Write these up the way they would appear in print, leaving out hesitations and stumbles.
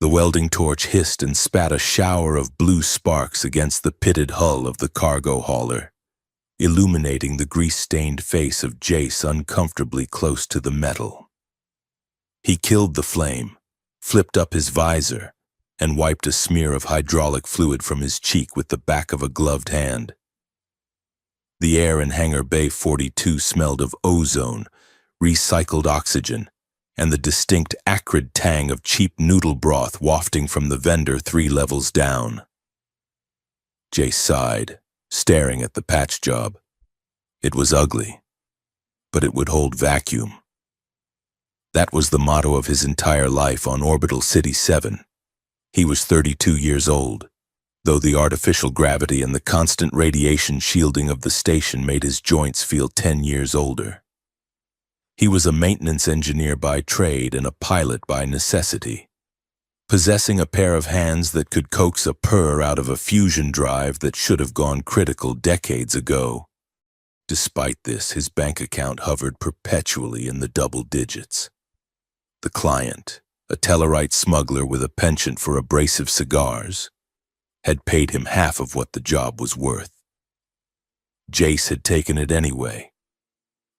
The welding torch hissed and spat a shower of blue sparks against the pitted hull of the cargo hauler, illuminating the grease-stained face of Jace uncomfortably close to the metal. He killed the flame, flipped up his visor, and wiped a smear of hydraulic fluid from his cheek with the back of a gloved hand. The air in Hangar Bay 42 smelled of ozone, recycled oxygen, and the distinct acrid tang of cheap noodle broth wafting from the vendor 3 levels down. Jace sighed, staring at the patch job. It was ugly, but it would hold vacuum. That was the motto of his entire life on Orbital City 7. He was 32 years old, though the artificial gravity and the constant radiation shielding of the station made his joints feel 10 years older. He was a maintenance engineer by trade and a pilot by necessity, possessing a pair of hands that could coax a purr out of a fusion drive that should have gone critical decades ago. Despite this, his bank account hovered perpetually in the double digits. The client, a Tellarite smuggler with a penchant for abrasive cigars, had paid him half of what the job was worth. Jace had taken it anyway.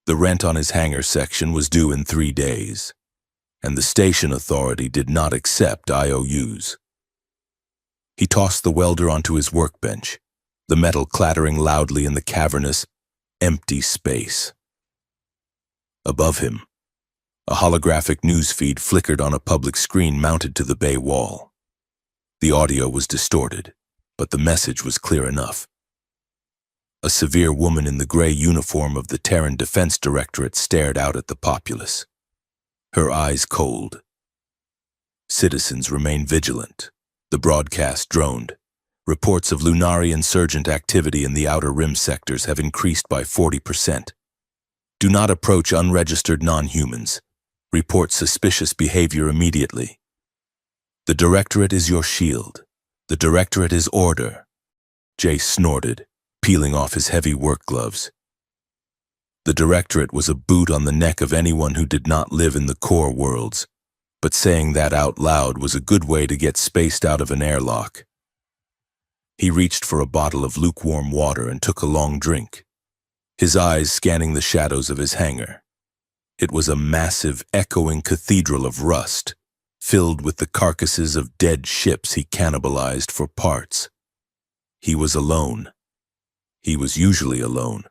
The rent on his hangar section was due in 3 days, and the station authority did not accept IOUs. He tossed the welder onto his workbench, the metal clattering loudly in the cavernous, empty space. Above him, a holographic newsfeed flickered on a public screen mounted to the bay wall. The audio was distorted, but the message was clear enough. A severe woman in the gray uniform of the Terran Defense Directorate stared out at the populace, her eyes cold. Citizens remain vigilant. The broadcast droned. Reports of Lunari insurgent activity in the Outer Rim sectors have increased by 40%. Do not approach unregistered non-humans. Report suspicious behavior immediately. The Directorate is your shield. The Directorate is order. Jace snorted, peeling off his heavy work gloves. The Directorate was a boot on the neck of anyone who did not live in the core worlds, but saying that out loud was a good way to get spaced out of an airlock. He reached for a bottle of lukewarm water and took a long drink, his eyes scanning the shadows of his hangar. It was a massive, echoing cathedral of rust, filled with the carcasses of dead ships he cannibalized for parts. He was alone. He was usually alone.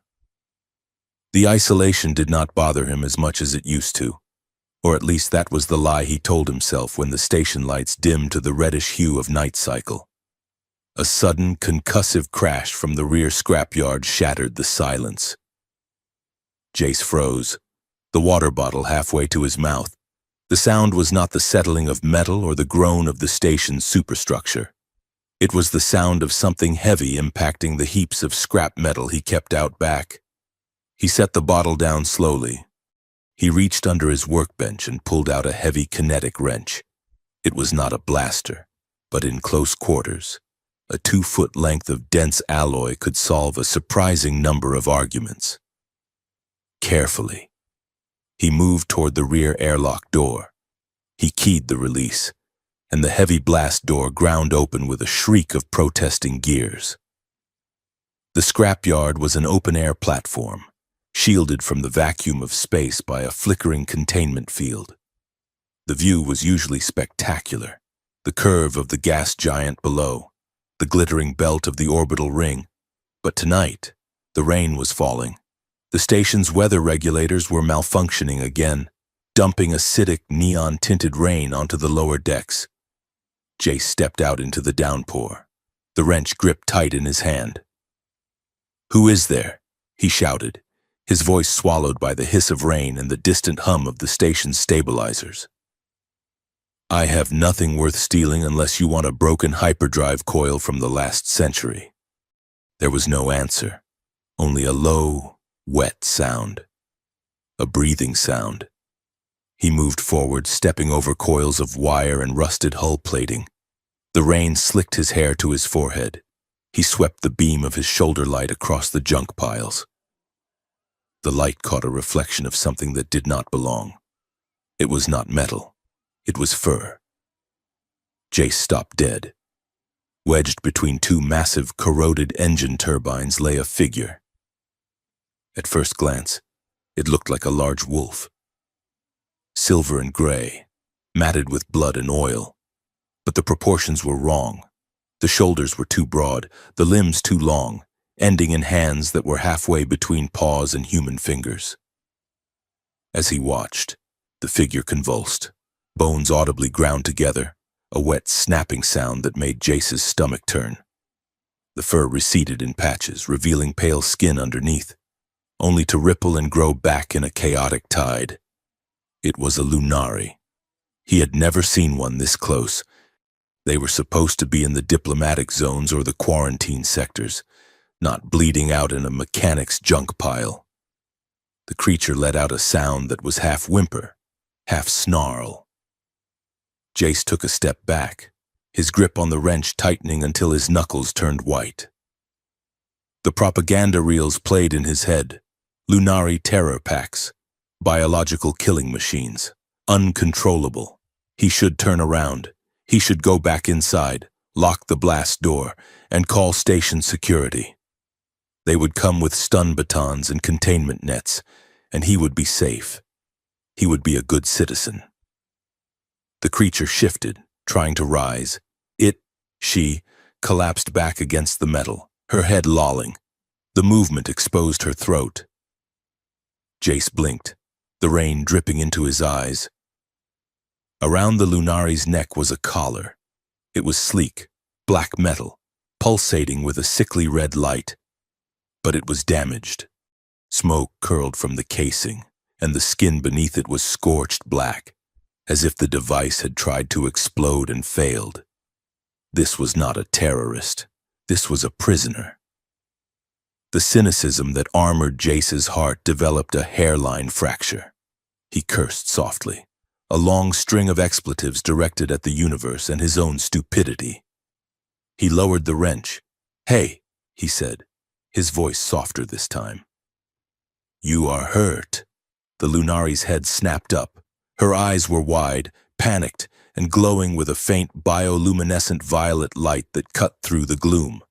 The isolation did not bother him as much as it used to, or at least that was the lie he told himself when the station lights dimmed to the reddish hue of night cycle. A sudden, concussive crash from the rear scrapyard shattered the silence. Jace froze, the water bottle halfway to his mouth. The sound was not the settling of metal or the groan of the station's superstructure. It was the sound of something heavy impacting the heaps of scrap metal he kept out back. He set the bottle down slowly. He reached under his workbench and pulled out a heavy kinetic wrench. It was not a blaster, but in close quarters, a 2-foot length of dense alloy could solve a surprising number of arguments. Carefully, he moved toward the rear airlock door. He keyed the release, and the heavy blast door ground open with a shriek of protesting gears. The scrapyard was an open-air platform, shielded from the vacuum of space by a flickering containment field. The view was usually spectacular, the curve of the gas giant below, the glittering belt of the orbital ring. But tonight, the rain was falling. The station's weather regulators were malfunctioning again, dumping acidic, neon-tinted rain onto the lower decks. Jace stepped out into the downpour, the wrench gripped tight in his hand. "Who is there?" he shouted, his voice swallowed by the hiss of rain and the distant hum of the station's stabilizers. "I have nothing worth stealing unless you want a broken hyperdrive coil from the last century." There was no answer, only a low, wet sound. A breathing sound. He moved forward, stepping over coils of wire and rusted hull plating. The rain slicked his hair to his forehead. He swept the beam of his shoulder light across the junk piles. The light caught a reflection of something that did not belong. It was not metal. It was fur. Jace stopped dead. Wedged between two massive, corroded engine turbines lay a figure. At first glance, it looked like a large wolf. Silver and gray, matted with blood and oil. But the proportions were wrong. The shoulders were too broad, the limbs too long, ending in hands that were halfway between paws and human fingers. As he watched, the figure convulsed, bones audibly ground together, a wet snapping sound that made Jace's stomach turn. The fur receded in patches, revealing pale skin underneath, only to ripple and grow back in a chaotic tide. It was a Lunari. He had never seen one this close. They were supposed to be in the diplomatic zones or the quarantine sectors, not bleeding out in a mechanics junk pile. The creature let out a sound that was half whimper, half snarl. Jace took a step back, his grip on the wrench tightening until his knuckles turned white. The propaganda reels played in his head, Lunari terror packs, biological killing machines, uncontrollable. He should turn around. He should go back inside, lock the blast door, and call station security. They would come with stun batons and containment nets, and he would be safe. He would be a good citizen. The creature shifted, trying to rise. She, collapsed back against the metal, her head lolling. The movement exposed her throat. Jace blinked, the rain dripping into his eyes. Around the Lunari's neck was a collar. It was sleek, black metal, pulsating with a sickly red light. But it was damaged. Smoke curled from the casing, and the skin beneath it was scorched black, as if the device had tried to explode and failed. This was not a terrorist. This was a prisoner. The cynicism that armored Jace's heart developed a hairline fracture. He cursed softly, a long string of expletives directed at the universe and his own stupidity. He lowered the wrench. "Hey," he said, his voice softer this time. "You are hurt." The Lunari's head snapped up. Her eyes were wide, panicked, and glowing with a faint bioluminescent violet light that cut through the gloom.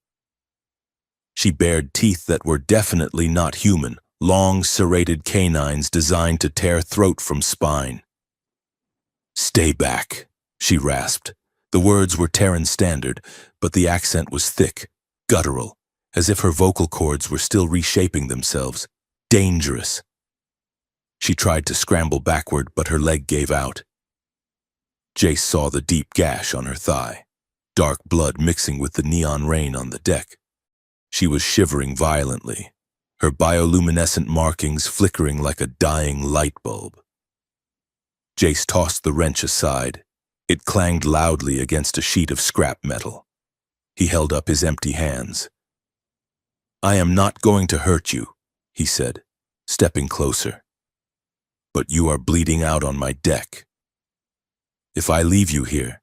She bared teeth that were definitely not human, long, serrated canines designed to tear throat from spine. "Stay back," she rasped. The words were Terran standard, but the accent was thick, guttural, as if her vocal cords were still reshaping themselves. Dangerous. She tried to scramble backward, but her leg gave out. Jace saw the deep gash on her thigh, dark blood mixing with the neon rain on the deck. She was shivering violently, her bioluminescent markings flickering like a dying light bulb. Jace tossed the wrench aside. It clanged loudly against a sheet of scrap metal. He held up his empty hands. "I am not going to hurt you," he said, stepping closer. "But you are bleeding out on my deck. If I leave you here,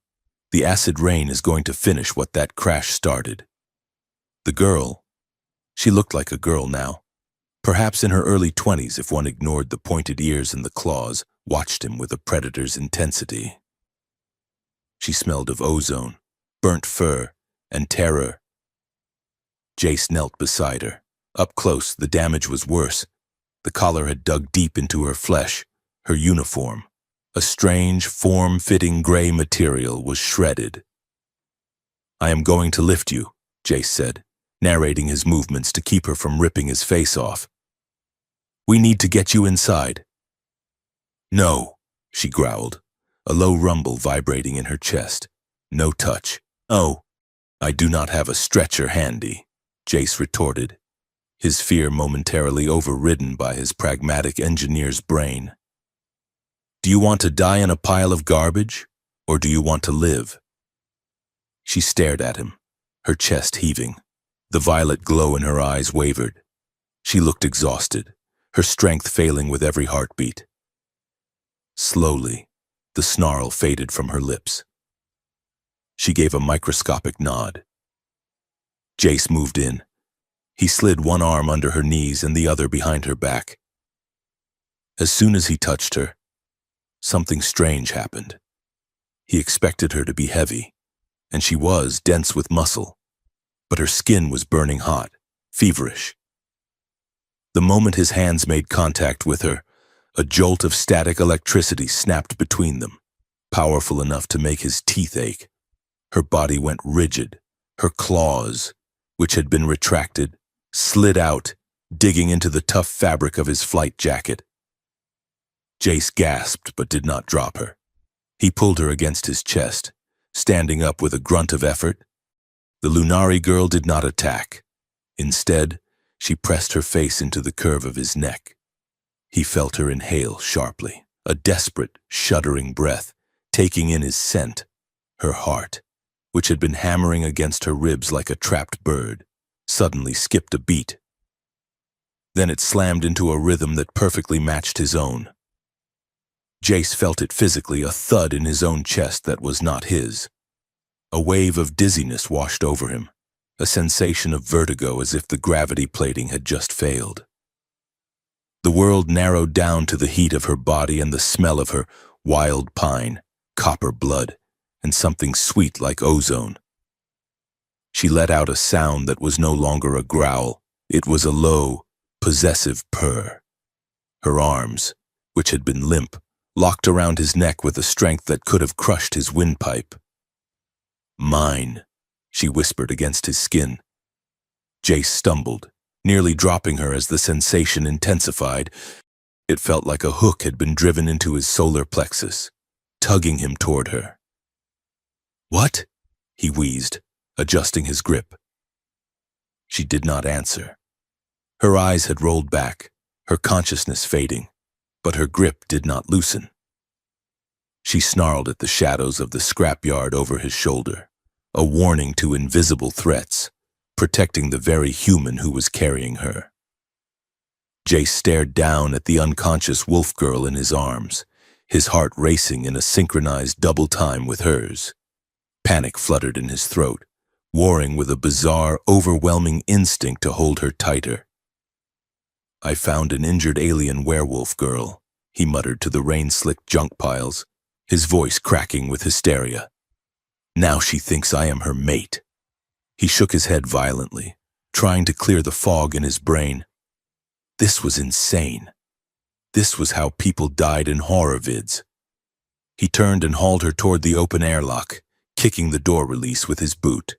the acid rain is going to finish what that crash started." The girl, she looked like a girl now, perhaps in her early 20s if one ignored the pointed ears and the claws, watched him with a predator's intensity. She smelled of ozone, burnt fur, and terror. Jace knelt beside her. Up close, the damage was worse. The collar had dug deep into her flesh. Her uniform, a strange, form-fitting gray material, was shredded. "I am going to lift you," Jace said, narrating his movements to keep her from ripping his face off. "We need to get you inside." "No," she growled, a low rumble vibrating in her chest. "No touch." "Oh, I do not have a stretcher handy," Jace retorted, his fear momentarily overridden by his pragmatic engineer's brain. "Do you want to die in a pile of garbage, or do you want to live?" She stared at him, her chest heaving. The violet glow in her eyes wavered. She looked exhausted, her strength failing with every heartbeat. Slowly, the snarl faded from her lips. She gave a microscopic nod. Jace moved in. He slid one arm under her knees and the other behind her back. As soon as he touched her, something strange happened. He expected her to be heavy, and she was dense with muscle, but her skin was burning hot, feverish. The moment his hands made contact with her, a jolt of static electricity snapped between them, powerful enough to make his teeth ache. Her body went rigid, her claws, which had been retracted, slid out, digging into the tough fabric of his flight jacket. Jace gasped but did not drop her. He pulled her against his chest, standing up with a grunt of effort. The Lunari girl did not attack. Instead, she pressed her face into the curve of his neck. He felt her inhale sharply, a desperate, shuddering breath, taking in his scent. Her heart, which had been hammering against her ribs like a trapped bird, suddenly skipped a beat. Then it slammed into a rhythm that perfectly matched his own. Jace felt it physically, a thud in his own chest that was not his. A wave of dizziness washed over him, a sensation of vertigo as if the gravity plating had just failed. The world narrowed down to the heat of her body and the smell of her wild pine, copper blood, and something sweet like ozone. She let out a sound that was no longer a growl. It was a low, possessive purr. Her arms, which had been limp, locked around his neck with a strength that could have crushed his windpipe. "Mine," she whispered against his skin. Jace stumbled, nearly dropping her as the sensation intensified. It felt like a hook had been driven into his solar plexus, tugging him toward her. "What?" he wheezed, adjusting his grip. She did not answer. Her eyes had rolled back, her consciousness fading, but her grip did not loosen. She snarled at the shadows of the scrapyard over his shoulder, a warning to invisible threats, protecting the very human who was carrying her. Jace stared down at the unconscious wolf girl in his arms, his heart racing in a synchronized double time with hers. Panic fluttered in his throat, warring with a bizarre, overwhelming instinct to hold her tighter. "I found an injured alien werewolf girl," he muttered to the rain-slicked junk piles, his voice cracking with hysteria. "Now she thinks I am her mate." He shook his head violently, trying to clear the fog in his brain. This was insane. This was how people died in horror vids. He turned and hauled her toward the open airlock, kicking the door release with his boot.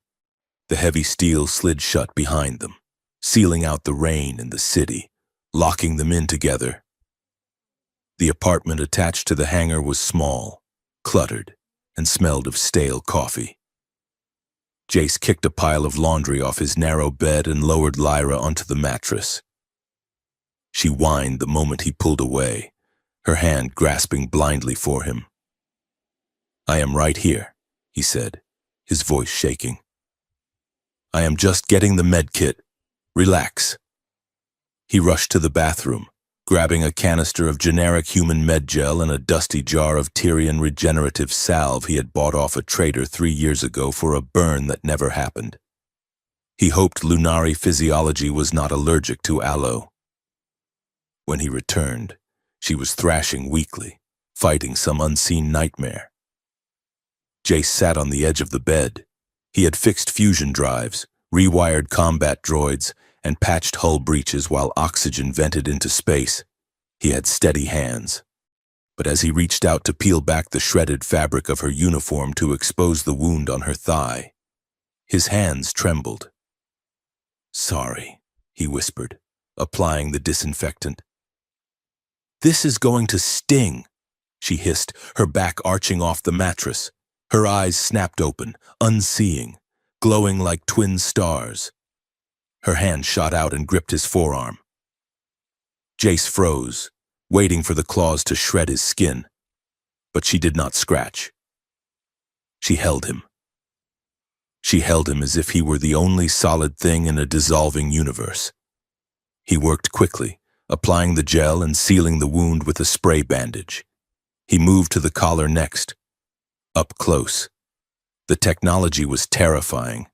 The heavy steel slid shut behind them, sealing out the rain and the city, locking them in together. The apartment attached to the hangar was small, cluttered, and smelled of stale coffee. Jace kicked a pile of laundry off his narrow bed and lowered Lyra onto the mattress. She whined the moment he pulled away, her hand grasping blindly for him. "I am right here," he said, his voice shaking. "I am just getting the med kit. Relax." He rushed to the bathroom, grabbing a canister of generic human med gel and a dusty jar of Tyrian regenerative salve he had bought off a trader 3 years ago for a burn that never happened. He hoped Lunari physiology was not allergic to aloe. When he returned, she was thrashing weakly, fighting some unseen nightmare. Jace sat on the edge of the bed. He had fixed fusion drives, rewired combat droids, and patched hull breaches while oxygen vented into space. He had steady hands. But as he reached out to peel back the shredded fabric of her uniform to expose the wound on her thigh, his hands trembled. "Sorry," he whispered, applying the disinfectant. "This is going to sting," she hissed, her back arching off the mattress. Her eyes snapped open, unseeing, glowing like twin stars. Her hand shot out and gripped his forearm. Jace froze, waiting for the claws to shred his skin, but she did not scratch. She held him. She held him as if he were the only solid thing in a dissolving universe. He worked quickly, applying the gel and sealing the wound with a spray bandage. He moved to the collar next. Up close. The technology was terrifying.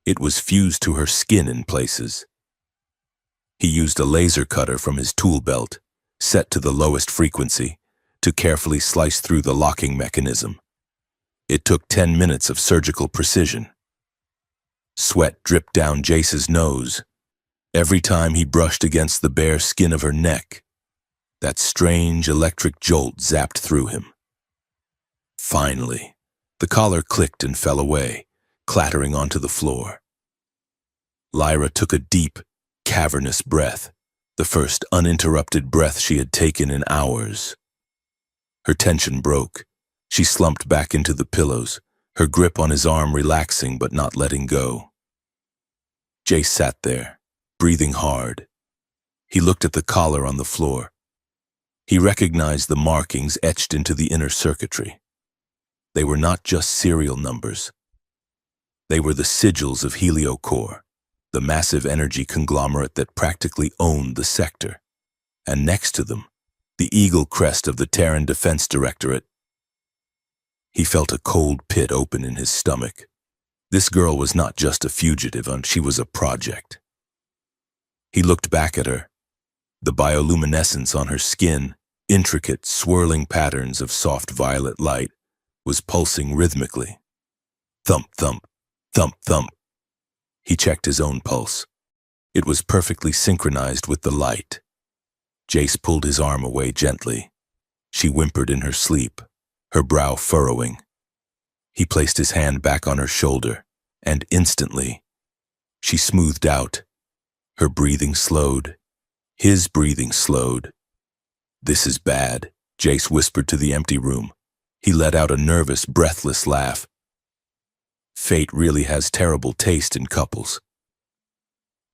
It was fused to her skin in places. He used a laser cutter from his tool belt, set to the lowest frequency, to carefully slice through the locking mechanism. It took 10 minutes of surgical precision. Sweat dripped down Jace's nose. Every time he brushed against the bare skin of her neck, that strange electric jolt zapped through him. Finally, the collar clicked and fell away, clattering onto the floor. Lyra took a deep, cavernous breath, the first uninterrupted breath she had taken in hours. Her tension broke. She slumped back into the pillows, her grip on his arm relaxing but not letting go. Jace sat there, breathing hard. He looked at the collar on the floor. He recognized the markings etched into the inner circuitry. They were not just serial numbers. They were the sigils of Heliocore, the massive energy conglomerate that practically owned the sector. And next to them, the eagle crest of the Terran Defense Directorate. He felt a cold pit open in his stomach. This girl was not just a fugitive, she was a project. He looked back at her. The bioluminescence on her skin, intricate, swirling patterns of soft violet light, was pulsing rhythmically. Thump, thump, thump, thump. He checked his own pulse. It was perfectly synchronized with the light. Jace pulled his arm away gently. She whimpered in her sleep, her brow furrowing. He placed his hand back on her shoulder, and instantly, she smoothed out. Her breathing slowed. His breathing slowed. "This is bad," Jace whispered to the empty room. He let out a nervous, breathless laugh. Fate really has terrible taste in couples.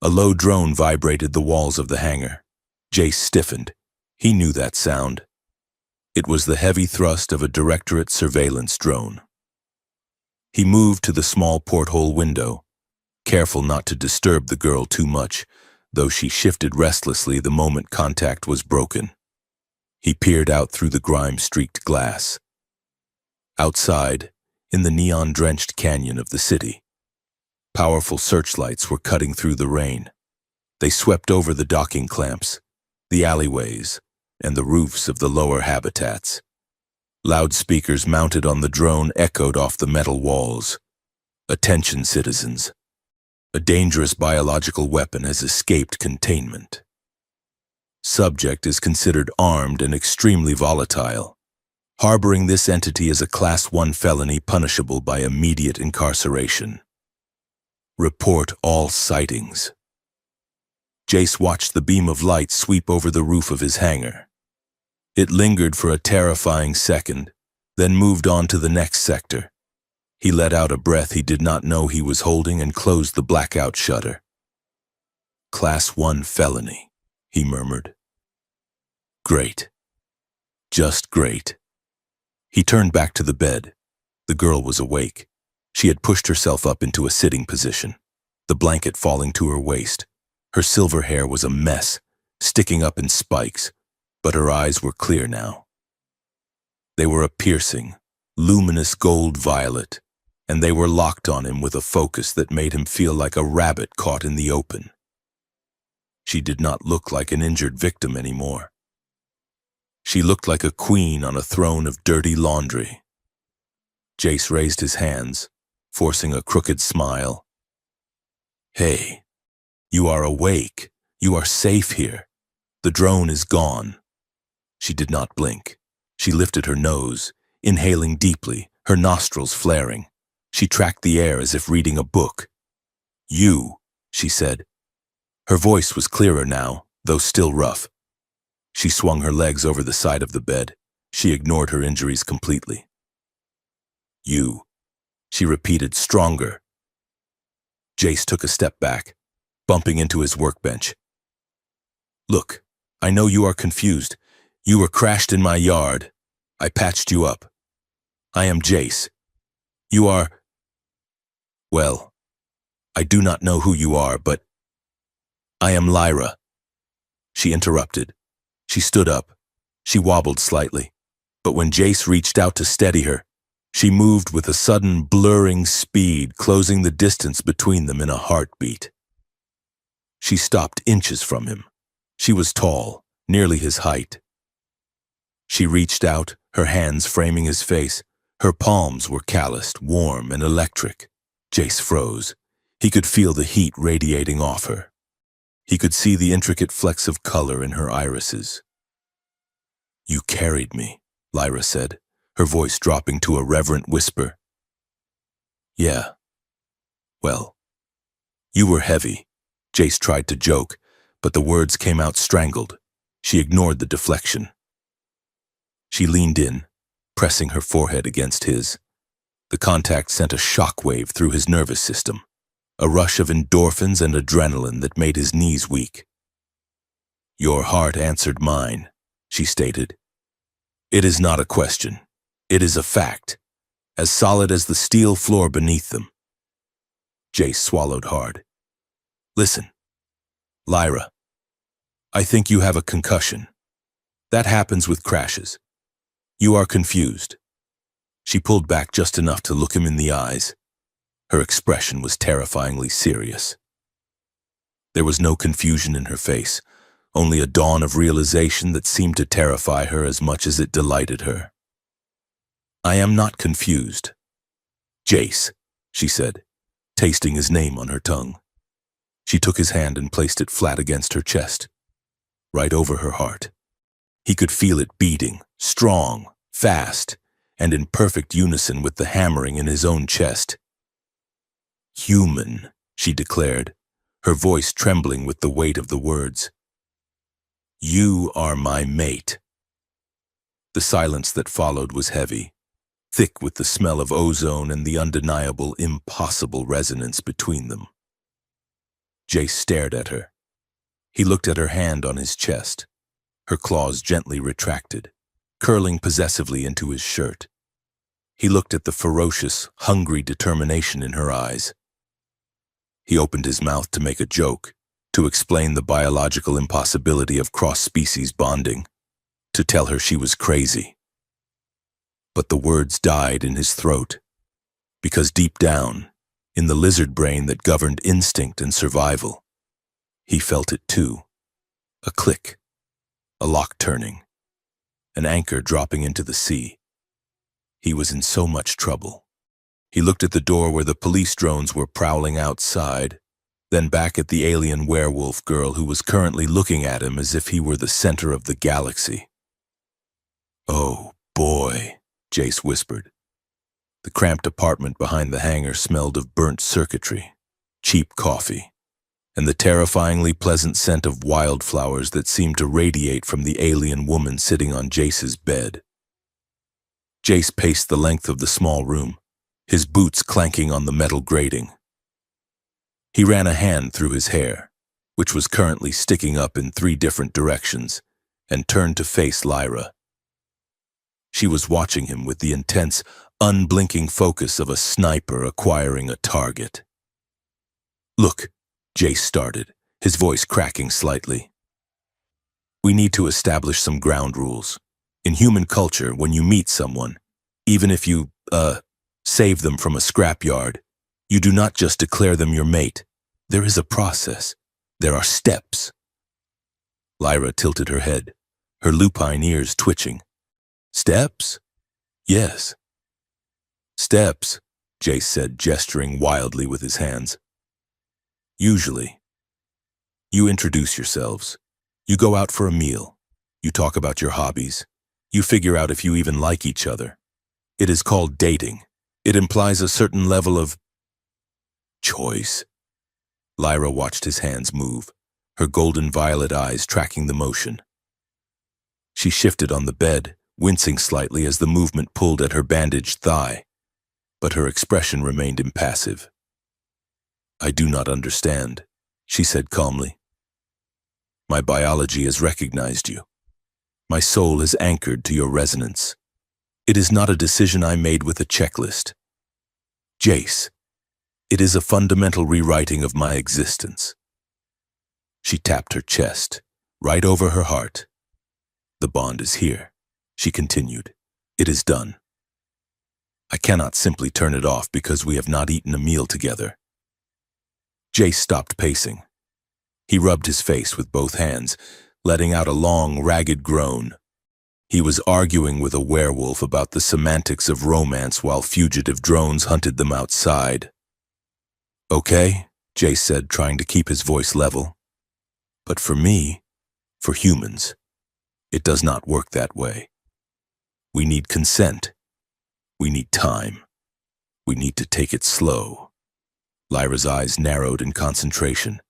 A low drone vibrated the walls of the hangar. Jace stiffened. He knew that sound. It was the heavy thrust of a Directorate surveillance drone. He moved to the small porthole window, careful not to disturb the girl too much, though she shifted restlessly the moment contact was broken. He peered out through the grime-streaked glass. Outside, in the neon-drenched canyon of the city, powerful searchlights were cutting through the rain. They swept over the docking clamps, the alleyways, and the roofs of the lower habitats. Loudspeakers mounted on the drone echoed off the metal walls. "Attention, citizens. A dangerous biological weapon has escaped containment. Subject is considered armed and extremely volatile. Harboring this entity is a Class 1 felony punishable by immediate incarceration. Report all sightings." Jace watched the beam of light sweep over the roof of his hangar. It lingered for a terrifying second, then moved on to the next sector. He let out a breath he did not know he was holding and closed the blackout shutter. "Class 1 felony," he murmured. "Great. Just great." He turned back to the bed. The girl was awake. She had pushed herself up into a sitting position, the blanket falling to her waist. Her silver hair was a mess, sticking up in spikes, but her eyes were clear now. They were a piercing, luminous gold violet, and they were locked on him with a focus that made him feel like a rabbit caught in the open. She did not look like an injured victim anymore. She looked like a queen on a throne of dirty laundry. Jace raised his hands, forcing a crooked smile. "Hey, you are awake. You are safe here. The drone is gone." She did not blink. She lifted her nose, inhaling deeply, her nostrils flaring. She tracked the air as if reading a book. "You," she said. Her voice was clearer now, though still rough. She swung her legs over the side of the bed. She ignored her injuries completely. "You," she repeated, stronger. Jace took a step back, bumping into his workbench. "Look, I know you are confused. You were crashed in my yard. I patched you up. I am Jace. You are... Well, I do not know who you are, but I am Lyra." She interrupted. She stood up. She wobbled slightly. But when Jace reached out to steady her, she moved with a sudden blurring speed, closing the distance between them in a heartbeat. She stopped inches from him. She was tall, nearly his height. She reached out, her hands framing his face, Her palms were calloused, warm, and electric. Jace froze. He could feel the heat radiating off her. He could see the intricate flecks of color in her irises. "You carried me," Lyra said, her voice dropping to a reverent whisper. "Yeah. Well, you were heavy." Jace tried to joke, but the words came out strangled. She ignored the deflection. She leaned in, pressing her forehead against his. The contact sent a shockwave through his nervous system, a rush of endorphins and adrenaline that made his knees weak. "Your heart answered mine," she stated. "It is not a question. It is a fact, as solid as the steel floor beneath them." Jace swallowed hard. "Listen, Lyra, I think you have a concussion. That happens with crashes. You are confused." She pulled back just enough to look him in the eyes. Her expression was terrifyingly serious. There was no confusion in her face, only a dawn of realization that seemed to terrify her as much as it delighted her. "I am not confused. Jace," she said, tasting his name on her tongue. She took his hand and placed it flat against her chest, right over her heart. He could feel it beating, strong, fast, and in perfect unison with the hammering in his own chest. "Human," she declared, her voice trembling with the weight of the words. "You are my mate." The silence that followed was heavy, thick with the smell of ozone and the undeniable, impossible resonance between them. Jace stared at her. He looked at her hand on his chest, her claws gently retracted, curling possessively into his shirt. He looked at the ferocious, hungry determination in her eyes. He opened his mouth to make a joke, to explain the biological impossibility of cross-species bonding, to tell her she was crazy. But the words died in his throat, because deep down, in the lizard brain that governed instinct and survival, he felt it too. A click, a lock turning, an anchor dropping into the sea. He was in so much trouble. He looked at the door where the police drones were prowling outside, then back at the alien werewolf girl who was currently looking at him as if he were the center of the galaxy. "Oh, boy," Jace whispered. The cramped apartment behind the hangar smelled of burnt circuitry, cheap coffee, and the terrifyingly pleasant scent of wildflowers that seemed to radiate from the alien woman sitting on Jace's bed. Jace paced the length of the small room, his boots clanking on the metal grating. He ran a hand through his hair, which was currently sticking up in 3 different directions, and turned to face Lyra. She was watching him with the intense, unblinking focus of a sniper acquiring a target. "Look," Jace started, his voice cracking slightly. "We need to establish some ground rules. In human culture, when you meet someone, even if you, save them from a scrapyard, you do not just declare them your mate. There is a process. There are steps." Lyra tilted her head, her lupine ears twitching. "Steps? Yes." "Steps," Jace said, gesturing wildly with his hands. "Usually, you introduce yourselves. You go out for a meal. You talk about your hobbies. You figure out if you even like each other. It is called dating. It implies a certain level of choice." Lyra watched his hands move, her golden violet eyes tracking the motion. She shifted on the bed, wincing slightly as the movement pulled at her bandaged thigh, but her expression remained impassive. "I do not understand," she said calmly. "My biology has recognized you. My soul is anchored to your resonance. It is not a decision I made with a checklist. Jace, it is a fundamental rewriting of my existence." She tapped her chest, right over her heart. "The bond is here," she continued. "It is done. I cannot simply turn it off because we have not eaten a meal together." Jace stopped pacing. He rubbed his face with both hands, letting out a long, ragged groan. He was arguing with a werewolf about the semantics of romance while fugitive drones hunted them outside. "Okay," Jace said, trying to keep his voice level. "But for me, for humans, it does not work that way. We need consent. We need time. We need to take it slow." Lyra's eyes narrowed in concentration.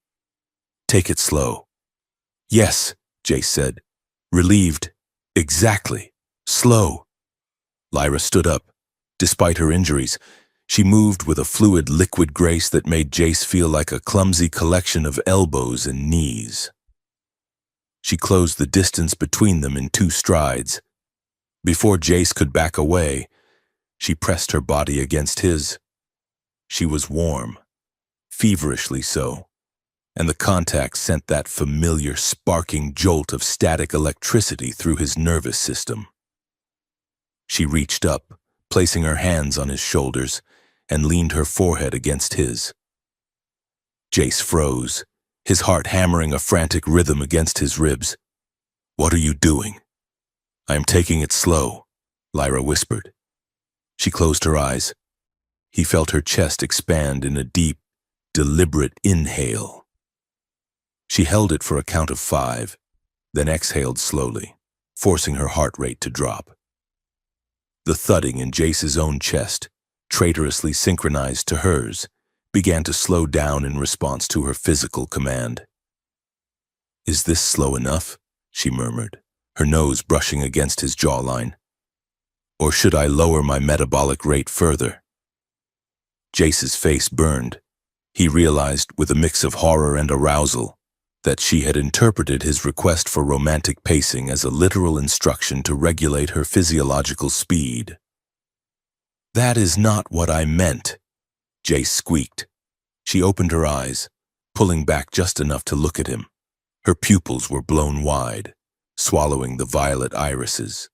"Take it slow." "Yes," Jace said, relieved. "Exactly. Slow." Lyra stood up. Despite her injuries, she moved with a fluid, liquid grace that made Jace feel like a clumsy collection of elbows and knees. She closed the distance between them in 2 strides. Before Jace could back away, she pressed her body against his. She was warm, feverishly so, and the contact sent that familiar sparking jolt of static electricity through his nervous system. She reached up, placing her hands on his shoulders, and leaned her forehead against his. Jace froze, his heart hammering a frantic rhythm against his ribs. "What are you doing?" "I am taking it slow," Lyra whispered. She closed her eyes. He felt her chest expand in a deep, deliberate inhale. She held it for a count of 5, then exhaled slowly, forcing her heart rate to drop. The thudding in Jace's own chest, traitorously synchronized to hers, began to slow down in response to her physical command. "Is this slow enough?" she murmured, her nose brushing against his jawline. "Or should I lower my metabolic rate further?" Jace's face burned. He realized, with a mix of horror and arousal, that she had interpreted his request for romantic pacing as a literal instruction to regulate her physiological speed. "That is not what I meant," Jace squeaked. She opened her eyes, pulling back just enough to look at him. Her pupils were blown wide, swallowing the violet irises.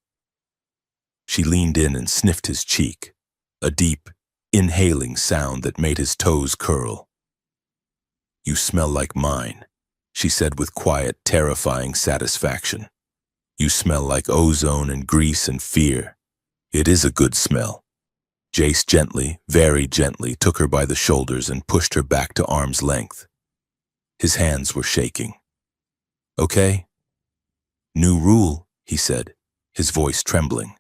She leaned in and sniffed his cheek, a deep, inhaling sound that made his toes curl. "You smell like mine," she said with quiet, terrifying satisfaction. "You smell like ozone and grease and fear. It is a good smell." Jace gently, very gently, took her by the shoulders and pushed her back to arm's length. His hands were shaking. "Okay?" "New rule," he said, his voice trembling.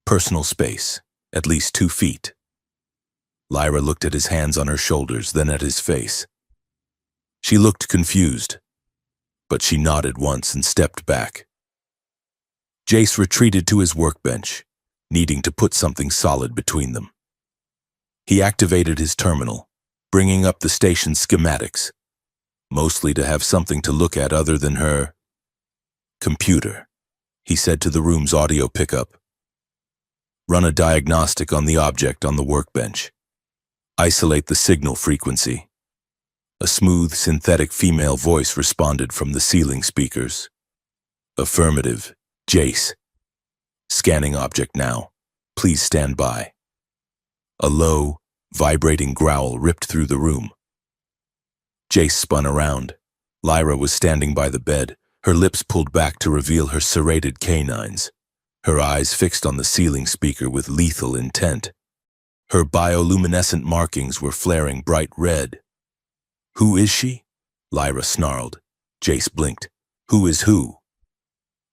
"Personal space, at least 2 feet. Lyra looked at his hands on her shoulders, then at his face. She looked confused, but she nodded once and stepped back. Jace retreated to his workbench, needing to put something solid between them. He activated his terminal, bringing up the station's schematics, mostly to have something to look at other than her computer. He said to the room's audio pickup, "Run a diagnostic on the object on the workbench. Isolate the signal frequency." A smooth, synthetic female voice responded from the ceiling speakers. "Affirmative, Jace. Scanning object now. Please stand by." A low, vibrating growl ripped through the room. Jace spun around. Lyra was standing by the bed, her lips pulled back to reveal her serrated canines, her eyes fixed on the ceiling speaker with lethal intent. Her bioluminescent markings were flaring bright red. "Who is she?" Lyra snarled. Jace blinked. "Who is who?"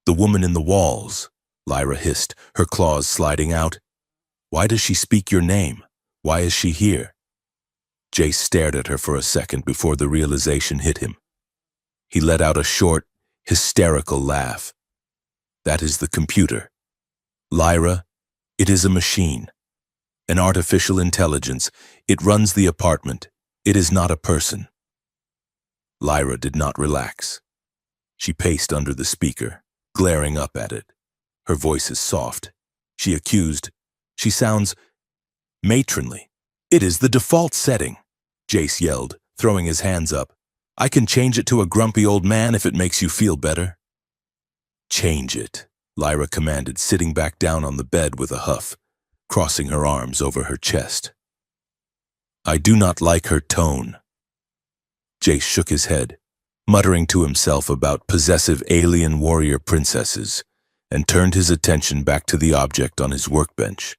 "The woman in the walls," Lyra hissed, her claws sliding out. "Why does she speak your name? Why is she here?" Jace stared at her for a second before the realization hit him. He let out a short, hysterical laugh. "That is the computer. Lyra, it is a machine. An artificial intelligence. It runs the apartment. It is not a person." Lyra did not relax. She paced under the speaker, glaring up at it. Her voice is soft. She accused, "She sounds matronly." "It is the default setting," Jace yelled, throwing his hands up. "I can change it to a grumpy old man if it makes you feel better." "Change it," Lyra commanded, sitting back down on the bed with a huff, crossing her arms over her chest. "I do not like her tone." Jace shook his head, muttering to himself about possessive alien warrior princesses and turned his attention back to the object on his workbench.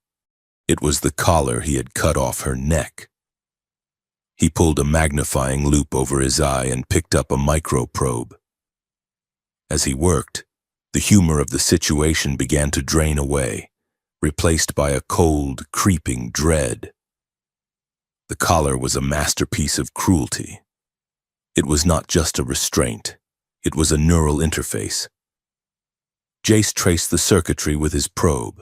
It was the collar he had cut off her neck. He pulled a magnifying loupe over his eye and picked up a microprobe. As he worked, the humor of the situation began to drain away, replaced by a cold, creeping dread. The collar was a masterpiece of cruelty. It was not just a restraint, it was a neural interface. Jace traced the circuitry with his probe.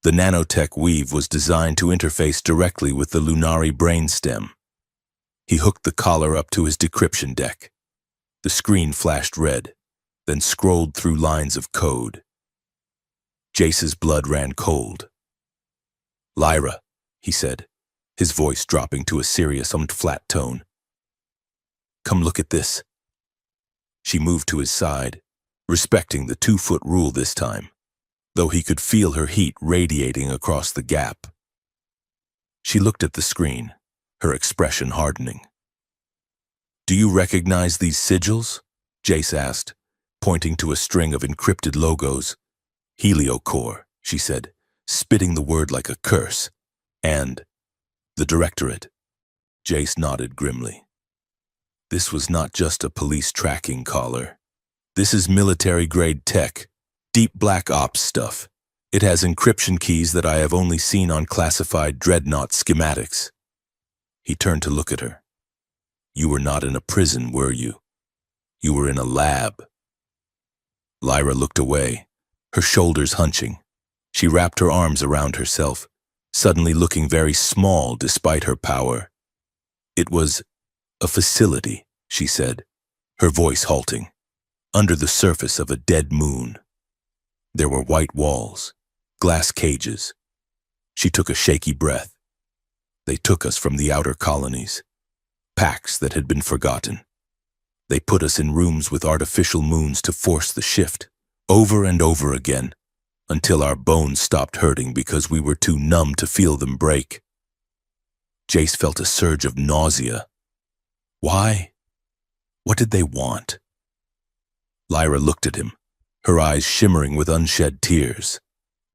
The nanotech weave was designed to interface directly with the Lunari brainstem. He hooked the collar up to his decryption deck. The screen flashed red, then scrolled through lines of code. Jace's blood ran cold. "Lyra," he said, his voice dropping to a serious and flat tone. "Come look at this." She moved to his side, respecting the 2-foot rule this time, though he could feel her heat radiating across the gap. She looked at the screen, her expression hardening. "Do you recognize these sigils?" Jace asked, pointing to a string of encrypted logos. "Heliocore," she said, spitting the word like a curse. "And the Directorate." Jace nodded grimly. This was not just a police tracking collar. This is military-grade tech, deep black ops stuff. It has encryption keys that I have only seen on classified dreadnought schematics. He turned to look at her. "You were not in a prison, were you? You were in a lab." Lyra looked away, her shoulders hunching. She wrapped her arms around herself, suddenly looking very small despite her power. "It was a facility," she said, her voice halting, "under the surface of a dead moon. There were white walls, glass cages." She took a shaky breath. "They took us from the outer colonies, packs that had been forgotten. They put us in rooms with artificial moons to force the shift, over and over again, until our bones stopped hurting because we were too numb to feel them break." Jace felt a surge of nausea. Why? What did they want? Lyra looked at him, her eyes shimmering with unshed tears.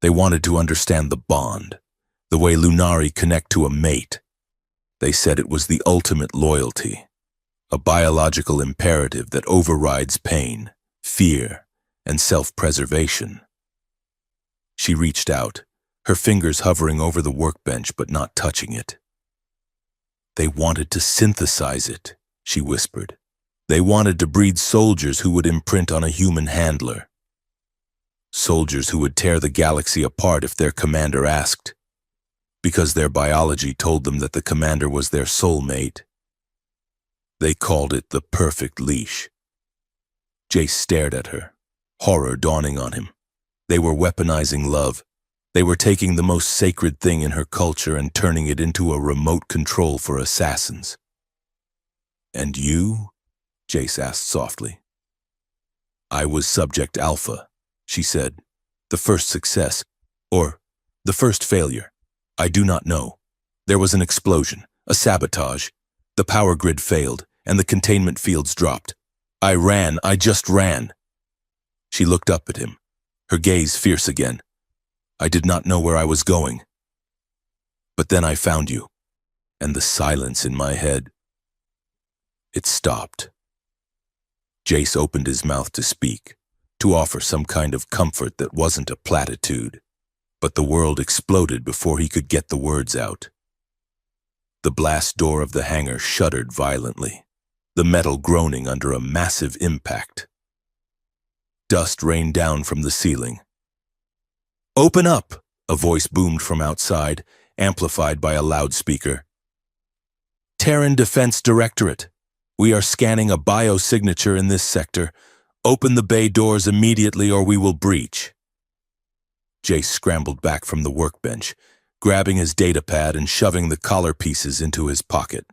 They wanted to understand the bond, the way Lunari connect to a mate. They said it was the ultimate loyalty, a biological imperative that overrides pain, fear, and self-preservation. She reached out, her fingers hovering over the workbench but not touching it. "They wanted to synthesize it," she whispered. "They wanted to breed soldiers who would imprint on a human handler. Soldiers who would tear the galaxy apart if their commander asked, because their biology told them that the commander was their soulmate. They called it the perfect leash." Jace stared at her, horror dawning on him. They were weaponizing love. They were taking the most sacred thing in her culture and turning it into a remote control for assassins. "And you?" Jace asked softly. "I was Subject Alpha," she said. "The first success, or the first failure. I do not know. There was an explosion, a sabotage. The power grid failed, and the containment fields dropped. I just ran." She looked up at him, her gaze fierce again. "I did not know where I was going. But then I found you, and the silence in my head. It stopped." Jace opened his mouth to speak, to offer some kind of comfort that wasn't a platitude, but the world exploded before he could get the words out. The blast door of the hangar shuddered violently, the metal groaning under a massive impact. Dust rained down from the ceiling. "Open up!" a voice boomed from outside, amplified by a loudspeaker. "Terran Defense Directorate. We are scanning a biosignature in this sector. Open the bay doors immediately or we will breach." Jace scrambled back from the workbench, grabbing his datapad and shoving the collar pieces into his pocket.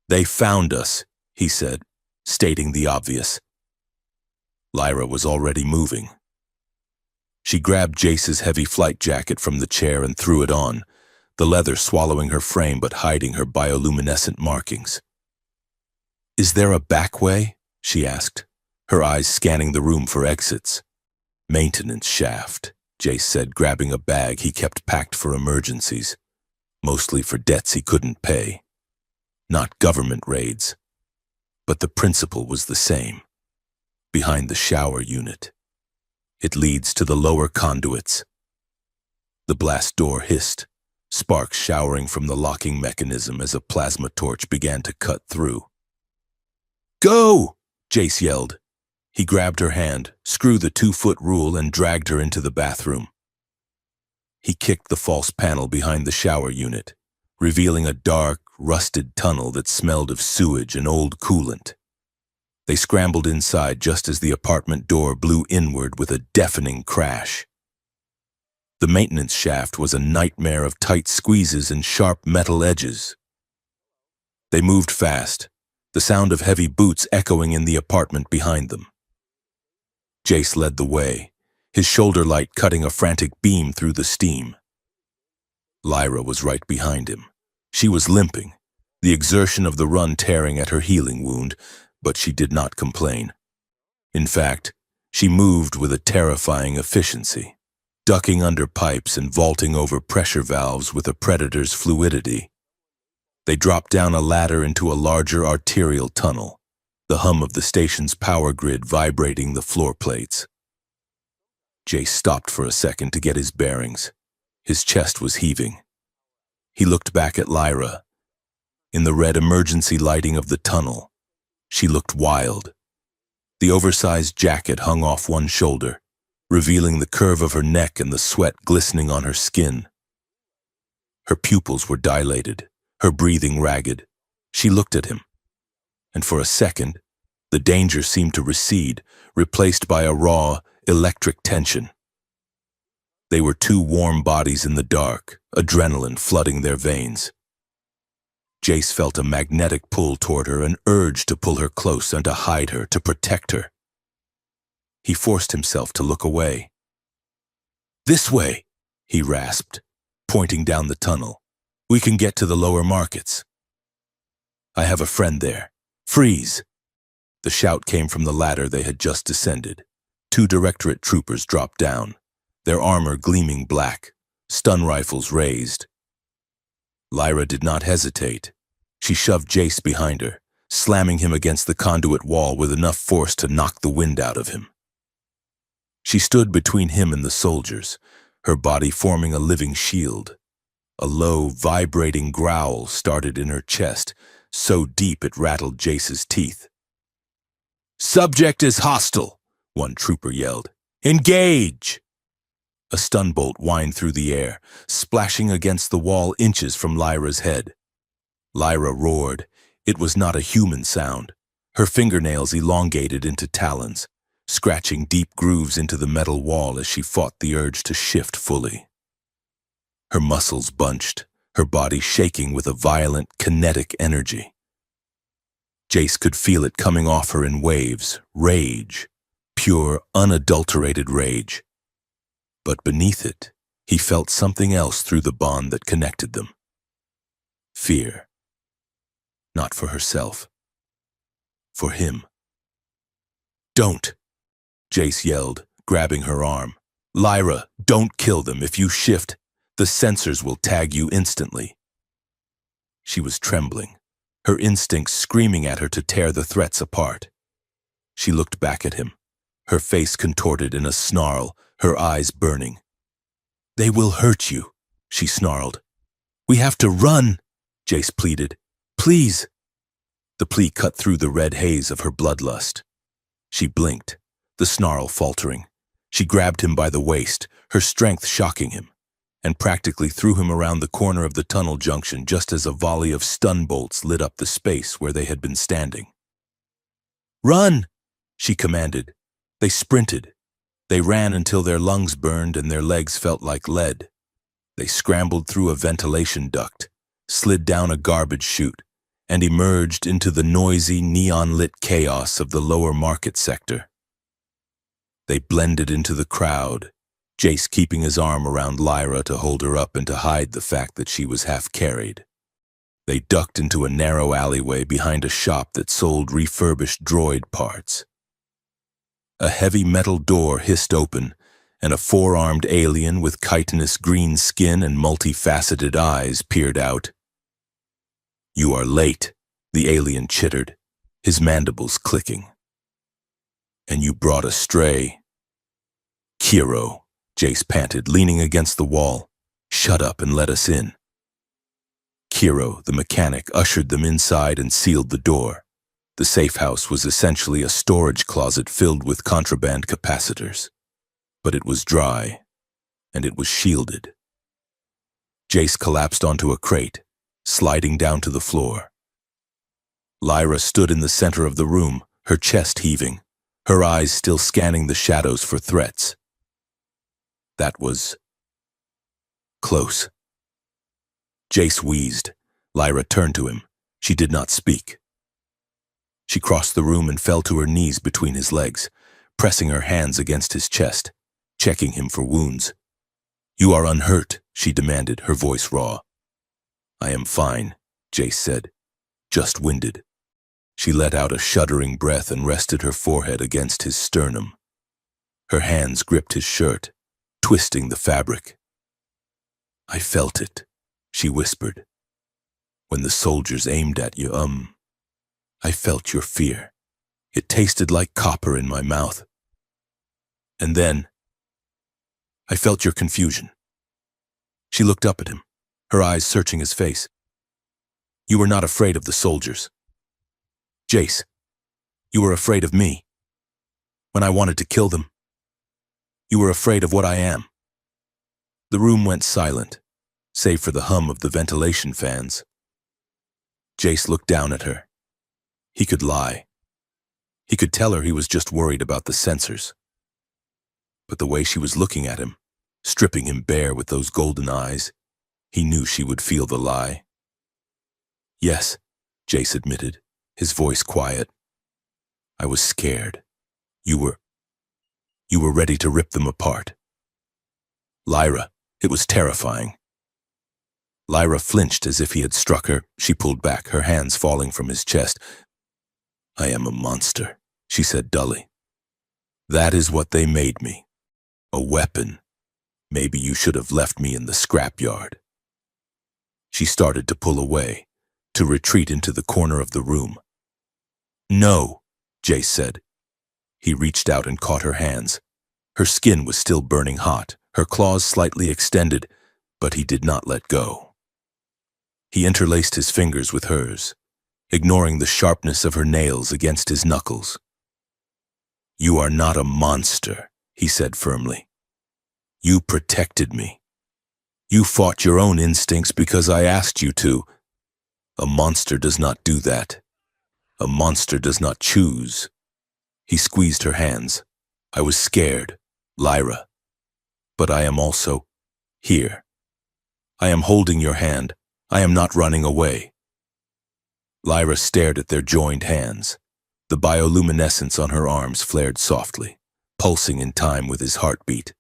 "They found us," he said, stating the obvious. Lyra was already moving. She grabbed Jace's heavy flight jacket from the chair and threw it on, the leather swallowing her frame but hiding her bioluminescent markings. "Is there a back way?" she asked, her eyes scanning the room for exits. Maintenance shaft, Jace said, grabbing a bag he kept packed for emergencies, mostly for debts he couldn't pay. Not government raids. But the principle was the same. Behind the shower unit. It leads to the lower conduits. The blast door hissed, sparks showering from the locking mechanism as a plasma torch began to cut through. "Go!" Jace yelled. He grabbed her hand, screwed the 2-foot rule, and dragged her into the bathroom. He kicked the false panel behind the shower unit, revealing a dark, rusted tunnel that smelled of sewage and old coolant. They scrambled inside just as the apartment door blew inward with a deafening crash. The maintenance shaft was a nightmare of tight squeezes and sharp metal edges. They moved fast, the sound of heavy boots echoing in the apartment behind them. Jace led the way, his shoulder light cutting a frantic beam through the steam. Lyra was right behind him. She was limping, the exertion of the run tearing at her healing wound, but she did not complain. In fact, she moved with a terrifying efficiency, ducking under pipes and vaulting over pressure valves with a predator's fluidity. They dropped down a ladder into a larger arterial tunnel, the hum of the station's power grid vibrating the floor plates. Jace stopped for a second to get his bearings. His chest was heaving. He looked back at Lyra. In the red emergency lighting of the tunnel, she looked wild. The oversized jacket hung off one shoulder, revealing the curve of her neck and the sweat glistening on her skin. Her pupils were dilated, her breathing ragged. She looked at him, and for a second, the danger seemed to recede, replaced by a raw, electric tension. They were two warm bodies in the dark, adrenaline flooding their veins. Jace felt a magnetic pull toward her, an urge to pull her close and to hide her, to protect her. He forced himself to look away. "This way," he rasped, pointing down the tunnel. "We can get to the lower markets. I have a friend there. Freeze!" The shout came from the ladder they had just descended. 2 Directorate troopers dropped down, their armor gleaming black, stun rifles raised. Lyra did not hesitate. She shoved Jace behind her, slamming him against the conduit wall with enough force to knock the wind out of him. She stood between him and the soldiers, her body forming a living shield. A low, vibrating growl started in her chest, so deep it rattled Jace's teeth. "Subject is hostile," one trooper yelled. "Engage!" A stun bolt whined through the air, splashing against the wall inches from Lyra's head. Lyra roared. It was not a human sound. Her fingernails elongated into talons, scratching deep grooves into the metal wall as she fought the urge to shift fully. Her muscles bunched, her body shaking with a violent, kinetic energy. Jace could feel it coming off her in waves, rage, pure, unadulterated rage. But beneath it, he felt something else through the bond that connected them. Fear. Not for herself. For him. "Don't!" Jace yelled, grabbing her arm. "Lyra, don't kill them. If you shift, the sensors will tag you instantly." She was trembling, her instincts screaming at her to tear the threats apart. She looked back at him, her face contorted in a snarl, her eyes burning. "They will hurt you," she snarled. "We have to run," Jace pleaded. "Please." The plea cut through the red haze of her bloodlust. She blinked, the snarl faltering. She grabbed him by the waist, her strength shocking him, and practically threw him around the corner of the tunnel junction just as a volley of stun bolts lit up the space where they had been standing. "Run!" she commanded. They sprinted. They ran until their lungs burned and their legs felt like lead. They scrambled through a ventilation duct, slid down a garbage chute, and emerged into the noisy, neon-lit chaos of the lower market sector. They blended into the crowd, Jace keeping his arm around Lyra to hold her up and to hide the fact that she was half-carried. They ducked into a narrow alleyway behind a shop that sold refurbished droid parts. A heavy metal door hissed open, and a four-armed alien with chitinous green skin and multifaceted eyes peered out. "You are late," the alien chittered, his mandibles clicking. "And you brought a stray." "Kiro," Jace panted, leaning against the wall. "Shut up and let us in." Kiro, the mechanic, ushered them inside and sealed the door. The safe house was essentially a storage closet filled with contraband capacitors. But it was dry, and it was shielded. Jace collapsed onto a crate, sliding down to the floor. Lyra stood in the center of the room, her chest heaving, her eyes still scanning the shadows for threats. That was close. Jace wheezed. Lyra turned to him. She did not speak. She crossed the room and fell to her knees between his legs, pressing her hands against his chest, checking him for wounds. "You are unhurt," she demanded, her voice raw. "I am fine," Jace said. "Just winded." She let out a shuddering breath and rested her forehead against his sternum. Her hands gripped his shirt, twisting the fabric. "I felt it," she whispered. "When the soldiers aimed at you, I felt your fear. It tasted like copper in my mouth. And then, I felt your confusion." She looked up at him, her eyes searching his face. "You were not afraid of the soldiers. Jace, you were afraid of me. When I wanted to kill them, you were afraid of what I am." The room went silent, save for the hum of the ventilation fans. Jace looked down at her. He could lie. He could tell her he was just worried about the sensors. But the way she was looking at him, stripping him bare with those golden eyes, he knew she would feel the lie. "Yes," Jace admitted, his voice quiet. "I was scared. You were ready to rip them apart." "Lyra, it was terrifying." Lyra flinched as if he had struck her. She pulled back, her hands falling from his chest. "I am a monster," she said dully. "That is what they made me. A weapon. Maybe you should have left me in the scrapyard." She started to pull away, to retreat into the corner of the room. "No," Jace said. He reached out and caught her hands. Her skin was still burning hot, her claws slightly extended, but he did not let go. He interlaced his fingers with hers, ignoring the sharpness of her nails against his knuckles. "You are not a monster," he said firmly. "You protected me. You fought your own instincts because I asked you to. A monster does not do that. A monster does not choose." He squeezed her hands. "I was scared, Lyra. But I am also here. I am holding your hand. I am not running away." Lyra stared at their joined hands. The bioluminescence on her arms flared softly, pulsing in time with his heartbeat.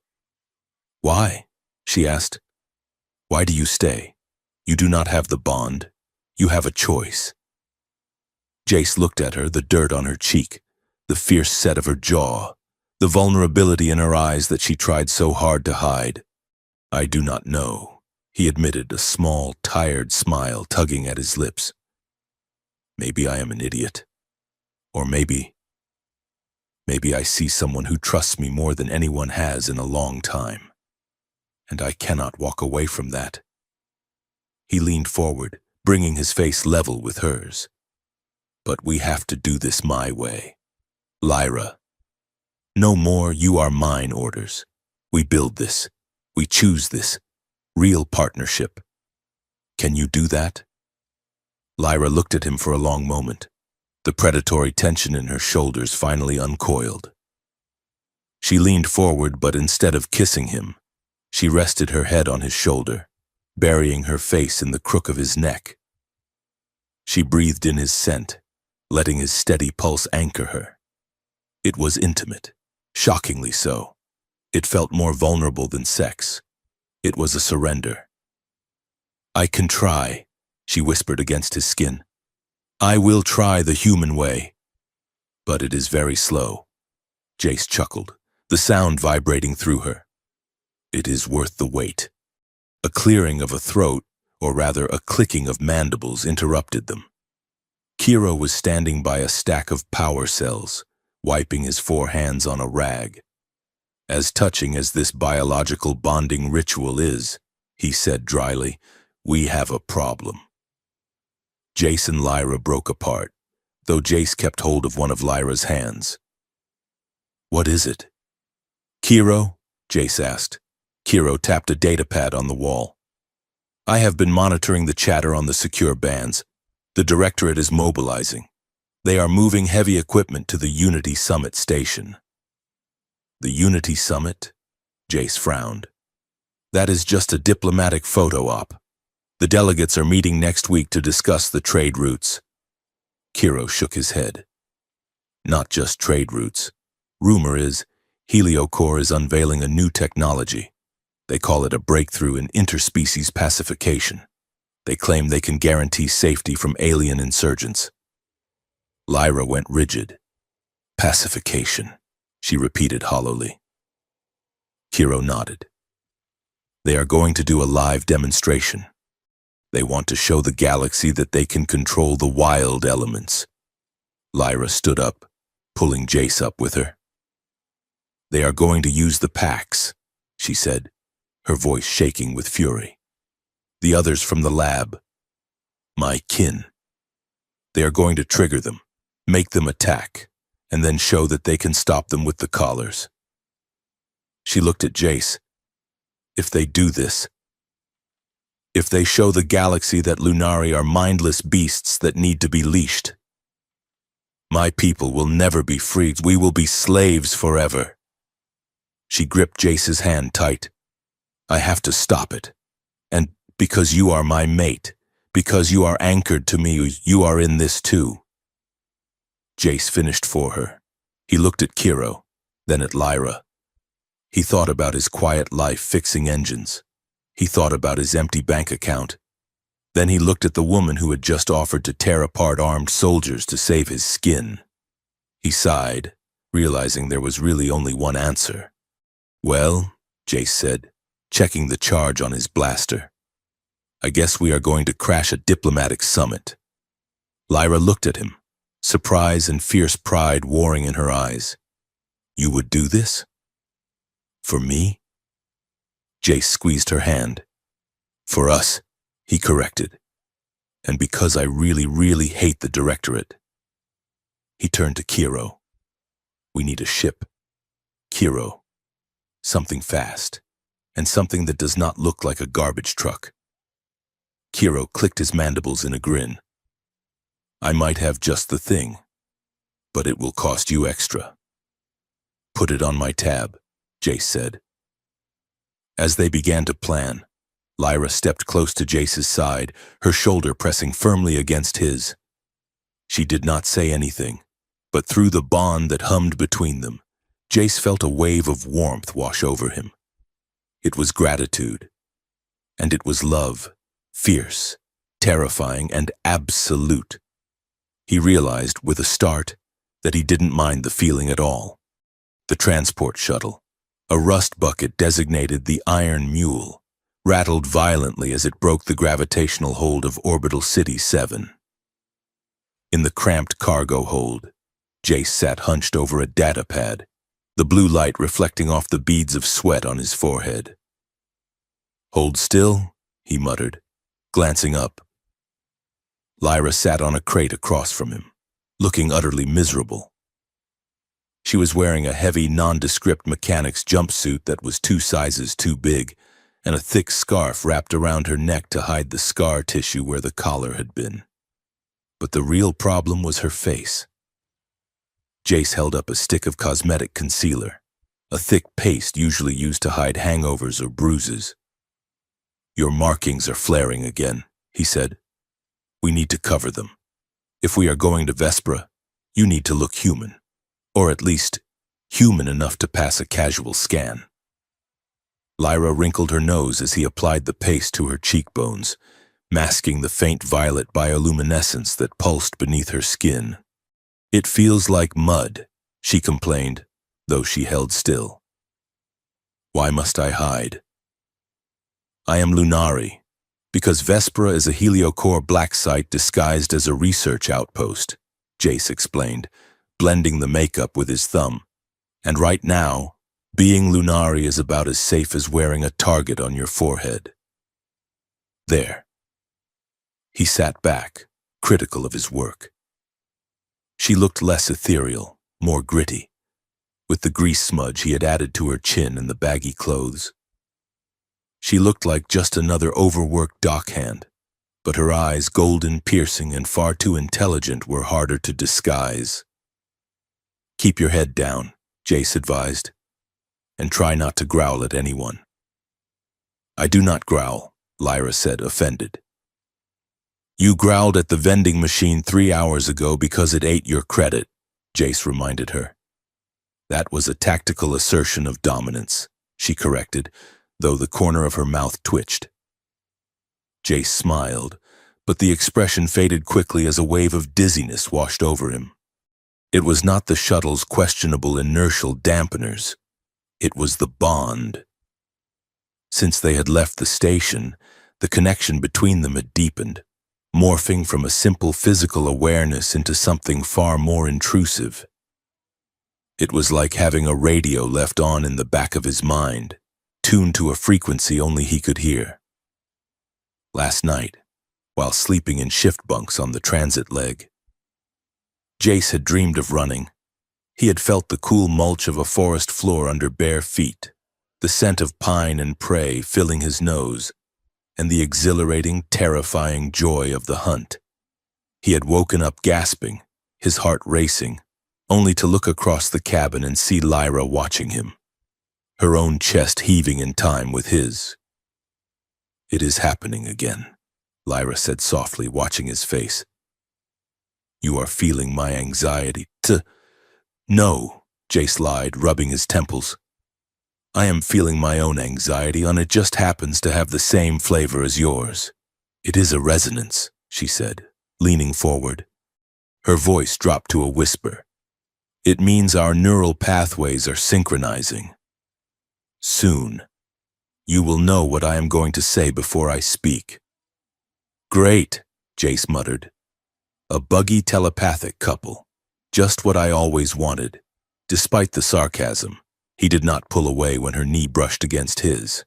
"Why?" she asked. "Why do you stay? You do not have the bond. You have a choice." Jace looked at her, the dirt on her cheek, the fierce set of her jaw, the vulnerability in her eyes that she tried so hard to hide. "I do not know," he admitted, a small, tired smile tugging at his lips. "Maybe I am an idiot. Or maybe I see someone who trusts me more than anyone has in a long time. And I cannot walk away from that." He leaned forward, bringing his face level with hers. "But we have to do this my way. Lyra. No more you are mine orders. We build this. We choose this. Real partnership. Can you do that?" Lyra looked at him for a long moment. The predatory tension in her shoulders finally uncoiled. She leaned forward, but instead of kissing him, she rested her head on his shoulder, burying her face in the crook of his neck. She breathed in his scent, letting his steady pulse anchor her. It was intimate, shockingly so. It felt more vulnerable than sex. It was a surrender. "I can try," she whispered against his skin. "I will try the human way. But it is very slow." Jace chuckled, the sound vibrating through her. It is worth the wait. A clearing of a throat, or rather a clicking of mandibles, interrupted them. Kiro was standing by a stack of power cells, wiping his forehands on a rag. As touching as this biological bonding ritual is, he said dryly, we have a problem. Jace and Lyra broke apart, though Jace kept hold of one of Lyra's hands. What is it? Kiro? Jace asked. Kiro tapped a datapad on the wall. I have been monitoring the chatter on the secure bands. The Directorate is mobilizing. They are moving heavy equipment to the Unity Summit station. The Unity Summit? Jace frowned. That is just a diplomatic photo op. The delegates are meeting next week to discuss the trade routes. Kiro shook his head. Not just trade routes. Rumor is, HelioCorp is unveiling a new technology. They call it a breakthrough in interspecies pacification. They claim they can guarantee safety from alien insurgents. Lyra went rigid. Pacification, she repeated hollowly. Kiro nodded. They are going to do a live demonstration. They want to show the galaxy that they can control the wild elements. Lyra stood up, pulling Jace up with her. They are going to use the packs, she said, her voice shaking with fury. The others from the lab. My kin. They are going to trigger them, make them attack, and then show that they can stop them with the collars. She looked at Jace. If they do this, if they show the galaxy that Lunari are mindless beasts that need to be leashed, my people will never be freed. We will be slaves forever. She gripped Jace's hand tight. I have to stop it. And because you are my mate, because you are anchored to me, you are in this too. Jace finished for her. He looked at Kiro, then at Lyra. He thought about his quiet life fixing engines. He thought about his empty bank account. Then he looked at the woman who had just offered to tear apart armed soldiers to save his skin. He sighed, realizing there was really only one answer. Well, Jace said, checking the charge on his blaster. I guess we are going to crash a diplomatic summit. Lyra looked at him, surprise and fierce pride warring in her eyes. You would do this? For me? Jace squeezed her hand. For us, he corrected. And because I really, really hate the Directorate. He turned to Kiro. We need a ship. Kiro. Something fast, and something that does not look like a garbage truck. Kiro clicked his mandibles in a grin. I might have just the thing, but it will cost you extra. Put it on my tab, Jace said. As they began to plan, Lyra stepped close to Jace's side, her shoulder pressing firmly against his. She did not say anything, but through the bond that hummed between them, Jace felt a wave of warmth wash over him. It was gratitude, and it was love, fierce, terrifying, and absolute. He realized, with a start, that he didn't mind the feeling at all. The transport shuttle, a rust bucket designated the Iron Mule, rattled violently as it broke the gravitational hold of Orbital City 7. In the cramped cargo hold, Jace sat hunched over a datapad, the blue light reflecting off the beads of sweat on his forehead. Hold still, he muttered, glancing up. Lyra sat on a crate across from him, looking utterly miserable. She was wearing a heavy, nondescript mechanic's jumpsuit that was 2 sizes too big, and a thick scarf wrapped around her neck to hide the scar tissue where the collar had been. But the real problem was her face. Jace held up a stick of cosmetic concealer, a thick paste usually used to hide hangovers or bruises. Your markings are flaring again, he said. We need to cover them. If we are going to Vespra, you need to look human, or at least human enough to pass a casual scan. Lyra wrinkled her nose as he applied the paste to her cheekbones, masking the faint violet bioluminescence that pulsed beneath her skin. It feels like mud, she complained, though she held still. Why must I hide? I am Lunari, because Vespera is a heliocore black site disguised as a research outpost, Jace explained, blending the makeup with his thumb. And right now, being Lunari is about as safe as wearing a target on your forehead. There. He sat back, critical of his work. She looked less ethereal, more gritty, with the grease smudge he had added to her chin and the baggy clothes. She looked like just another overworked dockhand, but her eyes, golden, piercing, and far too intelligent, were harder to disguise. Keep your head down, Jace advised, and try not to growl at anyone. I do not growl, Lyra said, offended. You growled at the vending machine 3 hours ago because it ate your credit, Jace reminded her. That was a tactical assertion of dominance, she corrected, though the corner of her mouth twitched. Jace smiled, but the expression faded quickly as a wave of dizziness washed over him. It was not the shuttle's questionable inertial dampeners. It was the bond. Since they had left the station, the connection between them had deepened, morphing from a simple physical awareness into something far more intrusive. It was like having a radio left on in the back of his mind, tuned to a frequency only he could hear. Last night, while sleeping in shift bunks on the transit leg, Jace had dreamed of running. He had felt the cool mulch of a forest floor under bare feet, the scent of pine and prey filling his nose, and the exhilarating, terrifying joy of the hunt. He had woken up gasping, his heart racing, only to look across the cabin and see Lyra watching him, her own chest heaving in time with his. It is happening again, Lyra said softly, watching his face. You are feeling my anxiety. No, Jace lied, rubbing his temples. I am feeling my own anxiety, and it just happens to have the same flavor as yours. It is a resonance, she said, leaning forward. Her voice dropped to a whisper. It means our neural pathways are synchronizing. Soon, you will know what I am going to say before I speak. Great, Jace muttered. A buggy telepathic couple. Just what I always wanted. Despite the sarcasm, he did not pull away when her knee brushed against his.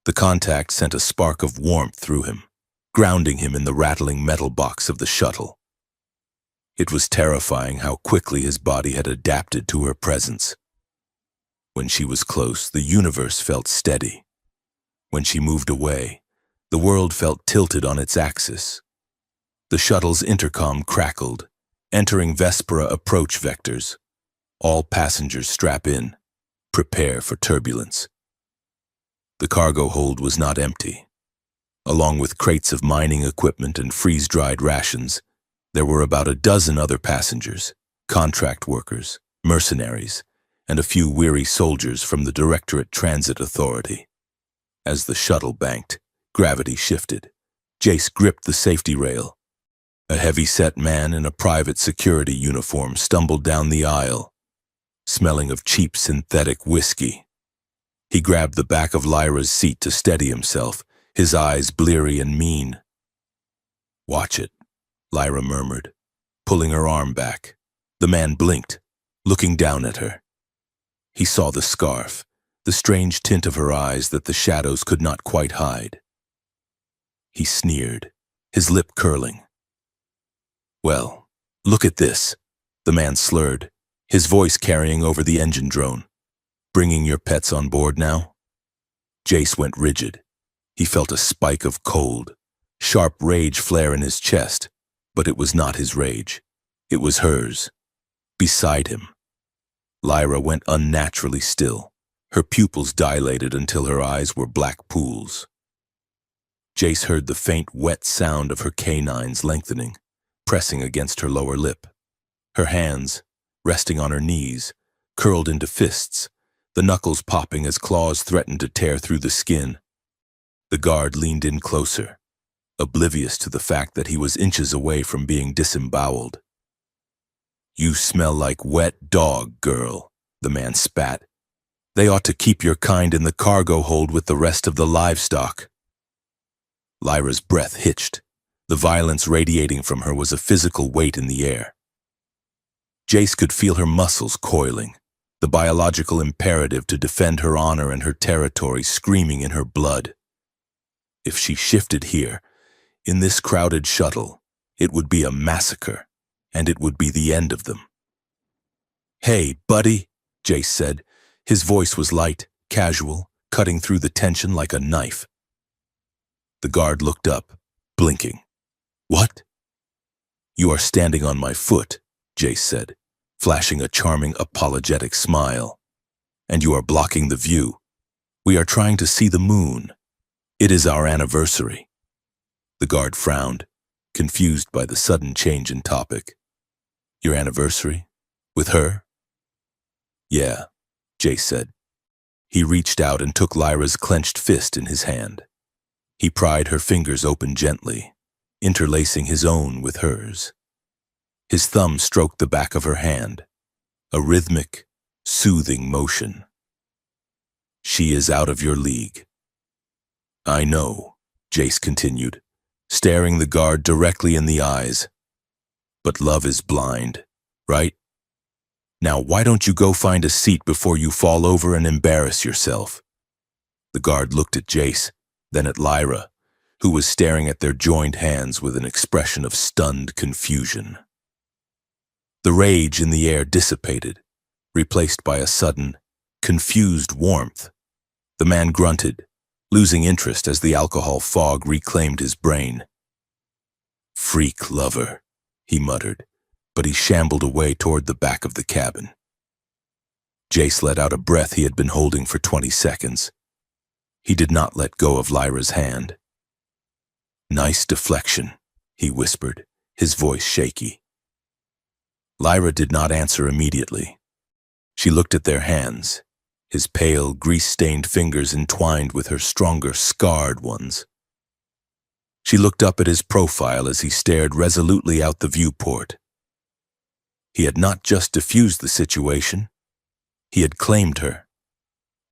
The contact sent a spark of warmth through him, grounding him in the rattling metal box of the shuttle. It was terrifying how quickly his body had adapted to her presence. When she was close, the universe felt steady. When she moved away, the world felt tilted on its axis. The shuttle's intercom crackled, entering Vespera approach vectors. All passengers strap in. Prepare for turbulence. The cargo hold was not empty. Along with crates of mining equipment and freeze-dried rations, there were about a dozen other passengers, contract workers, mercenaries, and a few weary soldiers from the Directorate Transit Authority. As the shuttle banked, gravity shifted. Jace gripped the safety rail. A heavy-set man in a private security uniform stumbled down the aisle, smelling of cheap synthetic whiskey. He grabbed the back of Lyra's seat to steady himself, his eyes bleary and mean. Watch it, Lyra murmured, pulling her arm back. The man blinked, looking down at her. He saw the scarf, the strange tint of her eyes that the shadows could not quite hide. He sneered, his lip curling. Well, look at this, the man slurred, his voice carrying over the engine drone. Bringing your pets on board now? Jace went rigid. He felt a spike of cold, sharp rage flare in his chest, but it was not his rage. It was hers. Beside him. Lyra went unnaturally still. Her pupils dilated until her eyes were black pools. Jace heard the faint, wet sound of her canines lengthening, pressing against her lower lip. Her hands, resting on her knees, curled into fists, the knuckles popping as claws threatened to tear through the skin. The guard leaned in closer, oblivious to the fact that he was inches away from being disemboweled. You smell like wet dog, girl, the man spat. They ought to keep your kind in the cargo hold with the rest of the livestock." Lyra's breath hitched. The violence radiating from her was a physical weight in the air. Jace could feel her muscles coiling, the biological imperative to defend her honor and her territory screaming in her blood. If she shifted here, in this crowded shuttle, it would be a massacre, and it would be the end of them. "Hey, buddy," Jace said. His voice was light, casual, cutting through the tension like a knife. The guard looked up, blinking. "What?" "You are standing on my foot," Jace said, flashing a charming, apologetic smile. "And you are blocking the view. We are trying to see the moon. It is our anniversary." The guard frowned, confused by the sudden change in topic. "Your anniversary? With her?" "Yeah," Jace said. He reached out and took Lyra's clenched fist in his hand. He pried her fingers open gently, interlacing his own with hers. His thumb stroked the back of her hand, a rhythmic, soothing motion. "She is out of your league." "I know," Jace continued, staring the guard directly in the eyes. "But love is blind, right? Now why don't you go find a seat before you fall over and embarrass yourself?" The guard looked at Jace, then at Lyra, who was staring at their joined hands with an expression of stunned confusion. The rage in the air dissipated, replaced by a sudden, confused warmth. The man grunted, losing interest as the alcohol fog reclaimed his brain. "Freak lover," he muttered, but he shambled away toward the back of the cabin. Jace let out a breath he had been holding for 20 seconds. He did not let go of Lyra's hand. "Nice deflection," he whispered, his voice shaky. Lyra did not answer immediately. She looked at their hands, his pale, grease-stained fingers entwined with her stronger, scarred ones. She looked up at his profile as he stared resolutely out the viewport. He had not just diffused the situation. He had claimed her.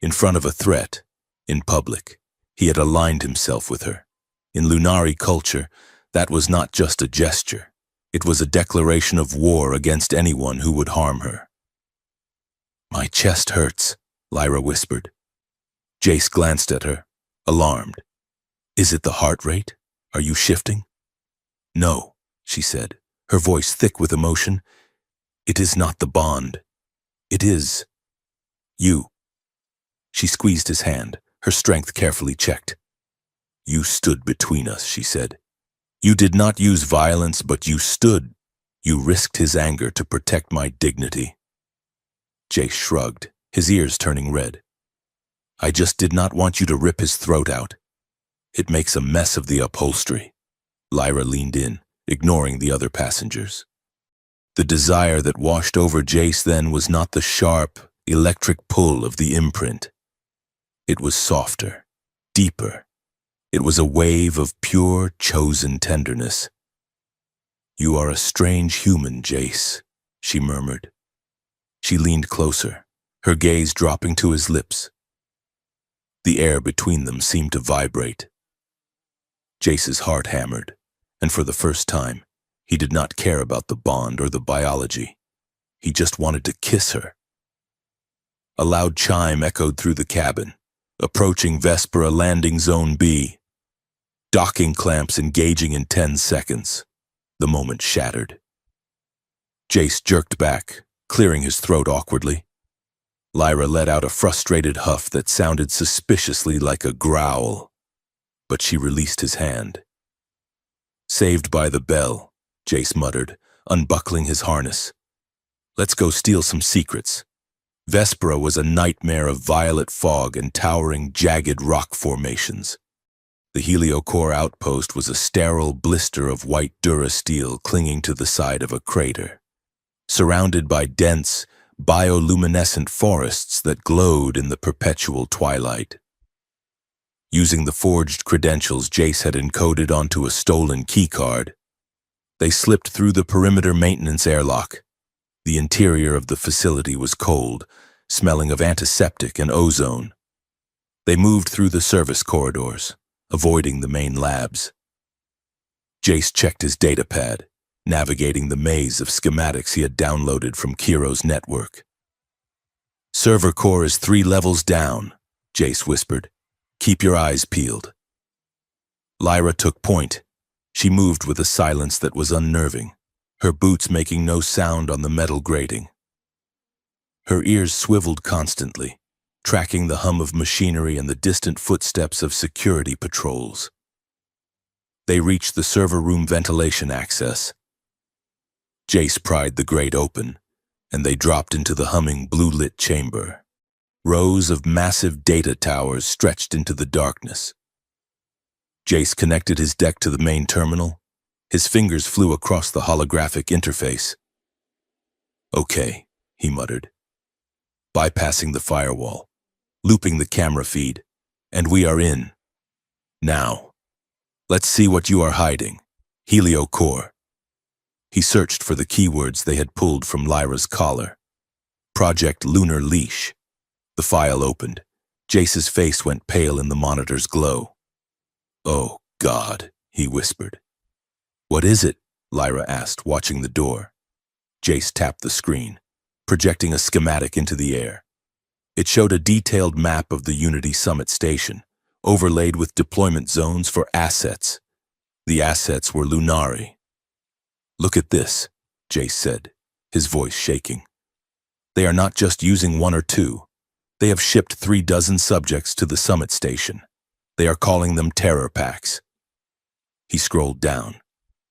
In front of a threat, in public, he had aligned himself with her. In Lunari culture, that was not just a gesture. It was a declaration of war against anyone who would harm her. "My chest hurts," Lyra whispered. Jace glanced at her, alarmed. "Is it the heart rate? Are you shifting?" "No," she said, her voice thick with emotion. "It is not the bond. It is you." She squeezed his hand, her strength carefully checked. "You stood between us," she said. "You did not use violence, but you stood. You risked his anger to protect my dignity." Jace shrugged, his ears turning red. "I just did not want you to rip his throat out. It makes a mess of the upholstery." Lyra leaned in, ignoring the other passengers. The desire that washed over Jace then was not the sharp, electric pull of the imprint. It was softer, deeper. It was a wave of pure, chosen tenderness. "You are a strange human, Jace," she murmured. She leaned closer, her gaze dropping to his lips. The air between them seemed to vibrate. Jace's heart hammered, and for the first time, he did not care about the bond or the biology. He just wanted to kiss her. A loud chime echoed through the cabin, approaching Vespera Landing Zone B. Docking clamps engaging in 10 seconds. The moment shattered. Jace jerked back, clearing his throat awkwardly. Lyra let out a frustrated huff that sounded suspiciously like a growl, but she released his hand. "Saved by the bell," Jace muttered, unbuckling his harness. "Let's go steal some secrets." Vespera was a nightmare of violet fog and towering, jagged rock formations. The heliocore outpost was a sterile blister of white durasteel clinging to the side of a crater, surrounded by dense, bioluminescent forests that glowed in the perpetual twilight. Using the forged credentials Jace had encoded onto a stolen keycard, they slipped through the perimeter maintenance airlock. The interior of the facility was cold, smelling of antiseptic and ozone. They moved through the service corridors, avoiding the main labs. Jace checked his datapad, navigating the maze of schematics he had downloaded from Kiro's network. "Server core is 3 levels down," Jace whispered. "Keep your eyes peeled." Lyra took point. She moved with a silence that was unnerving, her boots making no sound on the metal grating. Her ears swiveled constantly, tracking the hum of machinery and the distant footsteps of security patrols. They reached the server room ventilation access. Jace pried the grate open, and they dropped into the humming blue-lit chamber. Rows of massive data towers stretched into the darkness. Jace connected his deck to the main terminal. His fingers flew across the holographic interface. "Okay," he muttered. "Bypassing the firewall, looping the camera feed, and we are in. Now, let's see what you are hiding. Helio Core." He searched for the keywords they had pulled from Lyra's collar. Project Lunar Leash. The file opened. Jace's face went pale in the monitor's glow. "Oh, God," he whispered. "What is it?" Lyra asked, watching the door. Jace tapped the screen, projecting a schematic into the air. It showed a detailed map of the Unity Summit Station, overlaid with deployment zones for assets. The assets were Lunari. "Look at this," Jace said, his voice shaking. "They are not just using 1 or 2. They have shipped 3 dozen subjects to the Summit Station. They are calling them terror packs." He scrolled down.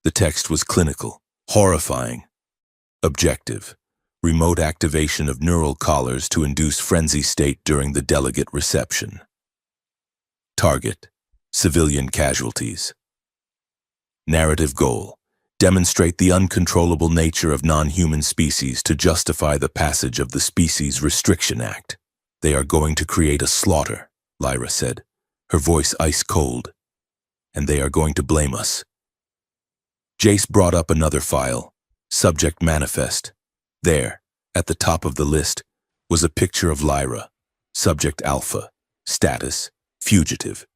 The text was clinical, horrifying. Objective: remote activation of neural collars to induce frenzy state during the delegate reception. Target: civilian casualties. Narrative goal: demonstrate the uncontrollable nature of non-human species to justify the passage of the Species Restriction Act. "They are going to create a slaughter," Lyra said, her voice ice cold. "And they are going to blame us." Jace brought up another file, Subject Manifest. There, at the top of the list, was a picture of Lyra, Subject Alpha, status, fugitive.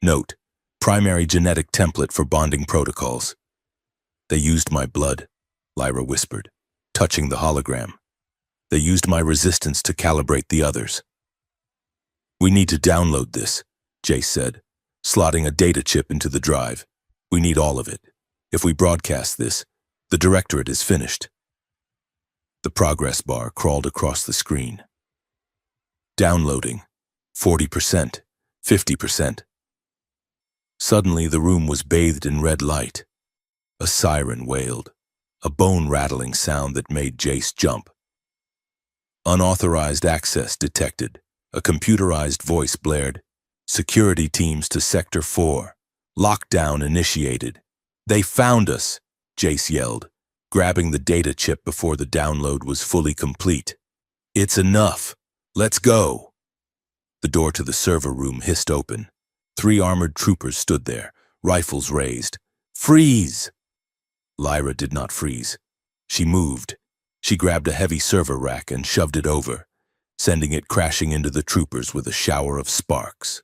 Note: primary genetic template for bonding protocols. "They used my blood," Lyra whispered, touching the hologram. "They used my resistance to calibrate the others." "We need to download this," Jace said, slotting a data chip into the drive. "We need all of it. If we broadcast this, the directorate is finished." The progress bar crawled across the screen. Downloading. 40%. 50%. Suddenly, the room was bathed in red light. A siren wailed, a bone-rattling sound that made Jace jump. "Unauthorized access detected," a computerized voice blared. "Security teams to Sector 4. Lockdown initiated." "They found us," Jace yelled, grabbing the data chip before the download was fully complete. "It's enough. Let's go." The door to the server room hissed open. 3 armored troopers stood there, rifles raised. "Freeze!" Lyra did not freeze. She moved. She grabbed a heavy server rack and shoved it over, sending it crashing into the troopers with a shower of sparks.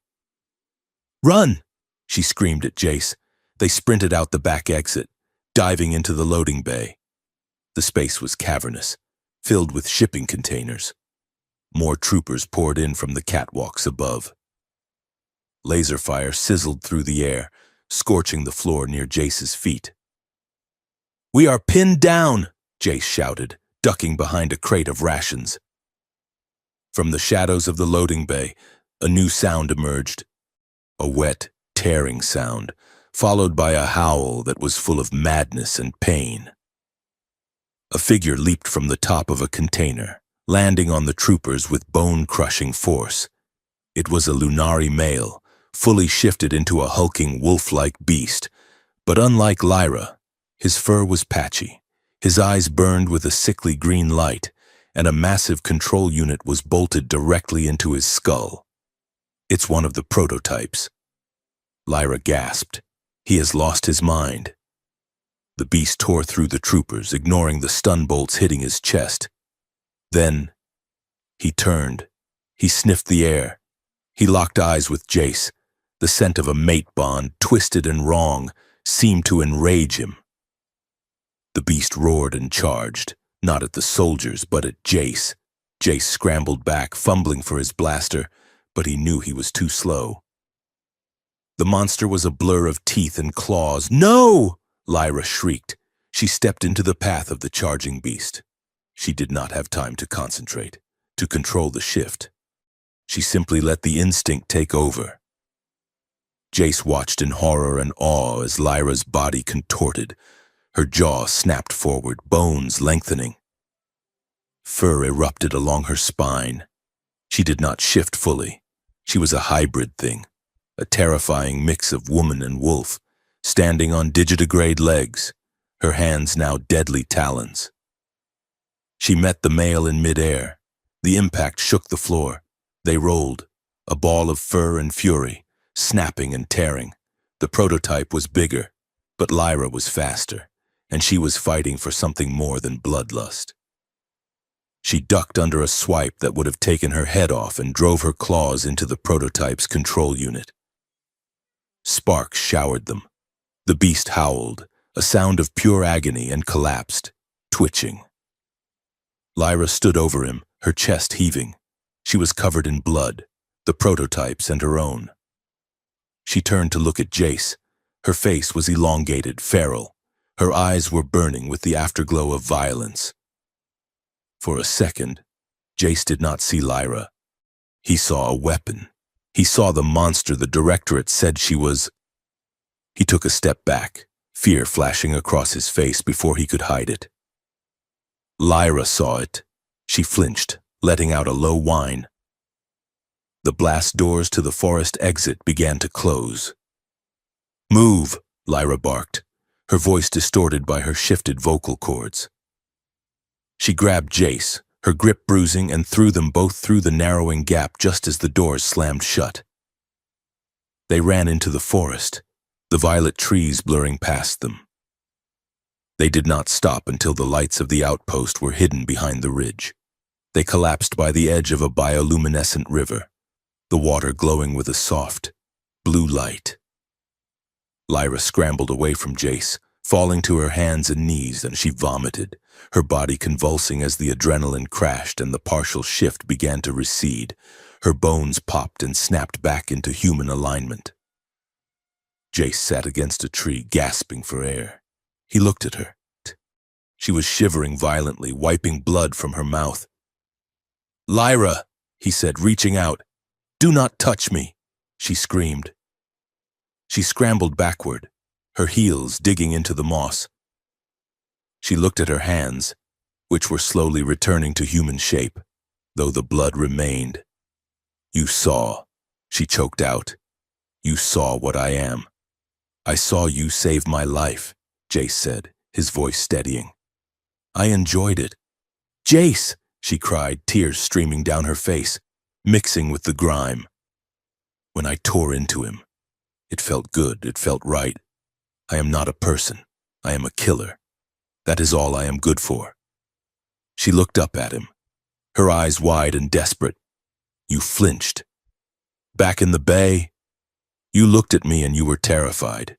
"Run!" she screamed at Jace. They sprinted out the back exit, diving into the loading bay. The space was cavernous, filled with shipping containers. More troopers poured in from the catwalks above. Laser fire sizzled through the air, scorching the floor near Jace's feet. "We are pinned down!" Jace shouted, ducking behind a crate of rations. From the shadows of the loading bay, a new sound emerged. A wet, tearing sound, followed by a howl that was full of madness and pain. A figure leaped from the top of a container, landing on the troopers with bone-crushing force. It was a Lunari male, fully shifted into a hulking wolf-like beast, but unlike Lyra, his fur was patchy, his eyes burned with a sickly green light, and a massive control unit was bolted directly into his skull. "It's one of the prototypes." Lyra gasped. "He has lost his mind." The beast tore through the troopers, ignoring the stun bolts hitting his chest. Then, He turned. He sniffed the air. He locked eyes with Jace. The scent of a mate bond, twisted and wrong, seemed to enrage him. The beast roared and charged, not at the soldiers, but at Jace. Jace scrambled back, fumbling for his blaster, but he knew he was too slow. The monster was a blur of teeth and claws. "No!" Lyra shrieked. She stepped into the path of the charging beast. She did not have time to concentrate, to control the shift. She simply let the instinct take over. Jace watched in horror and awe as Lyra's body contorted. Her jaw snapped forward, bones lengthening. Fur erupted along her spine. She did not shift fully. She was a hybrid thing, a terrifying mix of woman and wolf, standing on digitigrade legs, her hands now deadly talons. She met the male in midair. The impact shook the floor. They rolled, a ball of fur and fury, snapping and tearing. The prototype was bigger, but Lyra was faster, and she was fighting for something more than bloodlust. She ducked under a swipe that would have taken her head off and drove her claws into the prototype's control unit. Sparks showered them. The beast howled, a sound of pure agony, and collapsed, twitching. Lyra stood over him, her chest heaving. She was covered in blood, the prototype's and her own. She turned to look at Jace. Her face was elongated, feral. Her eyes were burning with the afterglow of violence. For a second, Jace did not see Lyra. He saw a weapon. He saw the monster the Directorate said she was. He took a step back, fear flashing across his face before he could hide it. Lyra saw it. She flinched, letting out a low whine. The blast doors to the forest exit began to close. "Move," Lyra barked, her voice distorted by her shifted vocal cords. She grabbed Jace, her grip bruising, and threw them both through the narrowing gap just as the doors slammed shut. They ran into the forest, the violet trees blurring past them. They did not stop until the lights of the outpost were hidden behind the ridge. They collapsed by the edge of a bioluminescent river, the water glowing with a soft, blue light. Lyra scrambled away from Jace, falling to her hands and knees, and she vomited, her body convulsing as the adrenaline crashed and the partial shift began to recede. Her bones popped and snapped back into human alignment. Jace sat against a tree, gasping for air. He looked at her. She was shivering violently, wiping blood from her mouth. "Lyra," he said, reaching out. "Do not touch me," she screamed. She scrambled backward, her heels digging into the moss. She looked at her hands, which were slowly returning to human shape, though the blood remained. "You saw," she choked out. "You saw what I am." "I saw you save my life," Jace said, his voice steadying. "I enjoyed it." "Jace!" she cried, tears streaming down her face, mixing with the grime. "When I tore into him, it felt good, it felt right. I am not a person. I am a killer. That is all I am good for." She looked up at him, her eyes wide and desperate. "You flinched. Back in the bay, you looked at me and you were terrified.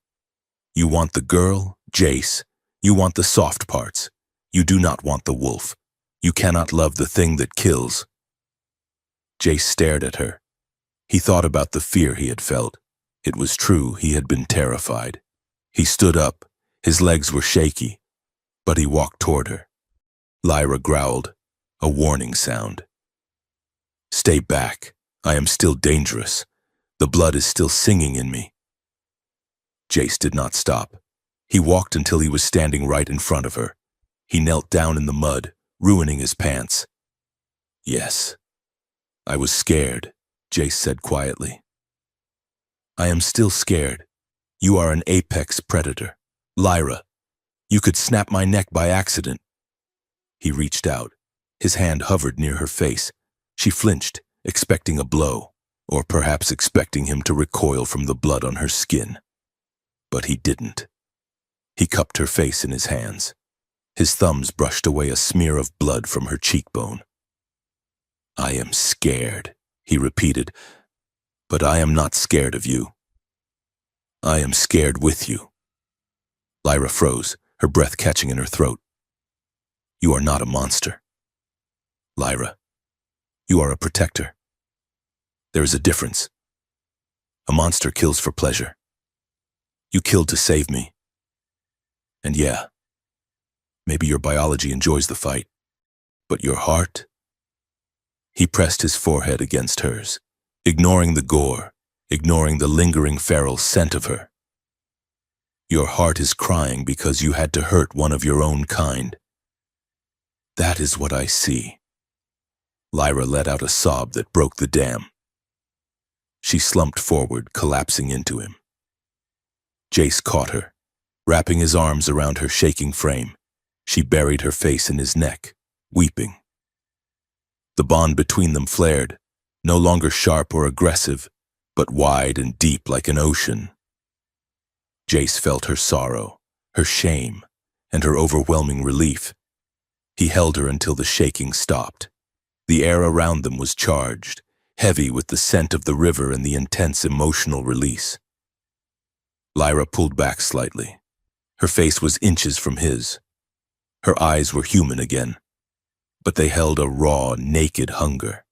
You want the girl, Jace. You want the soft parts. You do not want the wolf. You cannot love the thing that kills." Jace stared at her. He thought about the fear he had felt. It was true, he had been terrified. He stood up. His legs were shaky, but he walked toward her. Lyra growled, a warning sound. "Stay back. I am still dangerous. The blood is still singing in me." Jace did not stop. He walked until he was standing right in front of her. He knelt down in the mud, ruining his pants. "Yes, I was scared," Jace said quietly. "I am still scared. You are an apex predator. Lyra, you could snap my neck by accident." He reached out. His hand hovered near her face. She flinched, expecting a blow, or perhaps expecting him to recoil from the blood on her skin. But he didn't. He cupped her face in his hands. His thumbs brushed away a smear of blood from her cheekbone. I am scared, he repeated, but I am not scared of you. I am scared with you. Lyra froze, her breath catching in her throat. You are not a monster. Lyra, you are a protector. There is a difference. A monster kills for pleasure. You killed to save me. And yeah, maybe your biology enjoys the fight, but your heart? He pressed his forehead against hers, ignoring the gore, ignoring the lingering feral scent of her. Your heart is crying because you had to hurt one of your own kind. That is what I see. Lyra let out a sob that broke the dam. She slumped forward, collapsing into him. Jace caught her, wrapping his arms around her shaking frame. She buried her face in his neck, weeping. The bond between them flared, no longer sharp or aggressive, but wide and deep like an ocean. Jace felt her sorrow, her shame, and her overwhelming relief. He held her until the shaking stopped. The air around them was charged, heavy with the scent of the river and the intense emotional release. Lyra pulled back slightly. Her face was inches from his. Her eyes were human again, but they held a raw, naked hunger.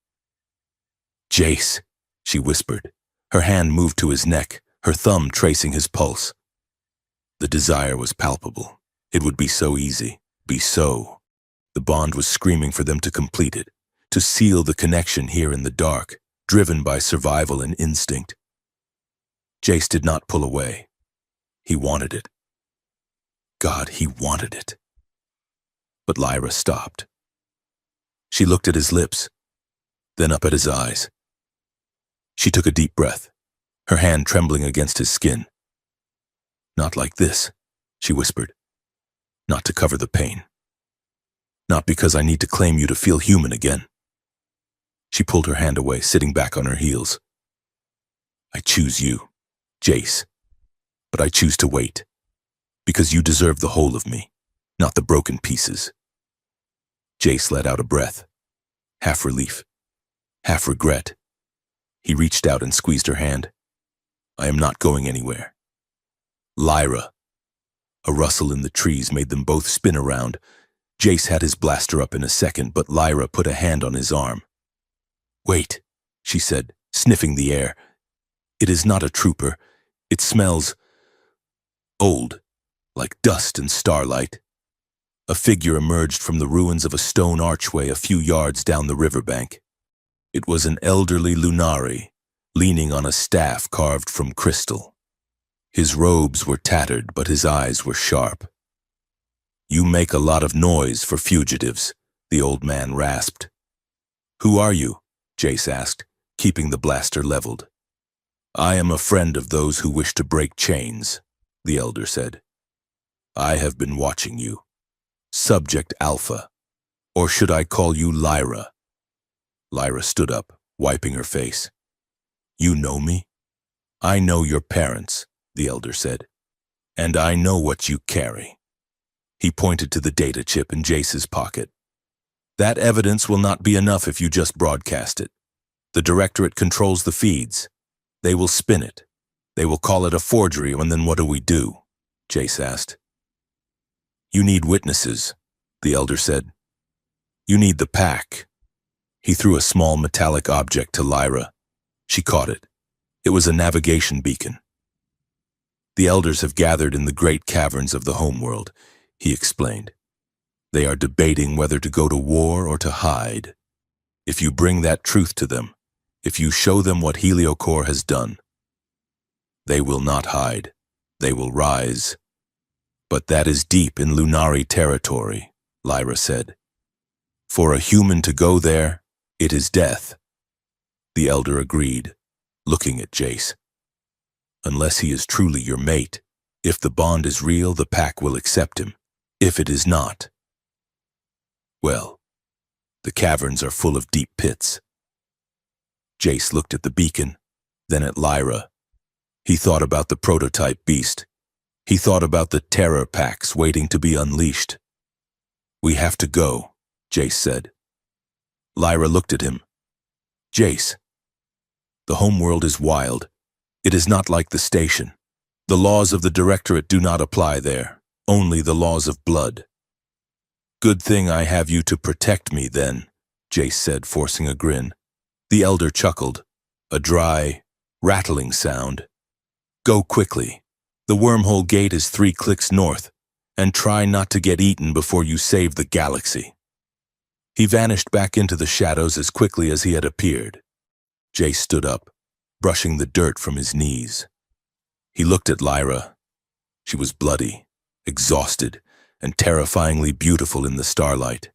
Jace, she whispered. Her hand moved to his neck, her thumb tracing his pulse. The desire was palpable. It would be so easy, be so. The bond was screaming for them to complete it, to seal the connection here in the dark, driven by survival and instinct. Jace did not pull away. He wanted it. God, he wanted it. But Lyra stopped. She looked at his lips, then up at his eyes. She took a deep breath, her hand trembling against his skin. Not like this, she whispered. Not to cover the pain. Not because I need to claim you to feel human again. She pulled her hand away, sitting back on her heels. I choose you, Jace, but I choose to wait, because you deserve the whole of me, not the broken pieces. Jace let out a breath, half relief, half regret. He reached out and squeezed her hand. I am not going anywhere. Lyra. A rustle in the trees made them both spin around. Jace had his blaster up in a second, but Lyra put a hand on his arm. Wait, she said, sniffing the air. It is not a trooper. It smells old, like dust and starlight. A figure emerged from the ruins of a stone archway a few yards down the riverbank. It was an elderly Lunari, leaning on a staff carved from crystal. His robes were tattered, but his eyes were sharp. You make a lot of noise for fugitives, the old man rasped. Who are you? Jace asked, keeping the blaster leveled. I am a friend of those who wish to break chains, the elder said. I have been watching you. Subject Alpha. Or should I call you Lyra? Lyra stood up, wiping her face. You know me? I know your parents, the elder said. And I know what you carry. He pointed to the data chip in Jace's pocket. That evidence will not be enough if you just broadcast it. The Directorate controls the feeds. They will spin it. They will call it a forgery, and then what do we do? Jace asked. You need witnesses, the elder said. You need the pack. He threw a small metallic object to Lyra. She caught it. It was a navigation beacon. The elders have gathered in the great caverns of the homeworld, he explained. They are debating whether to go to war or to hide. If you bring that truth to them, if you show them what Heliocore has done, they will not hide. They will rise. But that is deep in Lunari territory, Lyra said. For a human to go there, it is death. The elder agreed, looking at Jace. Unless he is truly your mate, if the bond is real, the pack will accept him. If it is not, well, the caverns are full of deep pits. Jace looked at the beacon, then at Lyra. He thought about the prototype beast. He thought about the terror packs waiting to be unleashed. We have to go, Jace said. Lyra looked at him, Jace, the homeworld is wild. It is not like the station. The laws of the Directorate do not apply there, only the laws of blood. Good thing I have you to protect me, then, Jace said, forcing a grin. The elder chuckled, a dry, rattling sound. Go quickly. The wormhole gate is 3 clicks north, and try not to get eaten before you save the galaxy. He vanished back into the shadows as quickly as he had appeared. Jace stood up, brushing the dirt from his knees. He looked at Lyra. She was bloody, exhausted, and terrifyingly beautiful in the starlight.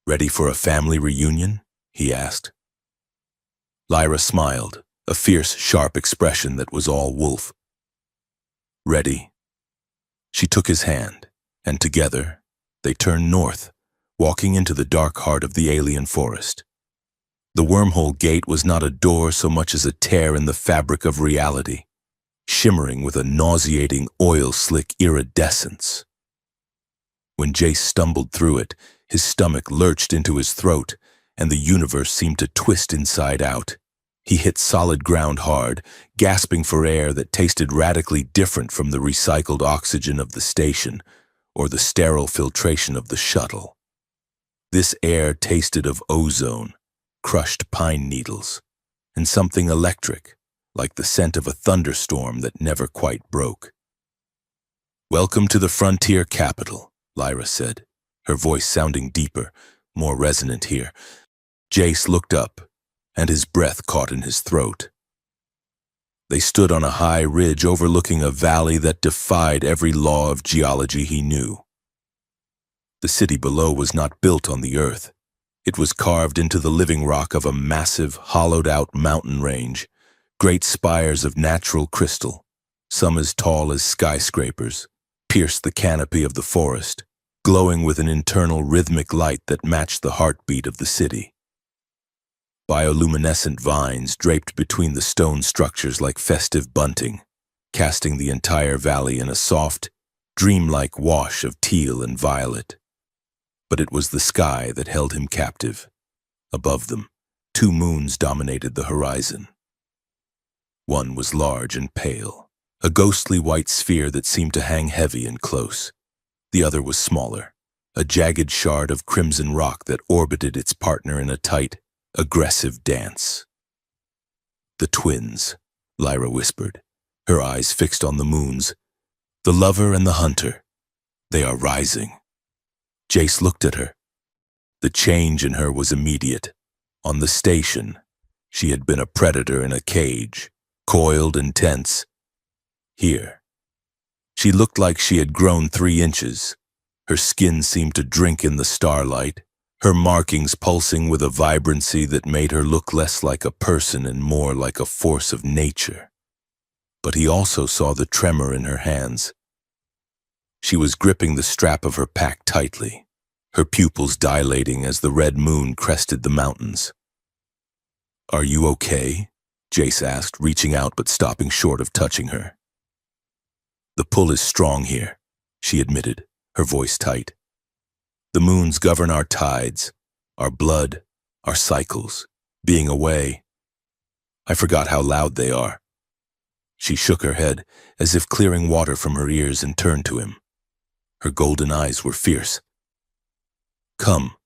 Ready for a family reunion? He asked. Lyra smiled, a fierce, sharp expression that was all wolf. Ready. She took his hand, and together, they turned north, walking into the dark heart of the alien forest. The wormhole gate was not a door so much as a tear in the fabric of reality, shimmering with a nauseating oil-slick iridescence. When Jace stumbled through it, his stomach lurched into his throat, and the universe seemed to twist inside out. He hit solid ground hard, gasping for air that tasted radically different from the recycled oxygen of the station or the sterile filtration of the shuttle. This air tasted of ozone, crushed pine needles, and something electric, like the scent of a thunderstorm that never quite broke. Welcome to the frontier capital, Lyra said, her voice sounding deeper, more resonant here. Jace looked up, and his breath caught in his throat. They stood on a high ridge overlooking a valley that defied every law of geology he knew. The city below was not built on the earth. It was carved into the living rock of a massive, hollowed-out mountain range, great spires of natural crystal, some as tall as skyscrapers, pierced the canopy of the forest, glowing with an internal rhythmic light that matched the heartbeat of the city. Bioluminescent vines draped between the stone structures like festive bunting, casting the entire valley in a soft, dreamlike wash of teal and violet. But it was the sky that held him captive. Above them, 2 moons dominated the horizon. One was large and pale, a ghostly white sphere that seemed to hang heavy and close. The other was smaller, a jagged shard of crimson rock that orbited its partner in a tight, aggressive dance. The twins, Lyra whispered, her eyes fixed on the moons. The lover and the hunter. They are rising. Jace looked at her. The change in her was immediate. On the station, she had been a predator in a cage, coiled and tense. Here, she looked like she had grown 3 inches. Her skin seemed to drink in the starlight, her markings pulsing with a vibrancy that made her look less like a person and more like a force of nature. But he also saw the tremor in her hands. She was gripping the strap of her pack tightly, her pupils dilating as the red moon crested the mountains. Are you okay? Jace asked, reaching out but stopping short of touching her. The pull is strong here, she admitted, her voice tight. The moons govern our tides, our blood, our cycles. Being away, I forgot how loud they are. She shook her head, as if clearing water from her ears, and turned to him. Her golden eyes were fierce. Come.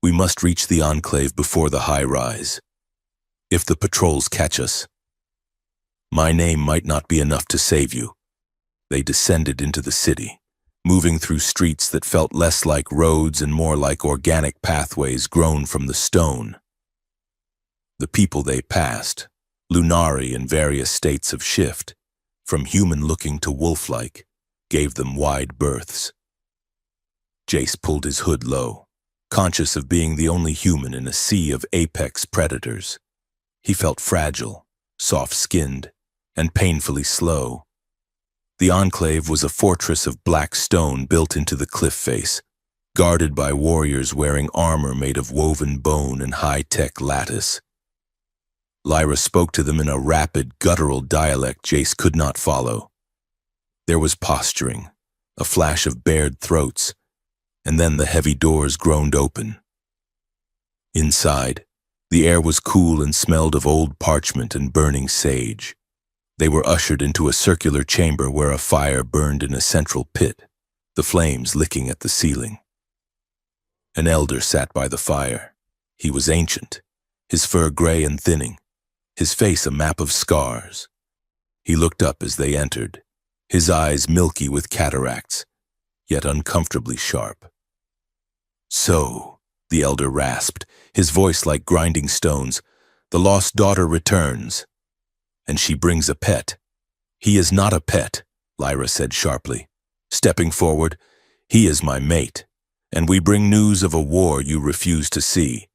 We must reach the Enclave before the high rise. If the patrols catch us, my name might not be enough to save you. They descended into the city, moving through streets that felt less like roads and more like organic pathways grown from the stone. The people they passed, Lunari in various states of shift, from human-looking to wolf-like, gave them wide berths. Jace pulled his hood low, conscious of being the only human in a sea of apex predators. He felt fragile, soft-skinned, and painfully slow. The Enclave was a fortress of black stone built into the cliff face, guarded by warriors wearing armor made of woven bone and high-tech lattice. Lyra spoke to them in a rapid, guttural dialect Jace could not follow. There was posturing, a flash of bared throats, and then the heavy doors groaned open. Inside, The air was cool and smelled of old parchment and burning sage. They were ushered into a circular chamber where a fire burned in a central pit, the flames licking at the ceiling. An elder sat by the fire. He was ancient, his fur gray and thinning, his face a map of scars. He looked up as they entered, his eyes milky with cataracts, yet uncomfortably sharp. "So," the elder rasped, his voice like grinding stones, "the lost daughter returns. And she brings a pet." "He is not a pet," Lyra said sharply. Stepping forward, "He is my mate, and we bring news of a war you refuse to see."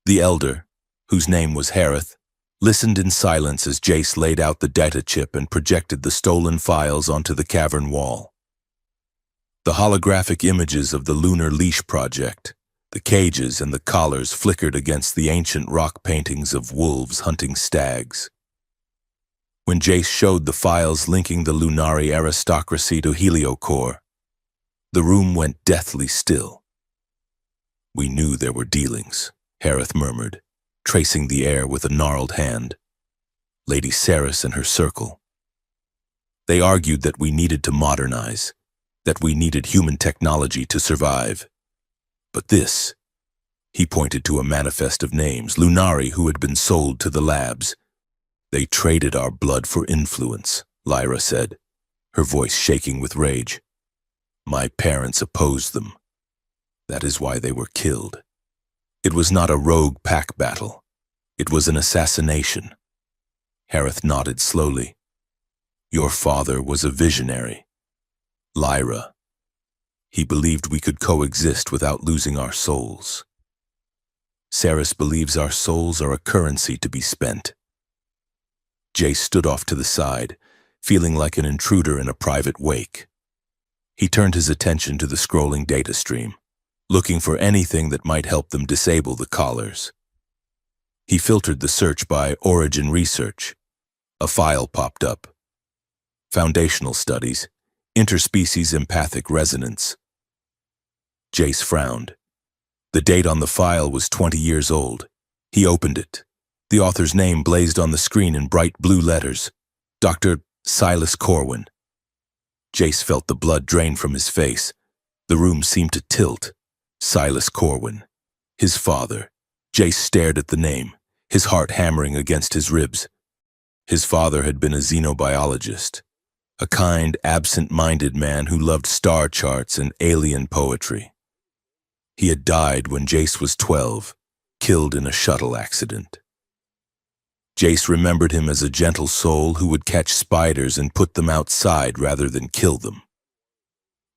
The elder, whose name was Harith, listened in silence as Jace laid out the data chip and projected the stolen files onto the cavern wall. The holographic images of the Lunar Leash Project, the cages and the collars flickered against the ancient rock paintings of wolves hunting stags. When Jace showed the files linking the Lunari aristocracy to Heliocore, the room went deathly still. "We knew there were dealings," Harith murmured, tracing the air with a gnarled hand. "Lady Saris and her circle. They argued that we needed to modernize, that we needed human technology to survive. But this," he pointed to a manifest of names, Lunari who had been sold to the labs. "They traded our blood for influence," Lyra said, her voice shaking with rage. "My parents opposed them. That is why they were killed. It was not a rogue pack battle. It was an assassination." Harith nodded slowly. "Your father was a visionary. Lyra. He believed we could coexist without losing our souls. Saris believes our souls are a currency to be spent." Jace stood off to the side, feeling like an intruder in a private wake. He turned his attention to the scrolling data stream, looking for anything that might help them disable the collars. He filtered the search by Origin Research. A file popped up. Foundational Studies, Interspecies Empathic Resonance. Jace frowned. The date on the file was 20 years old. He opened it. The author's name blazed on the screen in bright blue letters. Dr. Silas Corwin. Jace felt the blood drain from his face. The room seemed to tilt. Silas Corwin. His father. Jace stared at the name, his heart hammering against his ribs. His father had been a xenobiologist, a kind, absent-minded man who loved star charts and alien poetry. He had died when Jace was 12, killed in a shuttle accident. Jace remembered him as a gentle soul who would catch spiders and put them outside rather than kill them.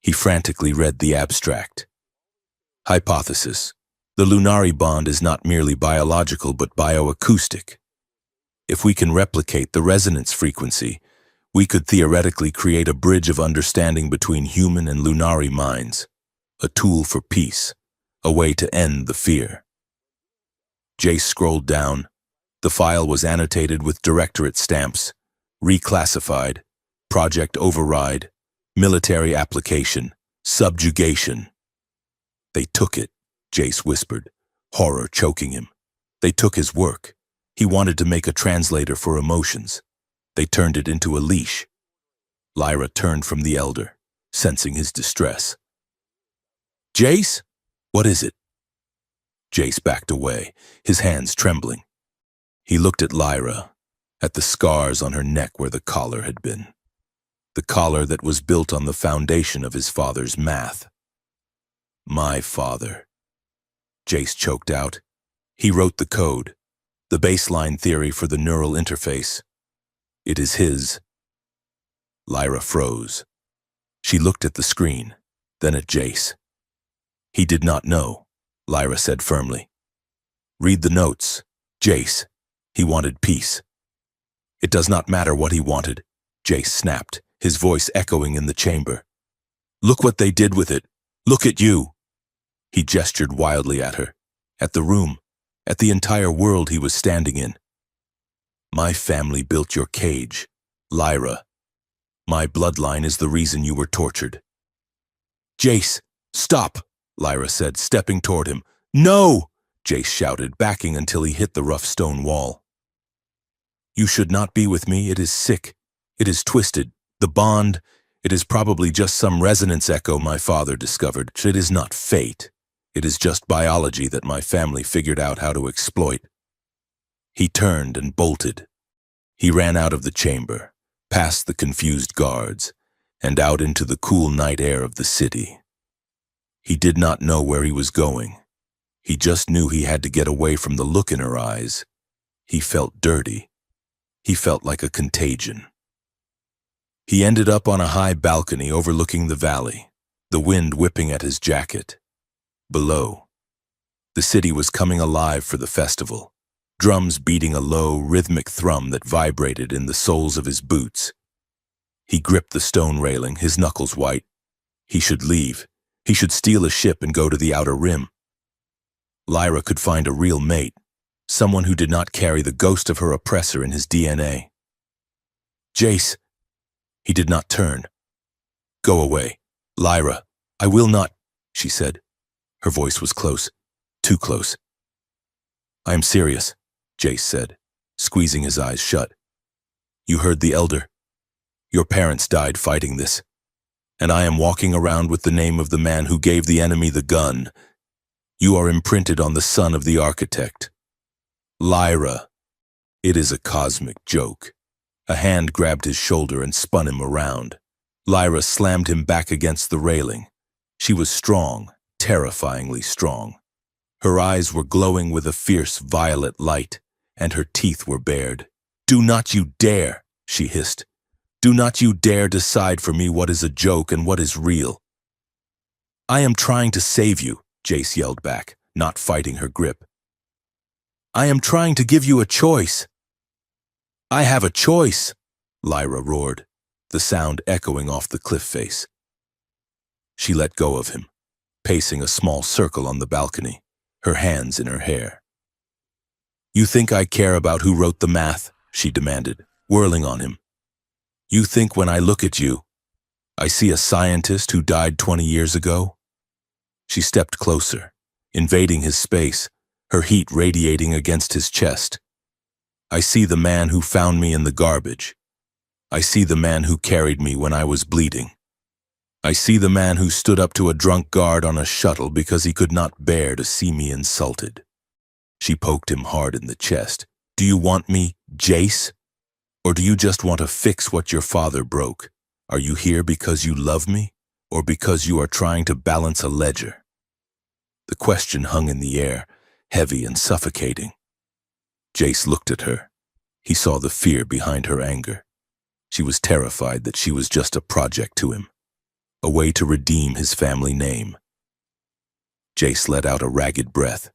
He frantically read the abstract. Hypothesis: the Lunari bond is not merely biological but bioacoustic. If we can replicate the resonance frequency, we could theoretically create a bridge of understanding between human and Lunari minds, a tool for peace, a way to end the fear. Jace scrolled down. The file was annotated with directorate stamps, reclassified, project override, military application, subjugation. "They took it," Jace whispered, horror choking him. "They took his work. He wanted to make a translator for emotions. They turned it into a leash." Lyra turned from the elder, sensing his distress. "Jace? What is it?" Jace backed away, his hands trembling. He looked at Lyra, at the scars on her neck where the collar had been. The collar that was built on the foundation of his father's math. "My father," Jace choked out. "He wrote the code, the baseline theory for the neural interface. It is his." Lyra froze. She looked at the screen, then at Jace. "He did not know," Lyra said firmly. "Read the notes, Jace. He wanted peace." "It does not matter what he wanted," Jace snapped, his voice echoing in the chamber. "Look what they did with it. Look at you." He gestured wildly at her, at the room, at the entire world he was standing in. "My family built your cage, Lyra. My bloodline is the reason you were tortured." "Jace, stop," Lyra said, stepping toward him. "No!" Jace shouted, backing until he hit the rough stone wall. You should not be with me. It is sick. It is twisted. The bond, it is probably just some resonance echo my father discovered. It is not fate. It is just biology that my family figured out how to exploit. He turned and bolted. He ran out of the chamber, past the confused guards, and out into the cool night air of the city. He did not know where he was going. He just knew he had to get away from the look in her eyes. He felt dirty. He felt like a contagion. He ended up on a high balcony overlooking the valley, the wind whipping at his jacket. Below, the city was coming alive for the festival, drums beating a low, rhythmic thrum that vibrated in the soles of his boots. He gripped the stone railing, his knuckles white. He should leave. He should steal a ship and go to the outer rim. Lyra could find a real mate, someone who did not carry the ghost of her oppressor in his DNA. Jace. He did not turn. Go away. Lyra, I will not, she said. Her voice was close, too close. I am serious, Jace said, squeezing his eyes shut. You heard the elder. Your parents died fighting this, and I am walking around with the name of the man who gave the enemy the gun. You are imprinted on the son of the architect. Lyra. It is a cosmic joke. A hand grabbed his shoulder and spun him around. Lyra slammed him back against the railing. She was strong, terrifyingly strong. Her eyes were glowing with a fierce violet light, and her teeth were bared. Do not you dare, she hissed. Do not you dare decide for me what is a joke and what is real. I am trying to save you, Jace yelled back, not fighting her grip. I am trying to give you a choice. I have a choice, Lyra roared, the sound echoing off the cliff face. She let go of him, pacing a small circle on the balcony, her hands in her hair. You think I care about who wrote the math? She demanded, whirling on him. You think when I look at you, I see a scientist who died 20 years ago? She stepped closer, invading his space, her heat radiating against his chest. I see the man who found me in the garbage. I see the man who carried me when I was bleeding. I see the man who stood up to a drunk guard on a shuttle because he could not bear to see me insulted. She poked him hard in the chest. Do you want me, Jace? Or do you just want to fix what your father broke? Are you here because you love me, or because you are trying to balance a ledger? The question hung in the air, heavy and suffocating. Jace looked at her. He saw the fear behind her anger. She was terrified that she was just a project to him, a way to redeem his family name. Jace let out a ragged breath.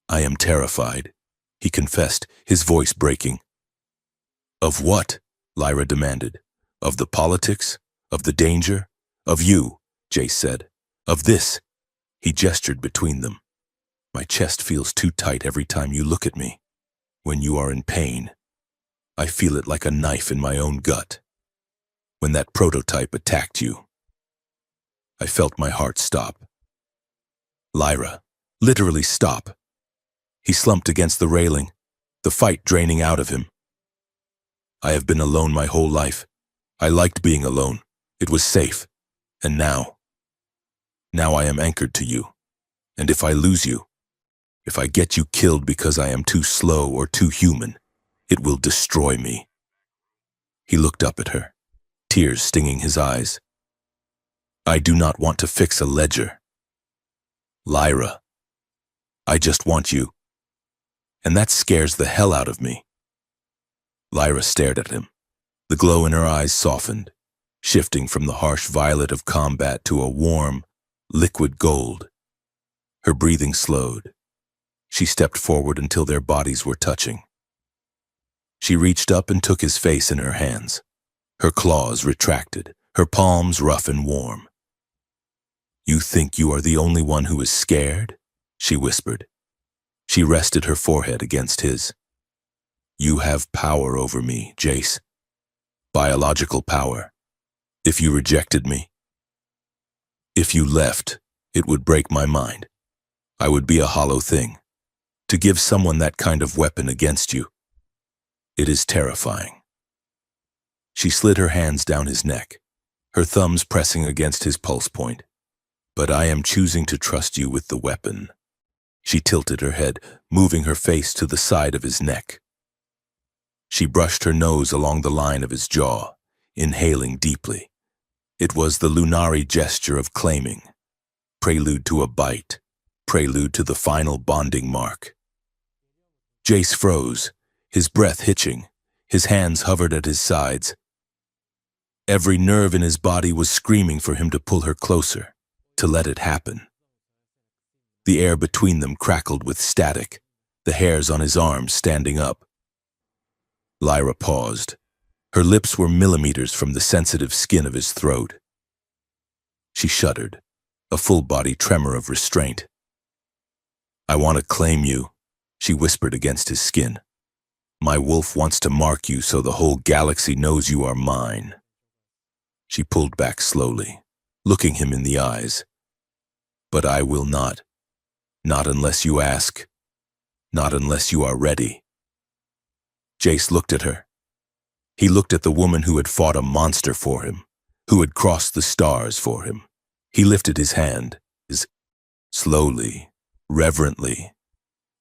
I am terrified, he confessed, his voice breaking. Of what? Lyra demanded. Of the politics? Of the danger? Of you, Jace said. Of this. He gestured between them. My chest feels too tight every time you look at me. When you are in pain, I feel it like a knife in my own gut. When that prototype attacked you, I felt my heart stop. Lyra, literally stop. He slumped against the railing, the fight draining out of him. I have been alone my whole life. I liked being alone. It was safe. And now I am anchored to you. And if I lose you, if I get you killed because I am too slow or too human, it will destroy me. He looked up at her, tears stinging his eyes. I do not want to fix a ledger. Lyra, I just want you. And that scares the hell out of me. Lyra stared at him. The glow in her eyes softened, shifting from the harsh violet of combat to a warm, liquid gold. Her breathing slowed. She stepped forward until their bodies were touching. She reached up and took his face in her hands, her claws retracted, her palms rough and warm. You think you are the only one who is scared? She whispered. She rested her forehead against his. You have power over me, Jace. Biological power. If you rejected me, if you left, it would break my mind. I would be a hollow thing, To give someone that kind of weapon against you, it is terrifying. She slid her hands down his neck, her thumbs pressing against his pulse point. But I am choosing to trust you with the weapon. She tilted her head, moving her face to the side of his neck. She brushed her nose along the line of his jaw, inhaling deeply. It was the Lunari gesture of claiming, prelude to a bite, prelude to the final bonding mark. Jace froze, his breath hitching, his hands hovered at his sides. Every nerve in his body was screaming for him to pull her closer, to let it happen. The air between them crackled with static, the hairs on his arms standing up. Lyra paused. Her lips were millimeters from the sensitive skin of his throat. She shuddered, a full-body tremor of restraint. I want to claim you, she whispered against his skin. My wolf wants to mark you so the whole galaxy knows you are mine. She pulled back slowly, looking him in the eyes. But I will not. Not unless you ask. Not unless you are ready. Jace looked at her. He looked at the woman who had fought a monster for him, who had crossed the stars for him. He lifted his hand, slowly, reverently.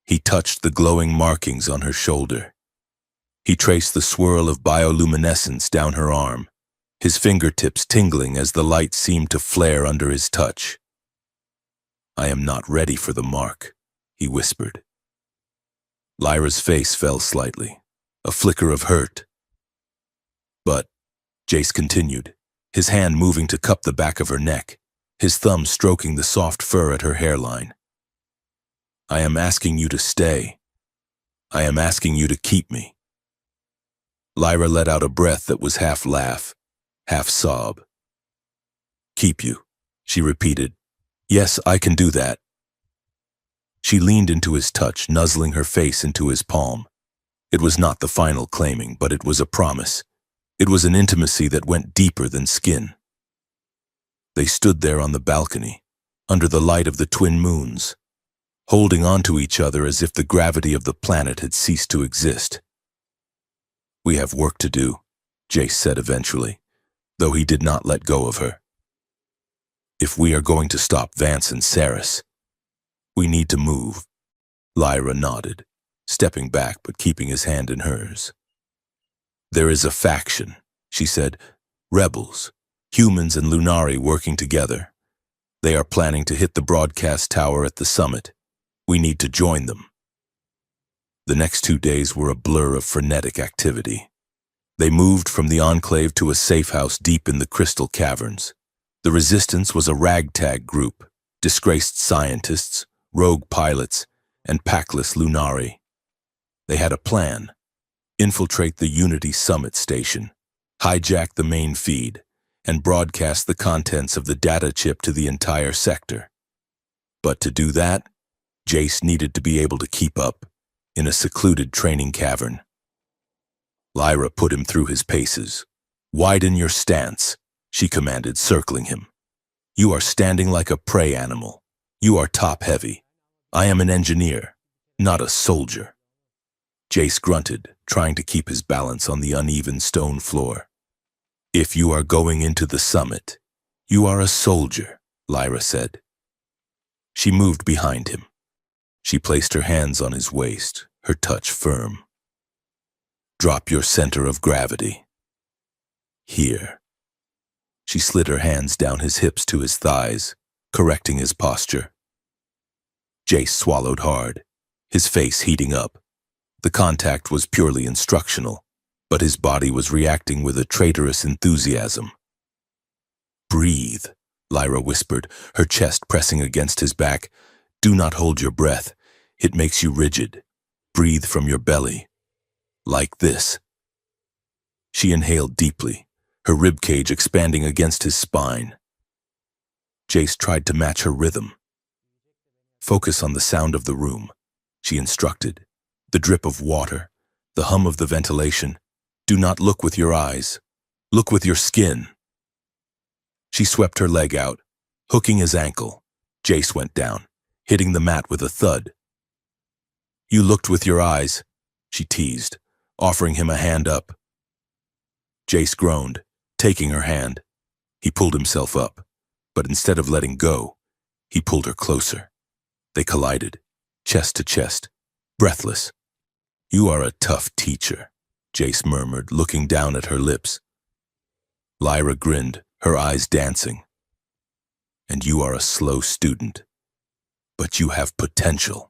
He touched the glowing markings on her shoulder. He traced the swirl of bioluminescence down her arm, his fingertips tingling as the light seemed to flare under his touch. I am not ready for the mark, he whispered. Lyra's face fell slightly, a flicker of hurt. But, Jace continued, his hand moving to cup the back of her neck, his thumb stroking the soft fur at her hairline. I am asking you to stay. I am asking you to keep me. Lyra let out a breath that was half laugh, half sob. Keep you, she repeated. Yes, I can do that. She leaned into his touch, nuzzling her face into his palm. It was not the final claiming, but it was a promise. It was an intimacy that went deeper than skin. They stood there on the balcony, under the light of the twin moons, holding on to each other as if the gravity of the planet had ceased to exist. We have work to do, Jace said eventually, though he did not let go of her. If we are going to stop Vance and Saris, we need to move. Lyra nodded, stepping back but keeping his hand in hers. There is a faction, she said, rebels, humans and Lunari working together. They are planning to hit the broadcast tower at the summit. We need to join them. The next 2 days were a blur of frenetic activity. They moved from the Enclave to a safe house deep in the Crystal Caverns. The Resistance was a ragtag group, disgraced scientists, rogue pilots, and packless Lunari. They had a plan: infiltrate the Unity Summit station, hijack the main feed, and broadcast the contents of the data chip to the entire sector. But to do that, Jace needed to be able to keep up, in a secluded training cavern. Lyra put him through his paces. Widen your stance, she commanded, circling him. You are standing like a prey animal. You are top-heavy. I am an engineer, not a soldier. Jace grunted, trying to keep his balance on the uneven stone floor. If you are going into the summit, you are a soldier, Lyra said. She moved behind him. She placed her hands on his waist, her touch firm. Drop your center of gravity. Here. She slid her hands down his hips to his thighs, correcting his posture. Jace swallowed hard, his face heating up. The contact was purely instructional, but his body was reacting with a traitorous enthusiasm. Breathe, Lyra whispered, her chest pressing against his back. Do not hold your breath. It makes you rigid. Breathe from your belly. Like this. She inhaled deeply, her ribcage expanding against his spine. Jace tried to match her rhythm. Focus on the sound of the room, she instructed. The drip of water, the hum of the ventilation. Do not look with your eyes. Look with your skin. She swept her leg out, hooking his ankle. Jace went down, hitting the mat with a thud. You looked with your eyes, she teased, offering him a hand up. Jace groaned, taking her hand. He pulled himself up, but instead of letting go, he pulled her closer. They collided, chest to chest, breathless. You are a tough teacher, Jace murmured, looking down at her lips. Lyra grinned, her eyes dancing. And you are a slow student, but you have potential.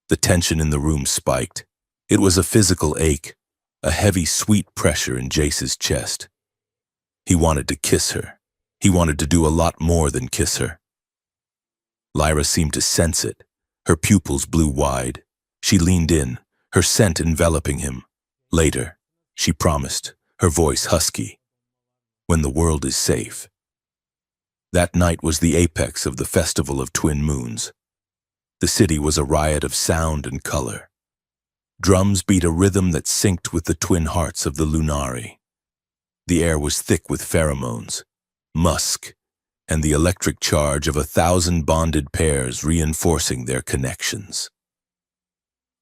The tension in the room spiked. It was a physical ache, a heavy, sweet pressure in Jace's chest. He wanted to kiss her. He wanted to do a lot more than kiss her. Lyra seemed to sense it. Her pupils blew wide. She leaned in, her scent enveloping him. Later, she promised, her voice husky, when the world is safe. That night was the apex of the Festival of Twin Moons. The city was a riot of sound and color. Drums beat a rhythm that synced with the twin hearts of the Lunari. The air was thick with pheromones, musk, and the electric charge of 1,000 bonded pairs reinforcing their connections.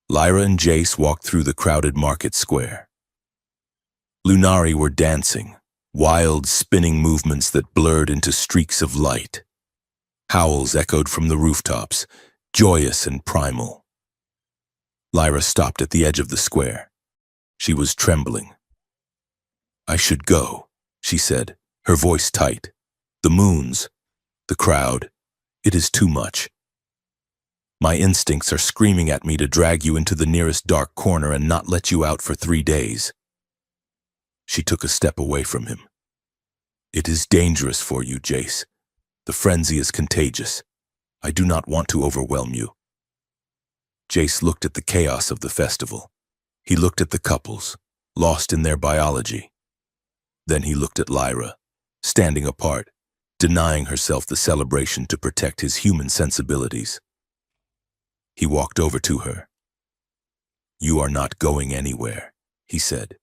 Lyra and Jace walked through the crowded market square. Lunari were dancing, wild, spinning movements that blurred into streaks of light. Howls echoed from the rooftops, joyous and primal. Lyra stopped at the edge of the square. She was trembling. I should go, she said, her voice tight. The moons, the crowd, it is too much. My instincts are screaming at me to drag you into the nearest dark corner and not let you out for 3 days. She took a step away from him. It is dangerous for you, Jace. The frenzy is contagious. I do not want to overwhelm you. Jace looked at the chaos of the festival. He looked at the couples, lost in their biology. Then he looked at Lyra, standing apart, denying herself the celebration to protect his human sensibilities. He walked over to her. You are not going anywhere, he said.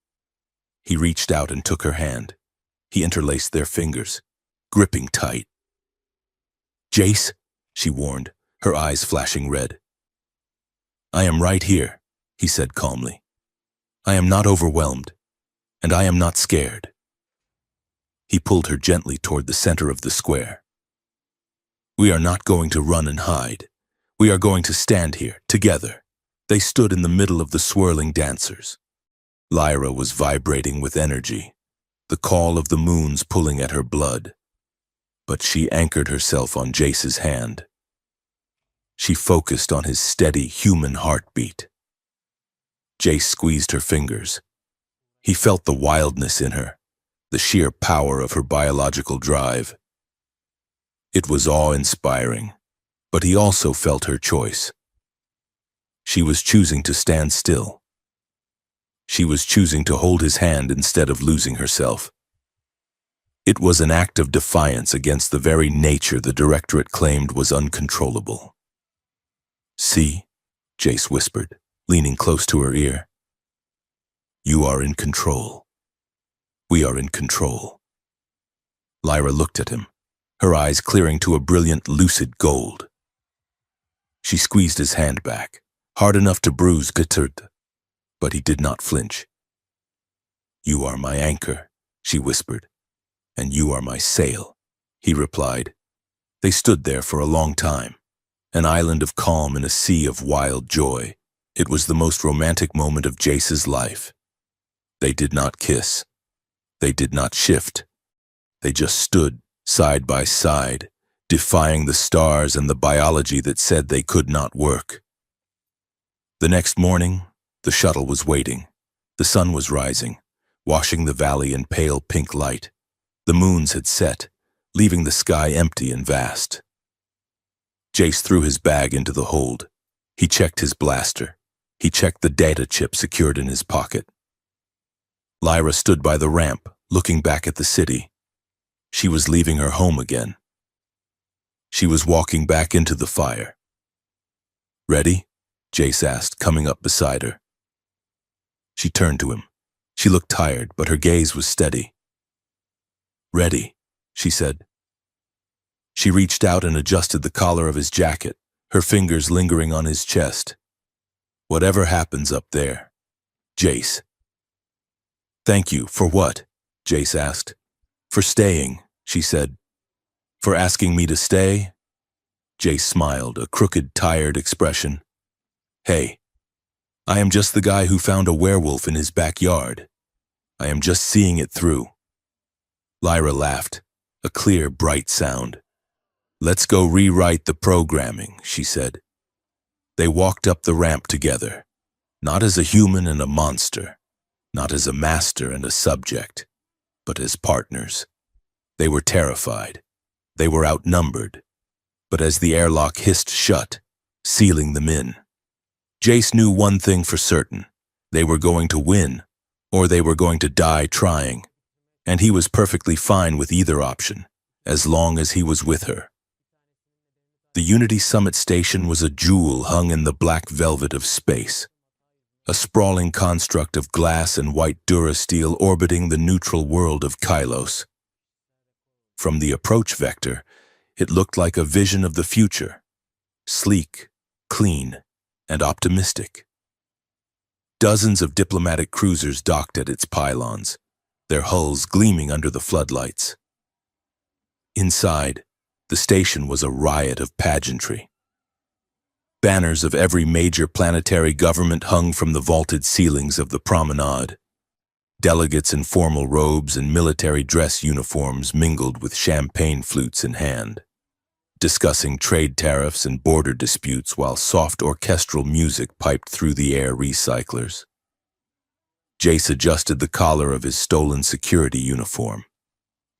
He reached out and took her hand. He interlaced their fingers, gripping tight. Jace, she warned, her eyes flashing red. I am right here, he said calmly. I am not overwhelmed, and I am not scared. He pulled her gently toward the center of the square. We are not going to run and hide. We are going to stand here, together. They stood in the middle of the swirling dancers. Lyra was vibrating with energy, the call of the moons pulling at her blood. But she anchored herself on Jace's hand. She focused on his steady human heartbeat. Jace squeezed her fingers. He felt the wildness in her, the sheer power of her biological drive. It was awe-inspiring, but he also felt her choice. She was choosing to stand still. She was choosing to hold his hand instead of losing herself. It was an act of defiance against the very nature the Directorate claimed was uncontrollable. See, Jace whispered, leaning close to her ear. You are in control. We are in control. Lyra looked at him, her eyes clearing to a brilliant, lucid gold. She squeezed his hand back, hard enough to bruise Gutturd, but he did not flinch. You are my anchor, she whispered, and you are my sail, he replied. They stood there for a long time, an island of calm in a sea of wild joy. It was the most romantic moment of Jace's life. They did not kiss. They did not shift. They just stood, side by side, defying the stars and the biology that said they could not work. The next morning, the shuttle was waiting. The sun was rising, washing the valley in pale pink light. The moons had set, leaving the sky empty and vast. Jace threw his bag into the hold. He checked his blaster. He checked the data chip secured in his pocket. Lyra stood by the ramp, looking back at the city. She was leaving her home again. She was walking back into the fire. Ready? Jace asked, coming up beside her. She turned to him. She looked tired, but her gaze was steady. Ready, she said. She reached out and adjusted the collar of his jacket, her fingers lingering on his chest. Whatever happens up there. Jace. Thank you, for what? Jace asked. For staying, she said. For asking me to stay? Jace smiled, a crooked, tired expression. Hey, I am just the guy who found a werewolf in his backyard. I am just seeing it through. Lyra laughed, a clear, bright sound. Let's go rewrite the programming, she said. They walked up the ramp together, not as a human and a monster, not as a master and a subject, but as partners. They were terrified. They were outnumbered. But as the airlock hissed shut, sealing them in, Jace knew one thing for certain. They were going to win, or they were going to die trying, and he was perfectly fine with either option, as long as he was with her. The Unity Summit Station was a jewel hung in the black velvet of space, a sprawling construct of glass and white durasteel orbiting the neutral world of Kylos. From the approach vector, it looked like a vision of the future, sleek, clean, and optimistic. Dozens of diplomatic cruisers docked at its pylons, their hulls gleaming under the floodlights. Inside, the station was a riot of pageantry. Banners of every major planetary government hung from the vaulted ceilings of the promenade. Delegates in formal robes and military dress uniforms mingled with champagne flutes in hand, discussing trade tariffs and border disputes while soft orchestral music piped through the air recyclers. Jace adjusted the collar of his stolen security uniform.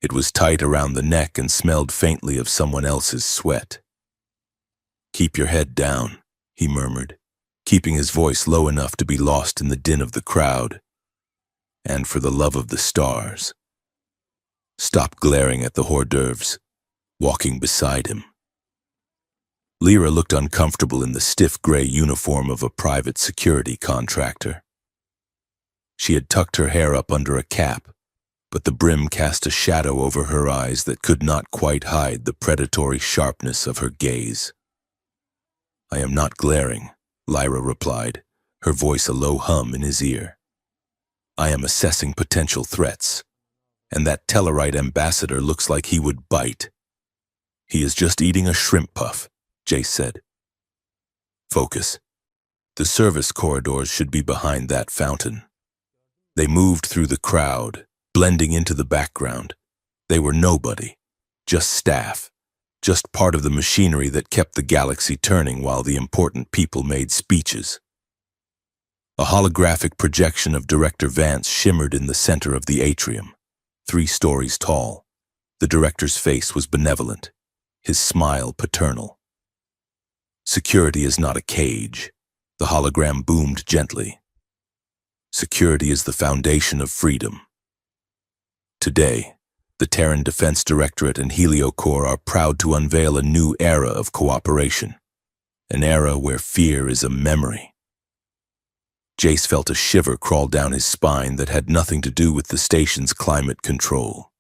It was tight around the neck and smelled faintly of someone else's sweat. Keep your head down, he murmured, keeping his voice low enough to be lost in the din of the crowd. And for the love of the stars, stop glaring at the hors d'oeuvres, walking beside him. Lyra looked uncomfortable in the stiff gray uniform of a private security contractor. She had tucked her hair up under a cap, but the brim cast a shadow over her eyes that could not quite hide the predatory sharpness of her gaze. I am not glaring, Lyra replied, her voice a low hum in his ear. I am assessing potential threats, and that Tellarite ambassador looks like he would bite. He is just eating a shrimp puff, Jace said. Focus. The service corridors should be behind that fountain. They moved through the crowd, blending into the background. They were nobody, just staff, just part of the machinery that kept the galaxy turning while the important people made speeches. A holographic projection of Director Vance shimmered in the center of the atrium, 3 stories tall. The director's face was benevolent, his smile paternal. Security is not a cage, the hologram boomed gently. Security is the foundation of freedom. Today, the Terran Defense Directorate and HelioCorps are proud to unveil a new era of cooperation, an era where fear is a memory. Jace felt a shiver crawl down his spine that had nothing to do with the station's climate control.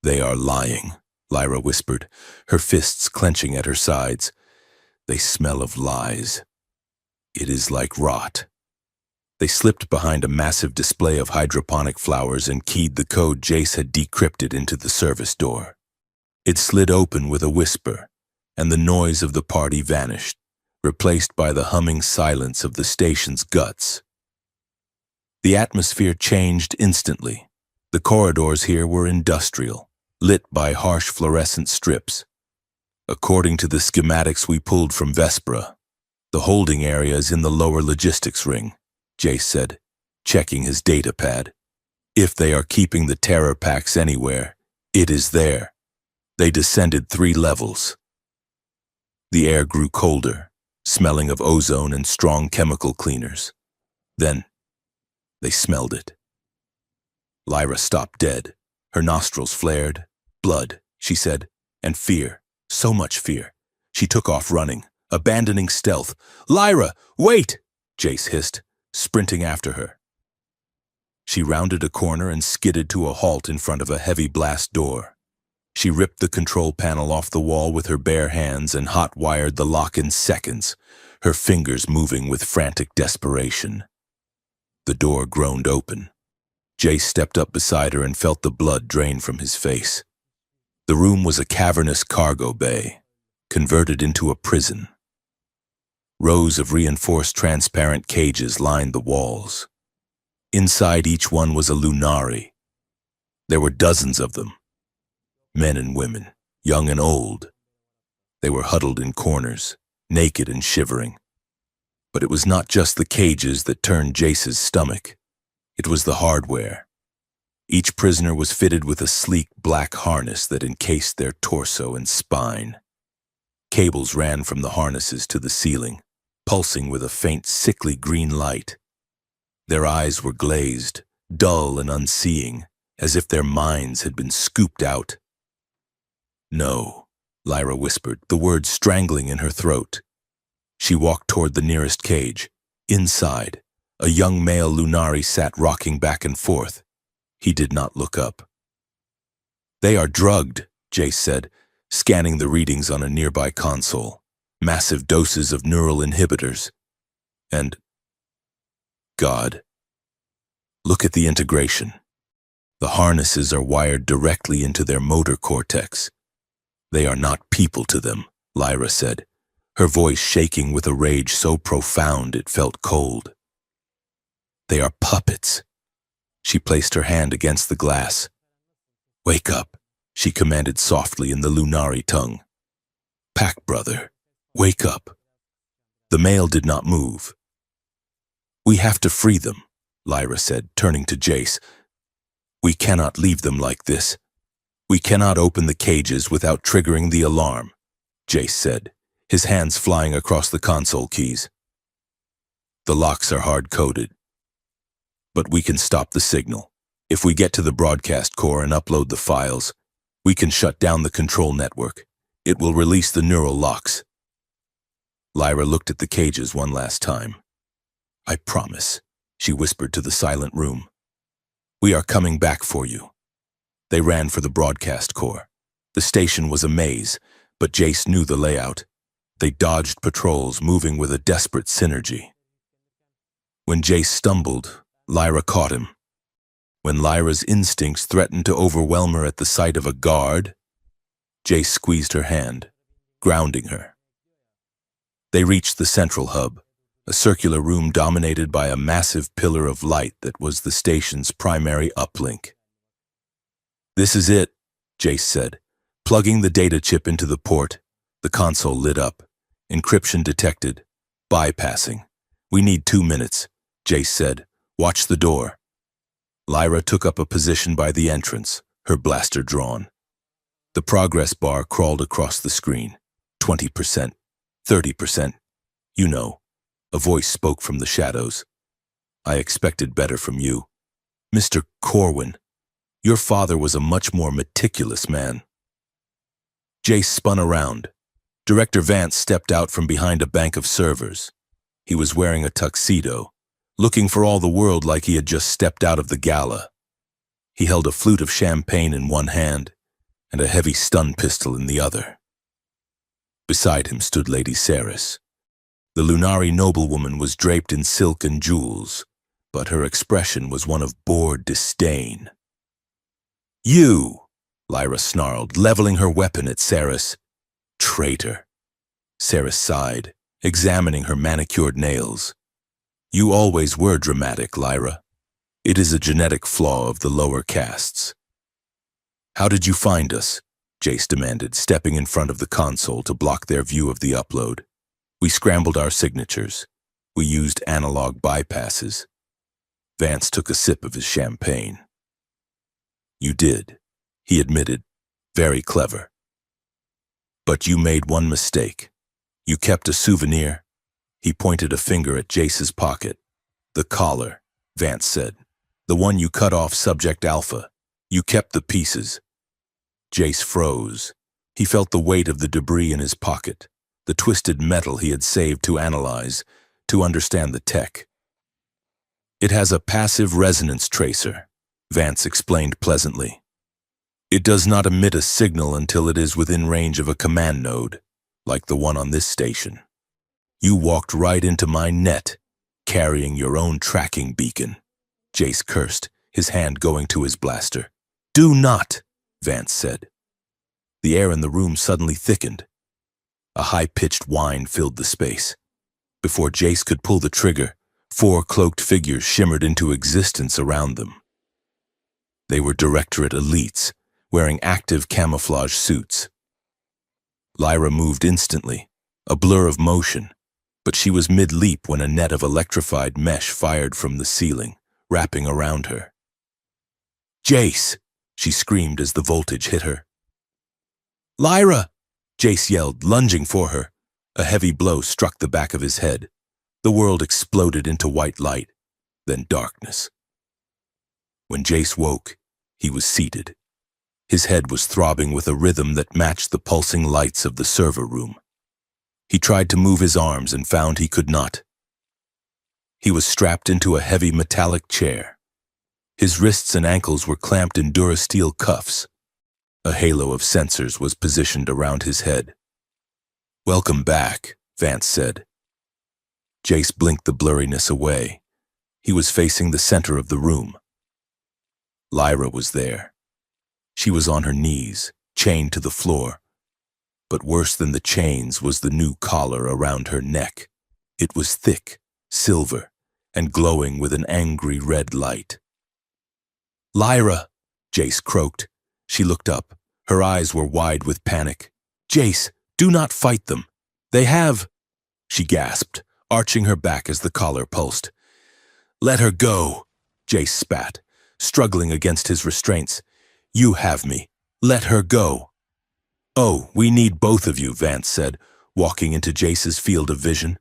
They are lying, Lyra whispered, her fists clenching at her sides. They smell of lies. It is like rot. They slipped behind a massive display of hydroponic flowers and keyed the code Jace had decrypted into the service door. It slid open with a whisper, and the noise of the party vanished, replaced by the humming silence of the station's guts. The atmosphere changed instantly. The corridors here were industrial, lit by harsh fluorescent strips. According to the schematics we pulled from Vespera, the holding area is in the lower logistics ring, Jace said, checking his data pad. If they are keeping the terror packs anywhere, it is there. They descended 3 levels. The air grew colder, smelling of ozone and strong chemical cleaners. Then, they smelled it. Lyra stopped dead. Her nostrils flared. Blood, she said, and fear. So much fear. She took off running, abandoning stealth. Lyra, wait! Jace hissed, sprinting after her. She rounded a corner and skidded to a halt in front of a heavy blast door. She ripped the control panel off the wall with her bare hands and hot-wired the lock in seconds, her fingers moving with frantic desperation. The door groaned open. Jace stepped up beside her and felt the blood drain from his face. The room was a cavernous cargo bay, converted into a prison. Rows of reinforced transparent cages lined the walls. Inside each one was a Lunari. There were dozens of them. Men and women, young and old. They were huddled in corners, naked and shivering. But it was not just the cages that turned Jace's stomach. It was the hardware. Each prisoner was fitted with a sleek black harness that encased their torso and spine. Cables ran from the harnesses to the ceiling, pulsing with a faint, sickly green light. Their eyes were glazed, dull and unseeing, as if their minds had been scooped out. "No," Lyra whispered, the words strangling in her throat. She walked toward the nearest cage. Inside, a young male Lunari sat rocking back and forth. He did not look up. "They are drugged," Jace said, scanning the readings on a nearby console. Massive doses of neural inhibitors. And, God, look at the integration. The harnesses are wired directly into their motor cortex. "They are not people to them," Lyra said, her voice shaking with a rage so profound it felt cold. "They are puppets." She placed her hand against the glass. "Wake up," she commanded softly in the Lunari tongue. "Pack brother, wake up." The male did not move. "We have to free them," Lyra said, turning to Jace. "We cannot leave them like this. We cannot open the cages without triggering the alarm," Jace said, his hands flying across the console keys. "The locks are hard-coded. But we can stop the signal. If we get to the broadcast core and upload the files, we can shut down the control network. It will release the neural locks." Lyra looked at the cages one last time. "I promise," she whispered to the silent room. "We are coming back for you." They ran for the broadcast core. The station was a maze, but Jace knew the layout. They dodged patrols, moving with a desperate synergy. When Jace stumbled, Lyra caught him. When Lyra's instincts threatened to overwhelm her at the sight of a guard, Jace squeezed her hand, grounding her. They reached the central hub, a circular room dominated by a massive pillar of light that was the station's primary uplink. "This is it," Jace said. Plugging the data chip into the port, the console lit up. "Encryption detected. Bypassing. We need 2 minutes," Jace said. "Watch the door." Lyra took up a position by the entrance, her blaster drawn. The progress bar crawled across the screen. 20%, 30%. "You know," a voice spoke from the shadows. "I expected better from you. Mr. Corwin, your father was a much more meticulous man." Jace spun around. Director Vance stepped out from behind a bank of servers. He was wearing a tuxedo, looking for all the world like he had just stepped out of the gala. He held a flute of champagne in one hand and a heavy stun pistol in the other. Beside him stood Lady Saris. The Lunari noblewoman was draped in silk and jewels, but her expression was one of bored disdain. "You!" Lyra snarled, leveling her weapon at Saris. "Traitor." Saris sighed, examining her manicured nails. "You always were dramatic, Lyra. It is a genetic flaw of the lower castes." "How did you find us?" Jace demanded, stepping in front of the console to block their view of the upload. "We scrambled our signatures. We used analog bypasses." Vance took a sip of his champagne. "You did," he admitted. "Very clever. But you made one mistake. You kept a souvenir." He pointed a finger at Jace's pocket. "The collar," Vance said. "The one you cut off Subject Alpha. You kept the pieces." Jace froze. He felt the weight of the debris in his pocket, the twisted metal he had saved to analyze, to understand the tech. "It has a passive resonance tracer," Vance explained pleasantly. It does not emit a signal until it is within range of a command node, like the one on this station. You walked right into my net, carrying your own tracking beacon. Jace cursed, his hand going to his blaster. Do not, Vance said. The air in the room suddenly thickened. A high-pitched whine filled the space. Before Jace could pull the trigger, 4 cloaked figures shimmered into existence around them. They were Directorate elites, wearing active camouflage suits. Lyra moved instantly, a blur of motion, but she was mid-leap when a net of electrified mesh fired from the ceiling, wrapping around her. Jace! She screamed as the voltage hit her. Lyra! Jace yelled, lunging for her. A heavy blow struck the back of his head. The world exploded into white light, then darkness. When Jace woke, he was seated. His head was throbbing with a rhythm that matched the pulsing lights of the server room. He tried to move his arms and found he could not. He was strapped into a heavy metallic chair. His wrists and ankles were clamped in durasteel cuffs. A halo of sensors was positioned around his head. Welcome back, Vance said. Jace blinked the blurriness away. He was facing the center of the room. Lyra was there. She was on her knees, chained to the floor. But worse than the chains was the new collar around her neck. It was thick, silver, and glowing with an angry red light. Lyra, Jace croaked. She looked up. Her eyes were wide with panic. Jace, do not fight them. They have... She gasped, arching her back as the collar pulsed. Let her go, Jace spat, struggling against his restraints. You have me. Let her go. Oh, we need both of you, Vance said, walking into Jace's field of vision.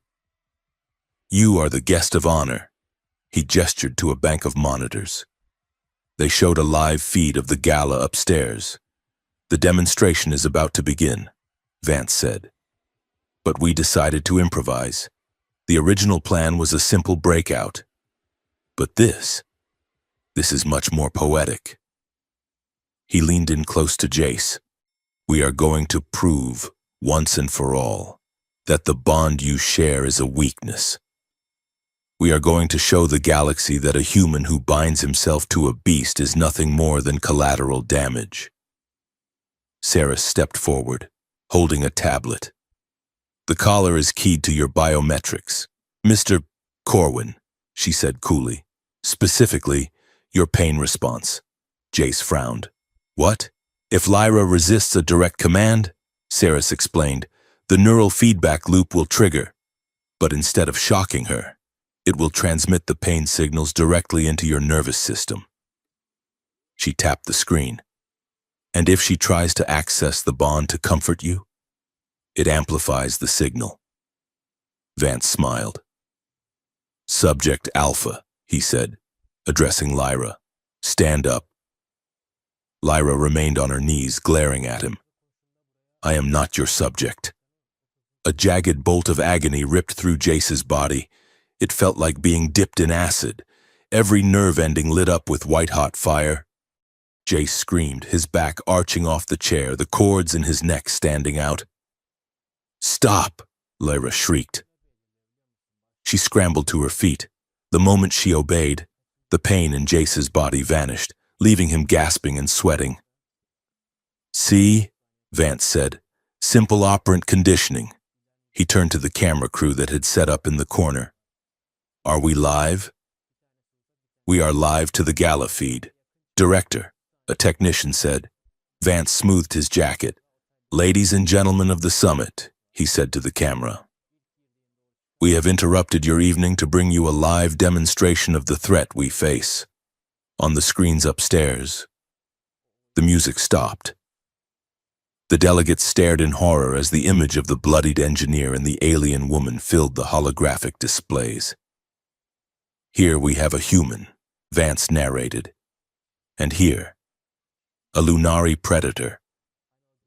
You are the guest of honor. He gestured to a bank of monitors. They showed a live feed of the gala upstairs. The demonstration is about to begin, Vance said. But we decided to improvise. The original plan was a simple breakout. But this is much more poetic. He leaned in close to Jace. We are going to prove, once and for all, that the bond you share is a weakness. We are going to show the galaxy that a human who binds himself to a beast is nothing more than collateral damage. Sarah stepped forward, holding a tablet. The collar is keyed to your biometrics. Mr. Corwin, she said coolly. Specifically, your pain response. Jace frowned. What? If Lyra resists a direct command, Saris explained, the neural feedback loop will trigger. But instead of shocking her, it will transmit the pain signals directly into your nervous system. She tapped the screen. And if she tries to access the bond to comfort you, it amplifies the signal. Vance smiled. Subject Alpha, he said, addressing Lyra. Stand up. Lyra remained on her knees, glaring at him. I am not your subject. A jagged bolt of agony ripped through Jace's body. It felt like being dipped in acid. Every nerve ending lit up with white-hot fire. Jace screamed, his back arching off the chair, the cords in his neck standing out. Stop, Lyra shrieked. She scrambled to her feet. The moment she obeyed, the pain in Jace's body vanished, leaving him gasping and sweating. See, Vance said, simple operant conditioning. He turned to the camera crew that had set up in the corner. Are we live? We are live to the gala feed. Director, a technician said. Vance smoothed his jacket. Ladies and gentlemen of the summit, he said to the camera. We have interrupted your evening to bring you a live demonstration of the threat we face. On the screens upstairs, the music stopped. The delegates stared in horror as the image of the bloodied engineer and the alien woman filled the holographic displays. Here we have a human, Vance narrated. And here, a Lunari predator.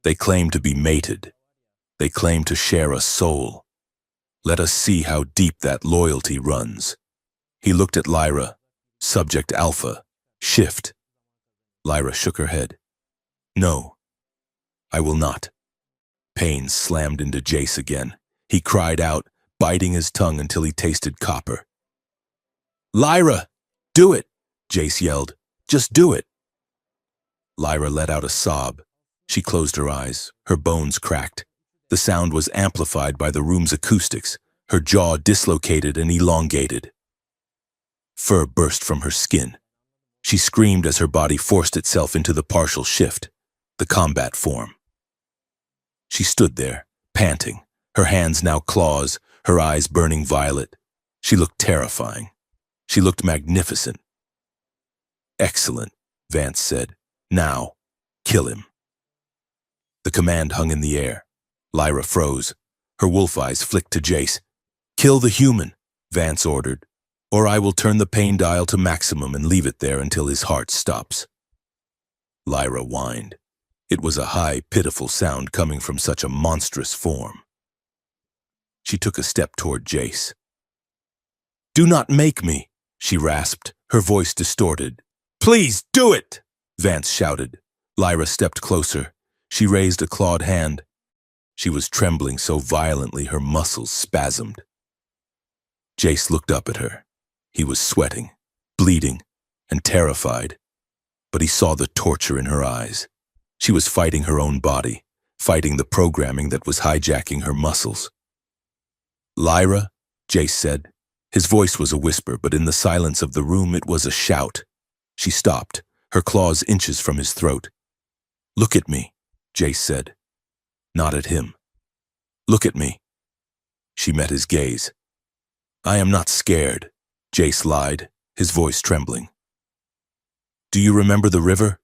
They claim to be mated. They claim to share a soul. Let us see how deep that loyalty runs. He looked at Lyra. Subject Alpha. Shift. Lyra shook her head. No, I will not. Pain slammed into Jace again. He cried out, biting his tongue until he tasted copper. Lyra, do it, Jace yelled. Just do it. Lyra let out a sob. She closed her eyes. Her bones cracked. The sound was amplified by the room's acoustics. Her jaw dislocated and elongated. Fur burst from her skin. She screamed as her body forced itself into the partial shift, the combat form. She stood there, panting, her hands now claws, her eyes burning violet. She looked terrifying. She looked magnificent. Excellent, Vance said. Now, kill him. The command hung in the air. Lyra froze. Her wolf eyes flicked to Jace. Kill the human, Vance ordered, or I will turn the pain dial to maximum and leave it there until his heart stops. Lyra whined. It was a high, pitiful sound coming from such a monstrous form. She took a step toward Jace. Do not make me, she rasped, her voice distorted. Please do it, Vance shouted. Lyra stepped closer. She raised a clawed hand. She was trembling so violently her muscles spasmed. Jace looked up at her. He was sweating, bleeding, and terrified. But he saw the torture in her eyes. She was fighting her own body, fighting the programming that was hijacking her muscles. Lyra, Jace said. His voice was a whisper, but in the silence of the room it was a shout. She stopped, her claws inches from his throat. Look at me, Jace said. Not at him. Look at me. She met his gaze. I am not scared, Jace lied, his voice trembling. Do you remember the river?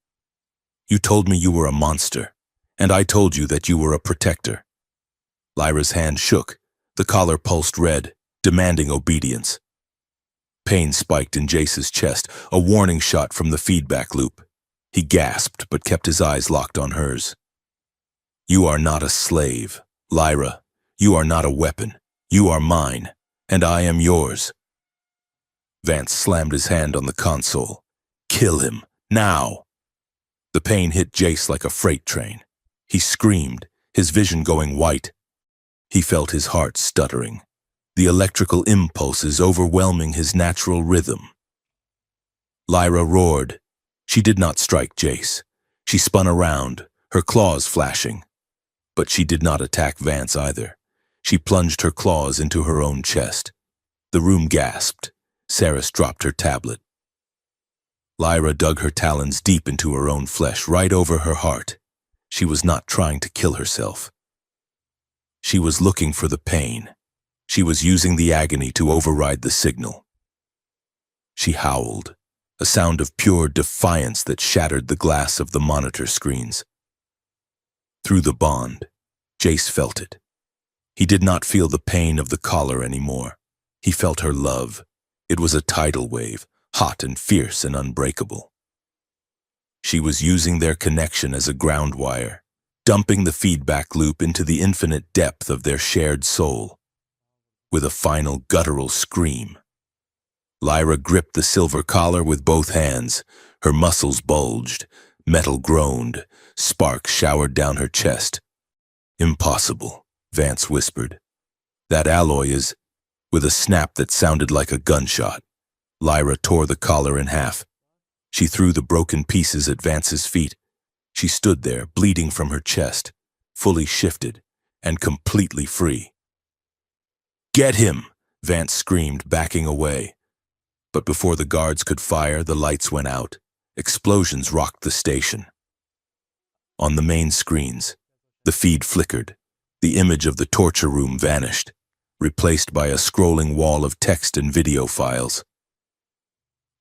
You told me you were a monster, and I told you that you were a protector. Lyra's hand shook. The collar pulsed red, demanding obedience. Pain spiked in Jace's chest, a warning shot from the feedback loop. He gasped, but kept his eyes locked on hers. You are not a slave, Lyra. You are not a weapon. You are mine, and I am yours. Vance slammed his hand on the console. Kill him, now! The pain hit Jace like a freight train. He screamed, his vision going white. He felt his heart stuttering, the electrical impulses overwhelming his natural rhythm. Lyra roared. She did not strike Jace. She spun around, her claws flashing. But she did not attack Vance either. She plunged her claws into her own chest. The room gasped. Saris dropped her tablet. Lyra dug her talons deep into her own flesh, right over her heart. She was not trying to kill herself. She was looking for the pain. She was using the agony to override the signal. She howled, a sound of pure defiance that shattered the glass of the monitor screens. Through the bond, Jace felt it. He did not feel the pain of the collar anymore. He felt her love. It was a tidal wave, hot and fierce and unbreakable. She was using their connection as a ground wire, dumping the feedback loop into the infinite depth of their shared soul. With a final guttural scream, Lyra gripped the silver collar with both hands. Her muscles bulged, metal groaned, sparks showered down her chest. Impossible, Vance whispered. That alloy is... With a snap that sounded like a gunshot, Lyra tore the collar in half. She threw the broken pieces at Vance's feet. She stood there, bleeding from her chest, fully shifted and completely free. Get him, Vance screamed, backing away. But before the guards could fire, the lights went out. Explosions rocked the station. On the main screens, the feed flickered. The image of the torture room vanished, replaced by a scrolling wall of text and video files.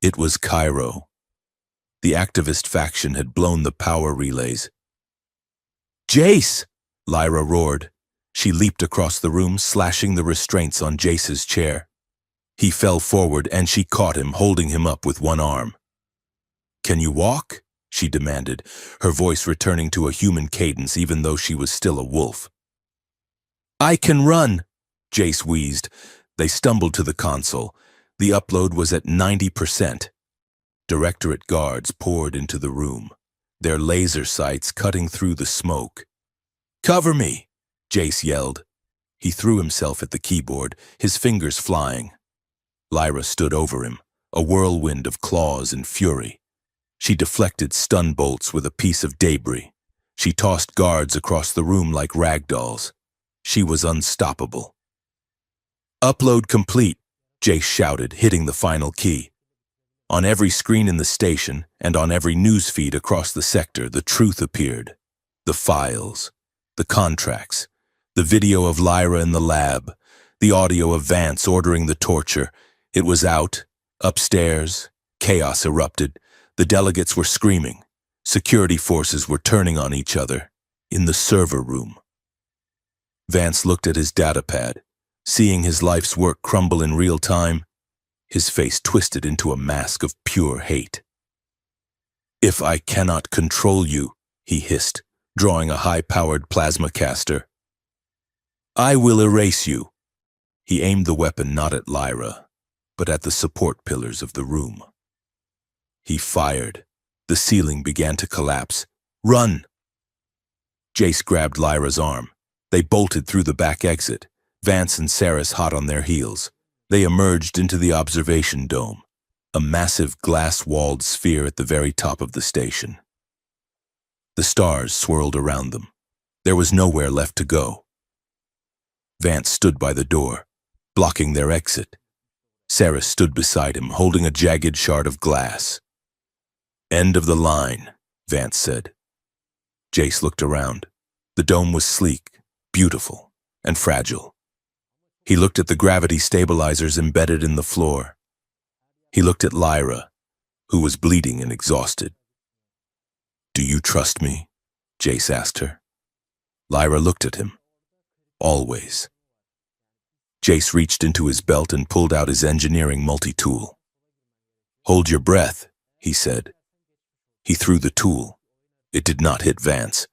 It was Cairo. The activist faction had blown the power relays. Jace! Lyra roared. She leaped across the room, slashing the restraints on Jace's chair. He fell forward and she caught him, holding him up with one arm. Can you walk? She demanded, her voice returning to a human cadence even though she was still a wolf. I can run, Jace wheezed. They stumbled to the console. The upload was at 90%. Directorate guards poured into the room. their laser sights cutting through the smoke. "Cover me!" Jace yelled. He threw himself at the keyboard, his fingers flying. Lyra stood over him, a whirlwind of claws and fury. She deflected stun bolts with a piece of debris. She tossed guards across the room like ragdolls. She was unstoppable. "Upload complete," Jace shouted, hitting the final key. On every screen in the station and on every news feed across the sector, the truth appeared. The files, the contracts, the video of Lyra in the lab, the audio of Vance ordering the torture. It was out, upstairs. Chaos erupted. The delegates were screaming. Security forces were turning on each other. In the server room. Vance looked at his datapad, seeing his life's work crumble in real time. His face twisted into a mask of pure hate. "If I cannot control you," he hissed, drawing a high-powered plasma caster, "I will erase you." He aimed the weapon not at Lyra, but at the support pillars of the room. He fired. The ceiling began to collapse. "Run!" Jace grabbed Lyra's arm. They bolted through the back exit, Vance and Saris hot on their heels. They emerged into the observation dome, a massive glass-walled sphere at the very top of the station. The stars swirled around them. There was nowhere left to go. Vance stood by the door, blocking their exit. Saris stood beside him, holding a jagged shard of glass. "End of the line," Vance said. Jace looked around. The dome was sleek, beautiful, and fragile. He looked at the gravity stabilizers embedded in the floor. He looked at Lyra, who was bleeding and exhausted. "Do you trust me?" Jace asked her. Lyra looked at him. "Always." Jace reached into his belt and pulled out his engineering multi-tool. "Hold your breath," he said. He threw the tool. It did not hit Vance.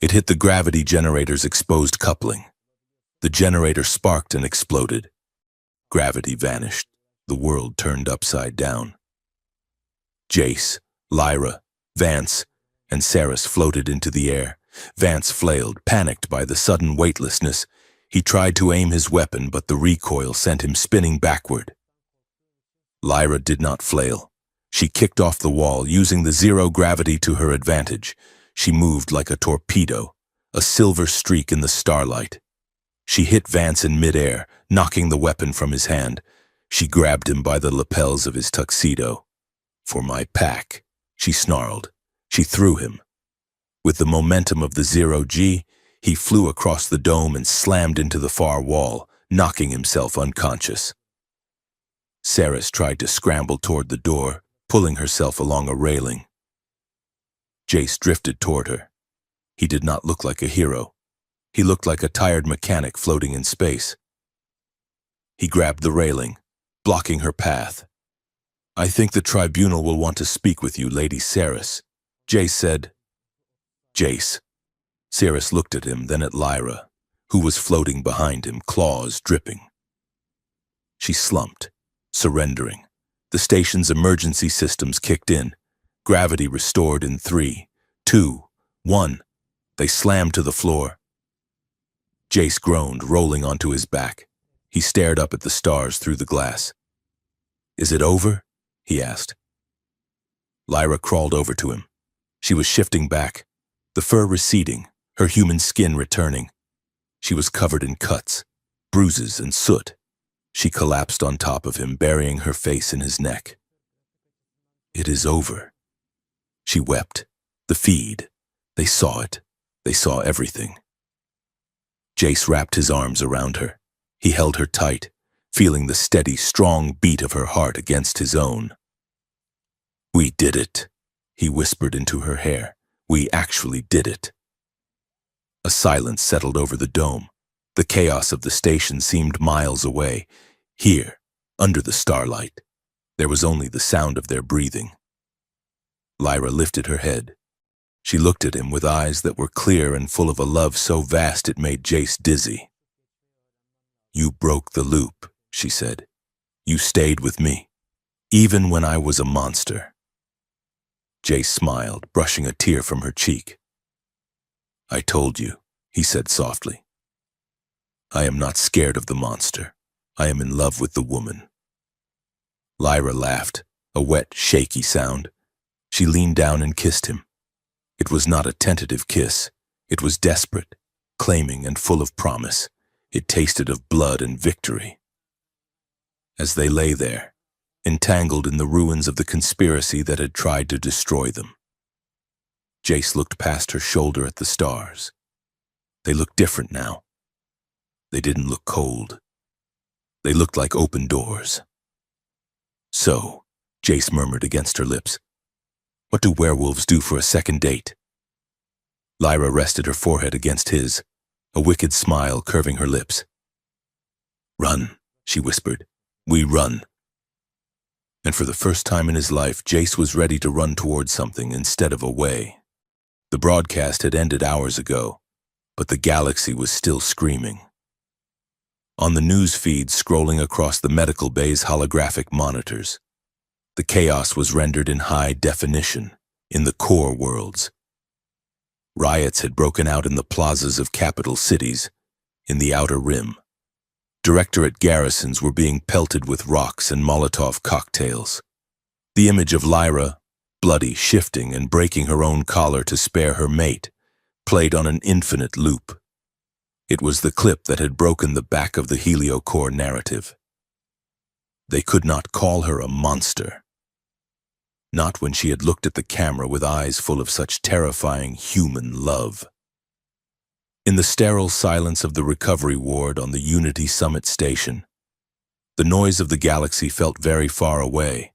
It hit the gravity generator's exposed coupling. The generator sparked and exploded. Gravity vanished. The world turned upside down. Jace, Lyra, Vance, and Saris floated into the air. Vance flailed, panicked by the sudden weightlessness. He tried to aim his weapon, but the recoil sent him spinning backward. Lyra did not flail. She kicked off the wall, using the zero gravity to her advantage. She moved like a torpedo, a silver streak in the starlight. She hit Vance in midair, knocking the weapon from his hand. She grabbed him by the lapels of his tuxedo. "For my pack," she snarled. She threw him. With the momentum of the zero-G, he flew across the dome and slammed into the far wall, knocking himself unconscious. Saris tried to scramble toward the door, pulling herself along a railing. Jace drifted toward her. He did not look like a hero. He looked like a tired mechanic floating in space. He grabbed the railing, blocking her path. "I think the tribunal will want to speak with you, Lady Saris," Jace said. "Jace." Saris looked at him, then at Lyra, who was floating behind him, claws dripping. She slumped, surrendering. The station's emergency systems kicked in. Gravity restored in 3, 2, 1. They slammed to the floor. Jace groaned, rolling onto his back. He stared up at the stars through the glass. "Is it over?" he asked. Lyra crawled over to him. She was shifting back, the fur receding, her human skin returning. She was covered in cuts, bruises, and soot. She collapsed on top of him, burying her face in his neck. "It is over." She wept. The feed. They saw it. They saw everything. Jace wrapped his arms around her. He held her tight, feeling the steady, strong beat of her heart against his own. "We did it," he whispered into her hair. "We actually did it." A silence settled over the dome. The chaos of the station seemed miles away. Here, under the starlight, there was only the sound of their breathing. Lyra lifted her head. She looked at him with eyes that were clear and full of a love so vast it made Jace dizzy. "You broke the loop," she said. "You stayed with me, even when I was a monster." Jace smiled, brushing a tear from her cheek. I told you, he said softly. I am not scared of the monster. I am in love with the woman. Lyra laughed, a wet, shaky sound. She leaned down and kissed him. It was not a tentative kiss. It was desperate, claiming and full of promise. It tasted of blood and victory. As they lay there, entangled in the ruins of the conspiracy that had tried to destroy them, Jace looked past her shoulder at the stars. They looked different now. They didn't look cold. They looked like open doors. So, Jace murmured against her lips, what do werewolves do for a second date? Lyra rested her forehead against his, a wicked smile curving her lips. Run, she whispered. We run. And for the first time in his life, Jace was ready to run towards something instead of away. The broadcast had ended hours ago, but the galaxy was still screaming. On the news feed scrolling across the medical bay's holographic monitors, the chaos was rendered in high definition in the core worlds. Riots had broken out in the plazas of capital cities, in the outer rim. Directorate garrisons were being pelted with rocks and Molotov cocktails. The image of Lyra, bloody, shifting, and breaking her own collar to spare her mate, played on an infinite loop. It was the clip that had broken the back of the heliocore narrative. They could not call her a monster. Not when she had looked at the camera with eyes full of such terrifying human love. In the sterile silence of the recovery ward on the Unity Summit station, the noise of the galaxy felt very far away.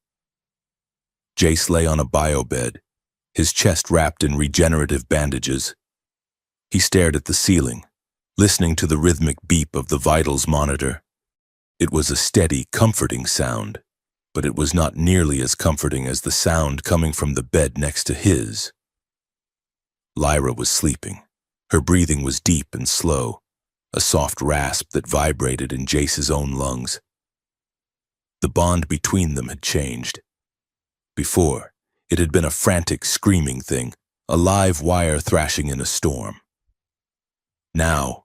Jace lay on a biobed, his chest wrapped in regenerative bandages. He stared at the ceiling, listening to the rhythmic beep of the vitals monitor. It was a steady, comforting sound, but it was not nearly as comforting as the sound coming from the bed next to his. Lyra was sleeping. Her breathing was deep and slow, a soft rasp that vibrated in Jace's own lungs. The bond between them had changed. Before, it had been a frantic, screaming thing, a live wire thrashing in a storm. Now,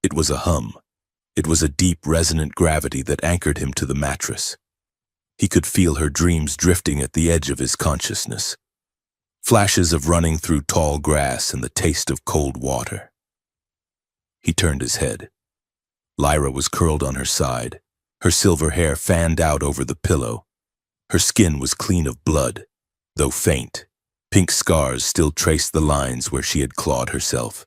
it was a hum. It was a deep, resonant gravity that anchored him to the mattress. He could feel her dreams drifting at the edge of his consciousness. Flashes of running through tall grass and the taste of cold water. He turned his head. Lyra was curled on her side, her silver hair fanned out over the pillow. Her skin was clean of blood, though faint. Pink scars still traced the lines where she had clawed herself.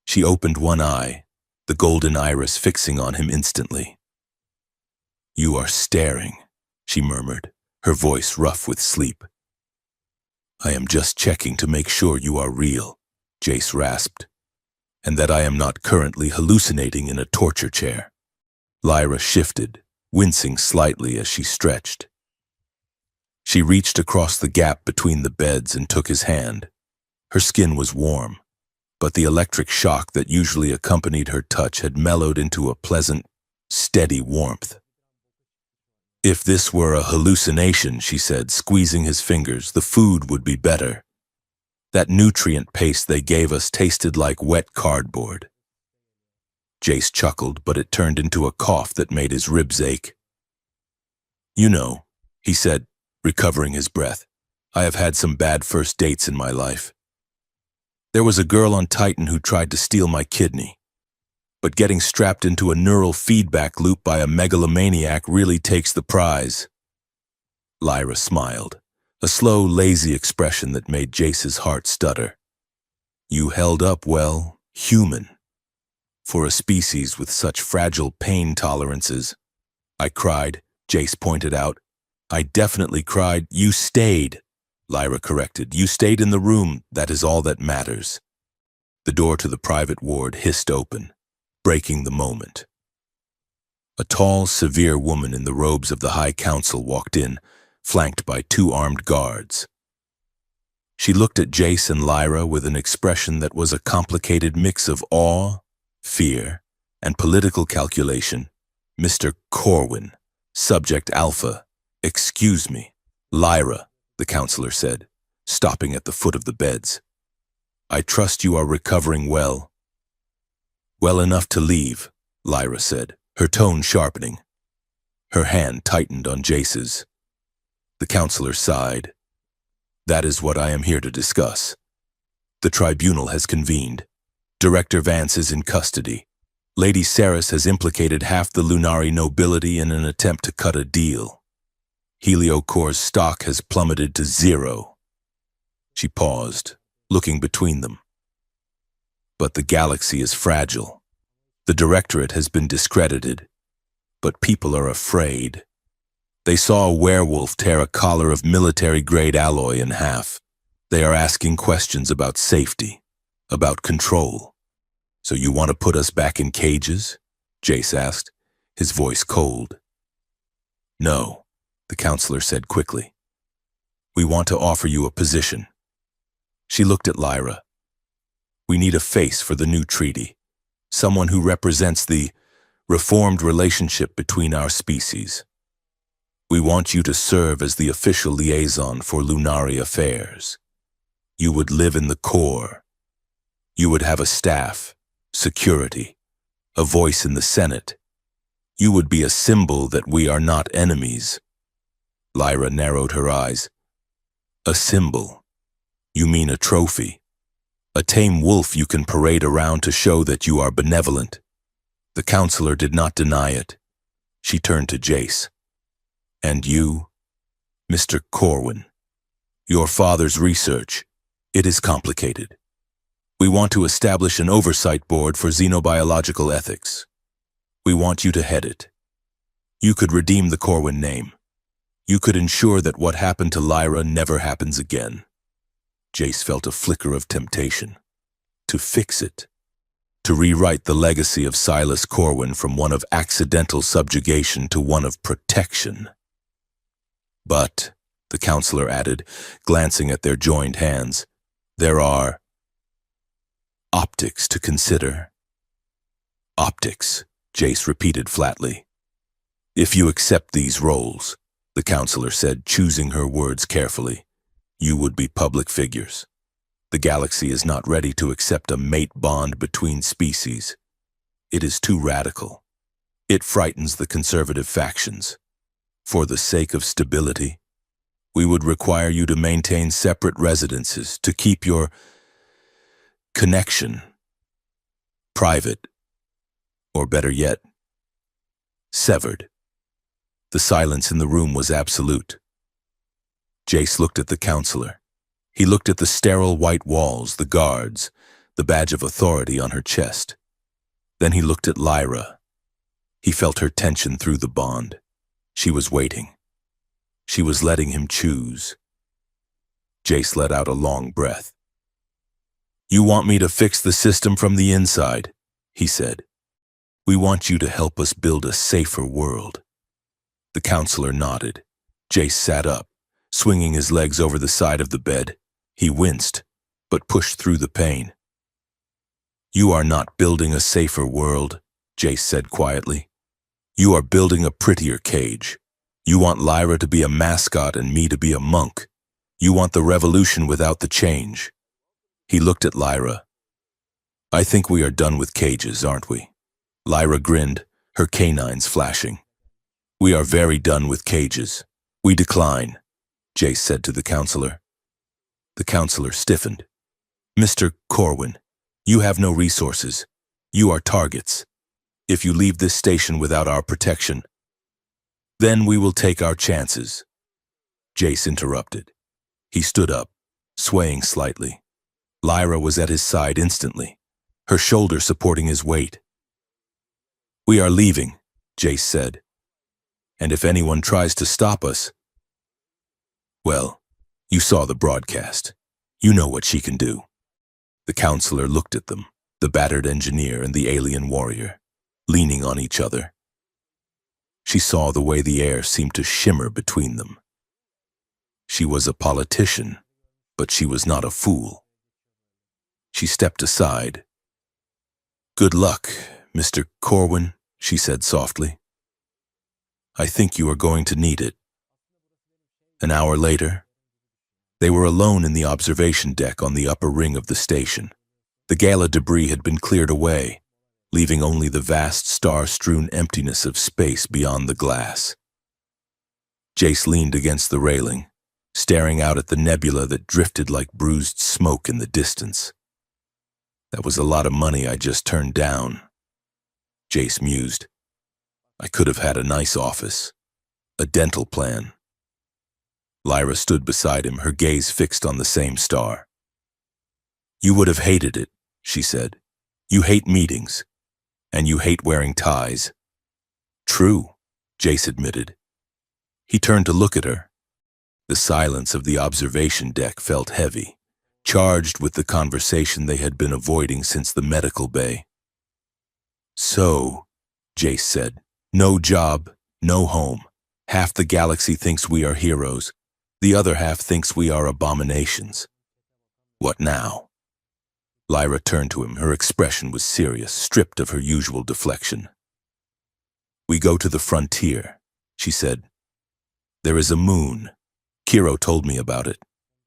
She opened one eye, the golden iris fixing on him instantly. You are staring, she murmured, her voice rough with sleep. I am just checking to make sure you are real, Jace rasped, and that I am not currently hallucinating in a torture chair. Lyra shifted, wincing slightly as she stretched. She reached across the gap between the beds and took his hand. Her skin was warm, but the electric shock that usually accompanied her touch had mellowed into a pleasant, steady warmth. If this were a hallucination, she said, squeezing his fingers, the food would be better. That nutrient paste they gave us tasted like wet cardboard. Jace chuckled, but it turned into a cough that made his ribs ache. You know, he said, recovering his breath, I have had some bad first dates in my life. There was a girl on Titan who tried to steal my kidney. But getting strapped into a neural feedback loop by a megalomaniac really takes the prize. Lyra smiled, a slow, lazy expression that made Jace's heart stutter. You held up well, human. For a species with such fragile pain tolerances. I cried, Jace pointed out. I definitely cried. You stayed, Lyra corrected. You stayed in the room. That is all that matters. The door to the private ward hissed open, breaking the moment. A tall, severe woman in the robes of the High Council walked in, flanked by 2 armed guards. She looked at Jace and Lyra with an expression that was a complicated mix of awe, fear, and political calculation. Mr. Corwin, Subject Alpha, excuse me, Lyra, the counselor said, stopping at the foot of the beds. I trust you are recovering well. Well enough to leave, Lyra said, her tone sharpening. Her hand tightened on Jace's. The counselor sighed. That is what I am here to discuss. The tribunal has convened. Director Vance is in custody. Lady Saris has implicated half the Lunari nobility in an attempt to cut a deal. Heliocore's stock has plummeted to 0. She paused, looking between them. But the galaxy is fragile. The Directorate has been discredited, but people are afraid. They saw a werewolf tear a collar of military-grade alloy in half. They are asking questions about safety, about control. So you want to put us back in cages? Jace asked, his voice cold. No, the counselor said quickly. We want to offer you a position. She looked at Lyra. We need a face for the new treaty, someone who represents the reformed relationship between our species. We want you to serve as the official liaison for Lunari affairs. You would live in the core. You would have a staff, security, a voice in the Senate. You would be a symbol that we are not enemies. Lyra narrowed her eyes. A symbol? You mean a trophy? A tame wolf you can parade around to show that you are benevolent? The counselor did not deny it. She turned to Jace. And you, Mr. Corwin, your father's research, it is complicated. We want to establish an oversight board for xenobiological ethics. We want you to head it. You could redeem the Corwin name. You could ensure that what happened to Lyra never happens again. Jace felt a flicker of temptation. To fix it. To rewrite the legacy of Silas Corwin from one of accidental subjugation to one of protection. But, the counselor added, glancing at their joined hands, there are optics to consider. Optics, Jace repeated flatly. If you accept these roles, the counselor said, choosing her words carefully, you would be public figures. The galaxy is not ready to accept a mate bond between species. It is too radical. It frightens the conservative factions. For the sake of stability, we would require you to maintain separate residences to keep your connection private, or better yet, severed. The silence in the room was absolute. Jace looked at the counselor. He looked at the sterile white walls, the guards, the badge of authority on her chest. Then he looked at Lyra. He felt her tension through the bond. She was waiting. She was letting him choose. Jace let out a long breath. You want me to fix the system from the inside, he said. We want you to help us build a safer world. The counselor nodded. Jace sat up, swinging his legs over the side of the bed. He winced, but pushed through the pain. You are not building a safer world, Jace said quietly. You are building a prettier cage. You want Lyra to be a mascot and me to be a monk. You want the revolution without the change. He looked at Lyra. I think we are done with cages, aren't we? Lyra grinned, her canines flashing. We are very done with cages. We decline, Jace said to the counselor. The counselor stiffened. Mr. Corwin, you have no resources. You are targets. If you leave this station without our protection, then we will take our chances. Jace interrupted. He stood up, swaying slightly. Lyra was at his side instantly, her shoulder supporting his weight. We are leaving, Jace said. And if anyone tries to stop us, well, you saw the broadcast. You know what she can do. The counselor looked at them, the battered engineer and the alien warrior, leaning on each other. She saw the way the air seemed to shimmer between them. She was a politician, but she was not a fool. She stepped aside. Good luck, Mr. Corwin, she said softly. I think you are going to need it. An hour later, They were alone in the observation deck on the upper ring of the station. The gala debris had been cleared away, leaving only the vast star-strewn emptiness of space beyond the glass. Jace leaned against the railing, staring out at the nebula that drifted like bruised smoke in the distance. That was a lot of money I just turned down, Jace mused. I could have had a nice office, a dental plan. Lyra stood beside him, her gaze fixed on the same star. You would have hated it, she said. You hate meetings, and you hate wearing ties. True, Jace admitted. He turned to look at her. The silence of the observation deck felt heavy, charged with the conversation they had been avoiding since the medical bay. So, Jace said, no job, no home. Half the galaxy thinks we are heroes. The other half thinks we are abominations. What now? Lyra turned to him. Her expression was serious, stripped of her usual deflection. We go to the frontier, she said. There is a moon. Kiro told me about it.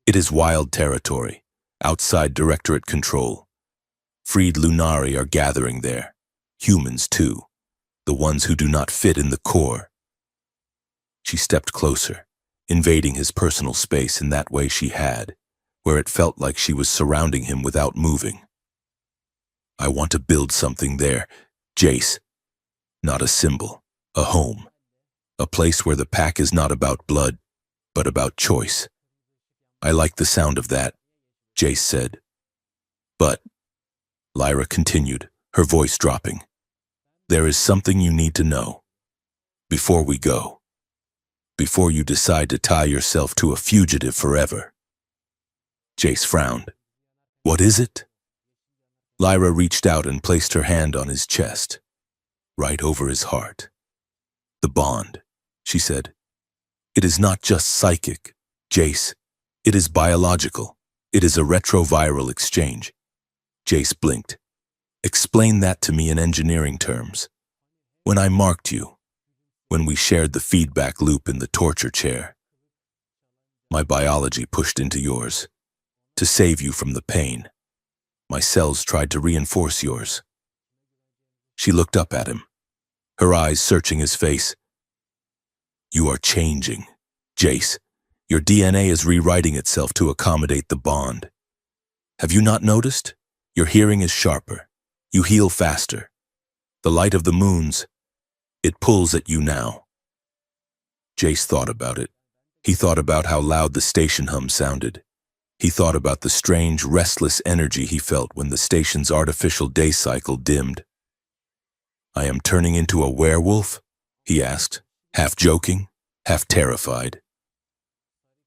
It is wild territory, outside Directorate control. Freed Lunari are gathering there. Humans, too. The ones who do not fit in the core. She stepped closer, invading his personal space in that way she had, where it felt like she was surrounding him without moving. I want to build something there, Jace. Not a symbol, a home. A place where the pack is not about blood, but about choice. I like the sound of that, Jace said. But, Lyra continued, her voice dropping, there is something you need to know. Before we go. Before you decide to tie yourself to a fugitive forever. Jace frowned. What is it? Lyra reached out and placed her hand on his chest, right over his heart. The bond, she said. It is not just psychic, Jace. It is biological. It is a retroviral exchange. Jace blinked. Explain that to me in engineering terms. When I marked you, when we shared the feedback loop in the torture chair. My biology pushed into yours, to save you from the pain. My cells tried to reinforce yours. She looked up at him, her eyes searching his face. You are changing, Jace. Your DNA is rewriting itself to accommodate the bond. Have you not noticed? Your hearing is sharper. You heal faster. The light of the moons, it pulls at you now. Jace thought about it. He thought about how loud the station hum sounded. He thought about the strange, restless energy he felt when the station's artificial day cycle dimmed. I am turning into a werewolf? He asked, half joking, half terrified.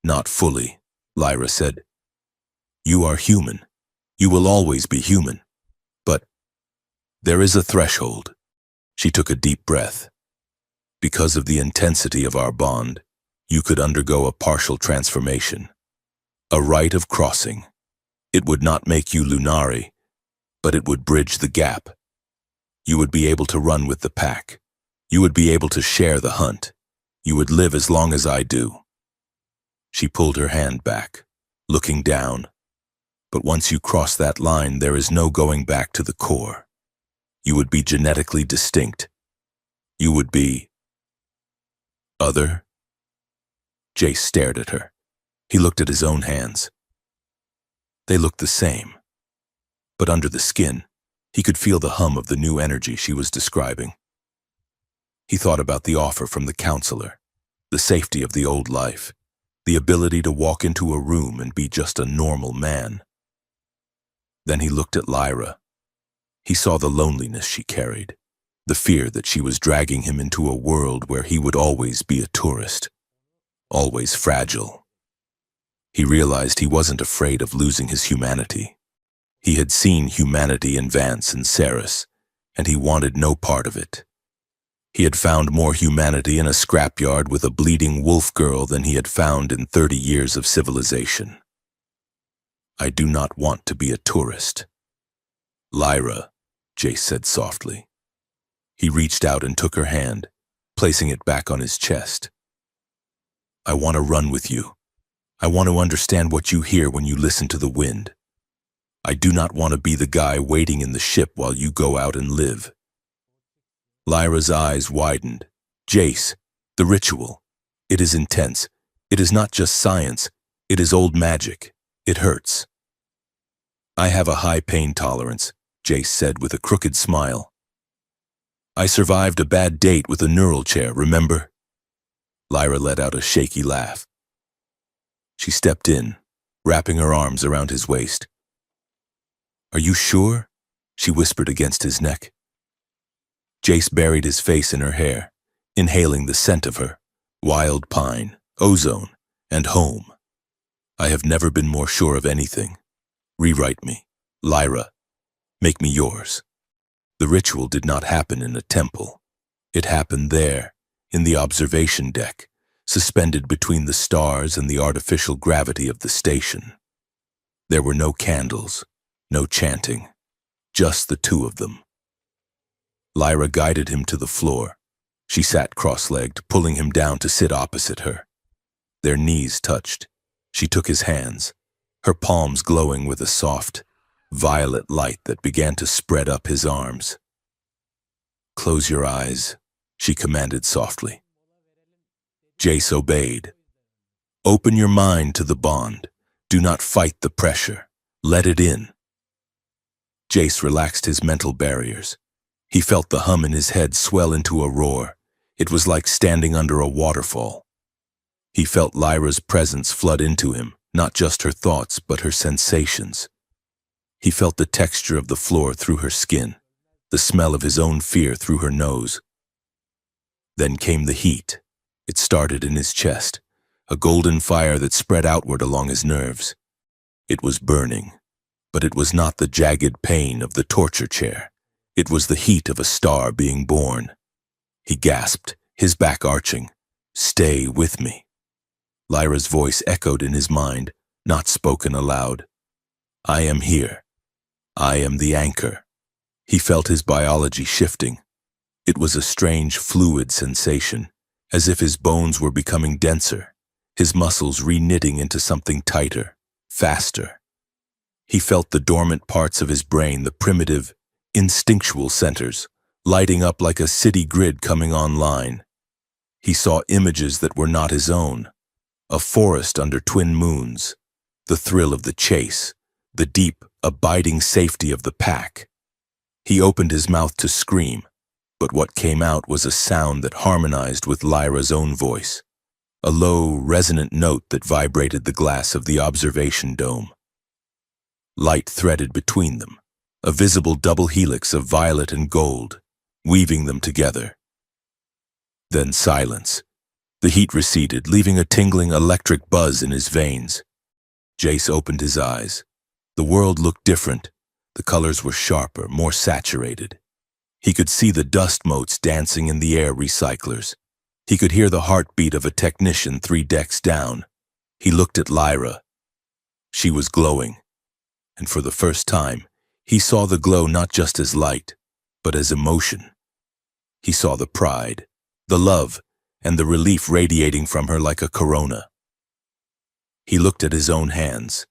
Not fully, Lyra said. You are human. You will always be human. But there is a threshold. She took a deep breath. Because of the intensity of our bond, you could undergo a partial transformation. A rite of crossing. It would not make you Lunari, but it would bridge the gap. You would be able to run with the pack. You would be able to share the hunt. You would live as long as I do. She pulled her hand back, looking down. But once you cross that line, there is no going back to the core. You would be genetically distinct. You would be other. Jace stared at her. He looked at his own hands. They looked the same. But under the skin, he could feel the hum of the new energy she was describing. He thought about the offer from the counselor, the safety of the old life, the ability to walk into a room and be just a normal man. Then he looked at Lyra. He saw the loneliness she carried, the fear that she was dragging him into a world where he would always be a tourist, always fragile. He realized he wasn't afraid of losing his humanity. He had seen humanity in Vance and Saris, and he wanted no part of it. He had found more humanity in a scrapyard with a bleeding wolf girl than he had found in 30 years of civilization. I do not want to be a tourist. Lyra, Jace said softly. He reached out and took her hand, placing it back on his chest. I want to run with you. I want to understand what you hear when you listen to the wind. I do not want to be the guy waiting in the ship while you go out and live." Lyra's eyes widened. "Jace, the ritual. It is intense. It is not just science. It is old magic. It hurts." "I have a high pain tolerance," Jace said with a crooked smile. "I survived a bad date with a neural chair, remember?" Lyra let out a shaky laugh. She stepped in, wrapping her arms around his waist. "Are you sure?" she whispered against his neck. Jace buried his face in her hair, inhaling the scent of her, wild pine, ozone, and home. "I have never been more sure of anything. Rewrite me, Lyra. Make me yours." The ritual did not happen in a temple. It happened there, in the observation deck, suspended between the stars and the artificial gravity of the station. There were no candles, no chanting, just the two of them. Lyra guided him to the floor. She sat cross-legged, pulling him down to sit opposite her. Their knees touched. She took his hands, her palms glowing with a soft, violet light that began to spread up his arms. "Close your eyes," she commanded softly. Jace obeyed. "Open your mind to the bond. Do not fight the pressure. Let it in." Jace relaxed his mental barriers. He felt the hum in his head swell into a roar. It was like standing under a waterfall. He felt Lyra's presence flood into him, not just her thoughts, but her sensations. He felt the texture of the floor through her skin, the smell of his own fear through her nose. Then came the heat. It started in his chest, a golden fire that spread outward along his nerves. It was burning, but it was not the jagged pain of the torture chair. It was the heat of a star being born. He gasped, his back arching. "Stay with me." Lyra's voice echoed in his mind, not spoken aloud. "I am here. I am the anchor." He felt his biology shifting. It was a strange, fluid sensation, as if his bones were becoming denser, his muscles re-knitting into something tighter, faster. He felt the dormant parts of his brain, the primitive, instinctual centers, lighting up like a city grid coming online. He saw images that were not his own, a forest under twin moons, the thrill of the chase, the deep, abiding safety of the pack. He opened his mouth to scream, but what came out was a sound that harmonized with Lyra's own voice, a low, resonant note that vibrated the glass of the observation dome. Light threaded between them, a visible double helix of violet and gold, weaving them together. Then silence. The heat receded, leaving a tingling electric buzz in his veins. Jace opened his eyes. The world looked different. The colors were sharper, more saturated. He could see the dust motes dancing in the air recyclers. He could hear the heartbeat of a technician 3 decks down. He looked at Lyra. She was glowing. And for the first time, he saw the glow not just as light, but as emotion. He saw the pride, the love, and the relief radiating from her like a corona. He looked at his own hands.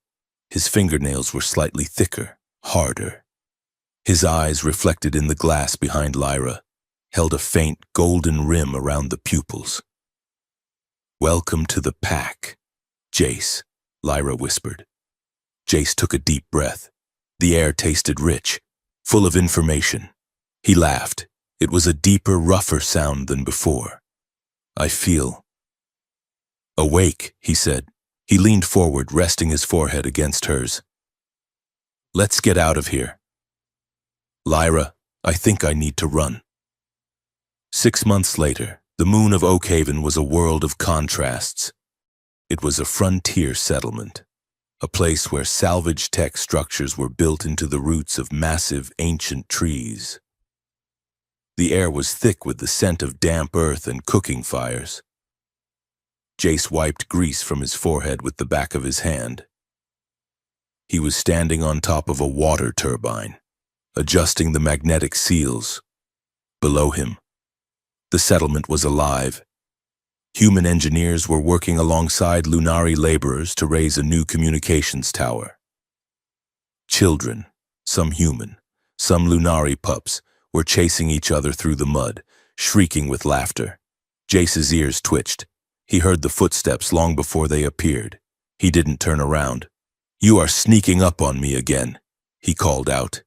His fingernails were slightly thicker, harder. His eyes, reflected in the glass behind Lyra, held a faint golden rim around the pupils. "Welcome to the pack, Jace," Lyra whispered. Jace took a deep breath. The air tasted rich, full of information. He laughed. It was a deeper, rougher sound than before. "I feel awake," he said. He leaned forward, resting his forehead against hers. "Let's get out of here. Lyra, I think I need to run." 6 months later, the moon of Oakhaven was a world of contrasts. It was a frontier settlement, a place where salvage tech structures were built into the roots of massive ancient trees. The air was thick with the scent of damp earth and cooking fires. Jace wiped grease from his forehead with the back of his hand. He was standing on top of a water turbine, adjusting the magnetic seals. Below him, the settlement was alive. Human engineers were working alongside Lunari laborers to raise a new communications tower. Children, some human, some Lunari pups, were chasing each other through the mud, shrieking with laughter. Jace's ears twitched. He heard the footsteps long before they appeared. He didn't turn around. "You are sneaking up on me again," he called out.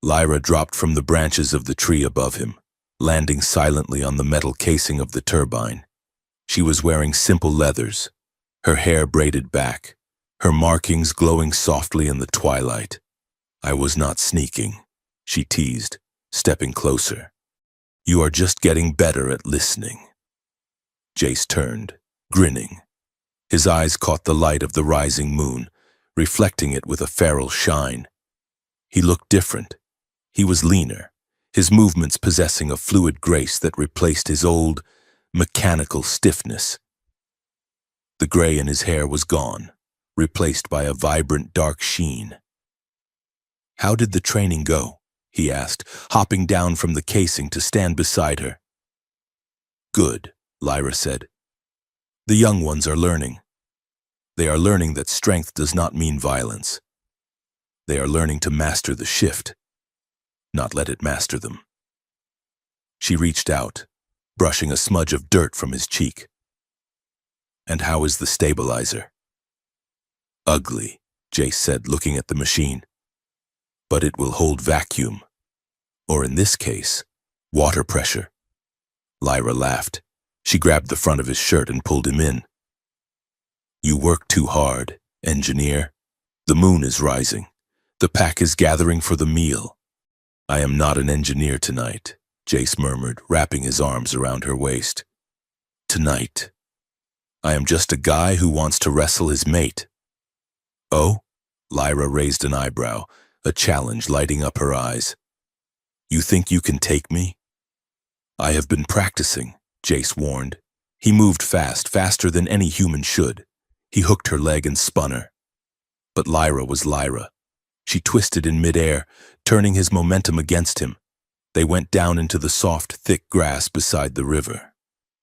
Lyra dropped from the branches of the tree above him, landing silently on the metal casing of the turbine. She was wearing simple leathers, her hair braided back, her markings glowing softly in the twilight. "I was not sneaking," she teased, stepping closer. "You are just getting better at listening." Jace turned, grinning. His eyes caught the light of the rising moon, reflecting it with a feral shine. He looked different. He was leaner, his movements possessing a fluid grace that replaced his old, mechanical stiffness. The gray in his hair was gone, replaced by a vibrant dark sheen. "How did the training go?" he asked, hopping down from the casing to stand beside her. "Good," Lyra said. "The young ones are learning. They are learning that strength does not mean violence. They are learning to master the shift, not let it master them." She reached out, brushing a smudge of dirt from his cheek. "And how is the stabilizer?" "Ugly," Jace said, looking at the machine. "But it will hold vacuum, or in this case, water pressure." Lyra laughed. She grabbed the front of his shirt and pulled him in. "You work too hard, engineer. The moon is rising. The pack is gathering for the meal." "I am not an engineer tonight," Jace murmured, wrapping his arms around her waist. "Tonight. I am just a guy who wants to wrestle his mate." "Oh?" Lyra raised an eyebrow, a challenge lighting up her eyes. "You think you can take me?" "I have been practicing," Jace warned. He moved fast, faster than any human should. He hooked her leg and spun her. But Lyra was Lyra. She twisted in midair, turning his momentum against him. They went down into the soft, thick grass beside the river,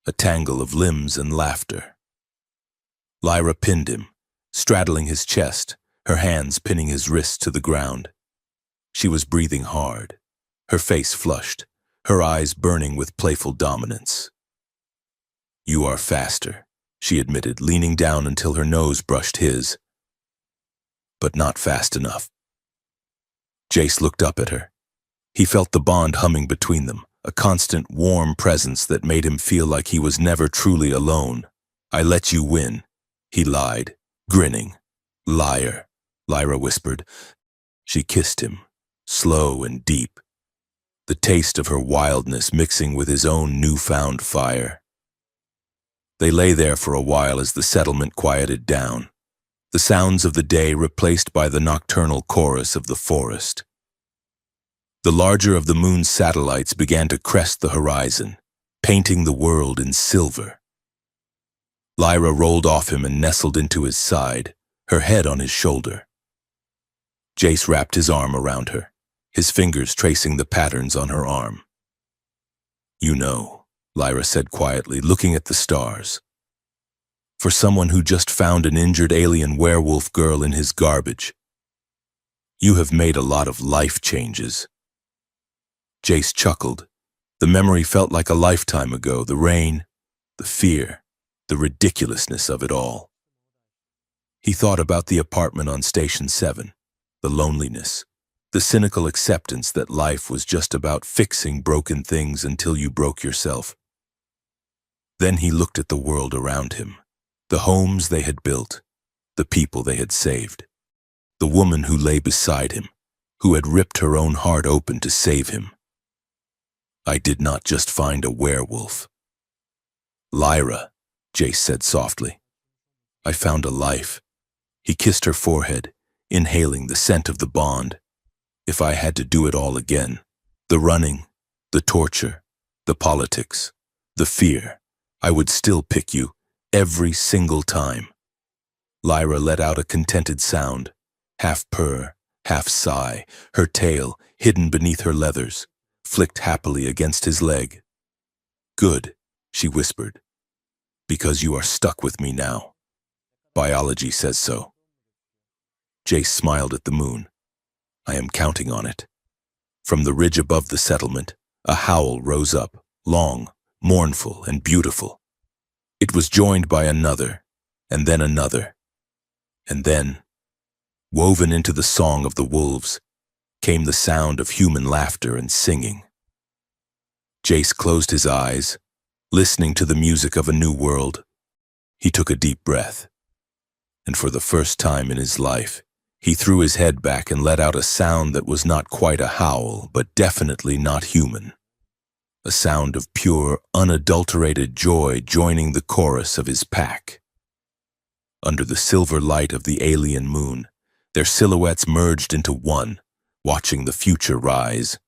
a tangle of limbs and laughter. Lyra pinned him, straddling his chest, her hands pinning his wrists to the ground. She was breathing hard, her face flushed, her eyes burning with playful dominance. "You are faster," she admitted, leaning down until her nose brushed his. "But not fast enough." Jace looked up at her. He felt the bond humming between them, a constant, warm presence that made him feel like he was never truly alone. "I let you win," he lied, grinning. "Liar," Lyra whispered. She kissed him, slow and deep, the taste of her wildness mixing with his own newfound fire. They lay there for a while as the settlement quieted down, the sounds of the day replaced by the nocturnal chorus of the forest. The larger of the moon's satellites began to crest the horizon, painting the world in silver. Lyra rolled off him and nestled into his side, her head on his shoulder. Jace wrapped his arm around her, his fingers tracing the patterns on her arm. "You know," Lyra said quietly, looking at the stars. "For someone who just found an injured alien werewolf girl in his garbage, you have made a lot of life changes." Jace chuckled. The memory felt like a lifetime ago, the rain, the fear, the ridiculousness of it all. He thought about the apartment on Station 7, the loneliness, the cynical acceptance that life was just about fixing broken things until you broke yourself. Then he looked at the world around him, the homes they had built, the people they had saved, the woman who lay beside him, who had ripped her own heart open to save him. "I did not just find a werewolf." "Lyra," Jace said softly. "I found a life." He kissed her forehead, inhaling the scent of the bond. "If I had to do it all again, the running, the torture, the politics, the fear, I would still pick you every single time." Lyra let out a contented sound, half purr, half sigh, her tail, hidden beneath her leathers, flicked happily against his leg. "Good," she whispered, Because you are stuck with me now. Biology says so. Jace smiled at the moon. I am counting on it. From the ridge above the settlement, a howl rose up, long, mournful, and beautiful. It was joined by another, and then another. And then, woven into the song of the wolves, came the sound of human laughter and singing. Jace closed his eyes, listening to the music of a new world. He took a deep breath, and for the first time in his life, he threw his head back and let out a sound that was not quite a howl, but definitely not human. A sound of pure, unadulterated joy joining the chorus of his pack. Under the silver light of the alien moon, their silhouettes merged into one, watching the future rise,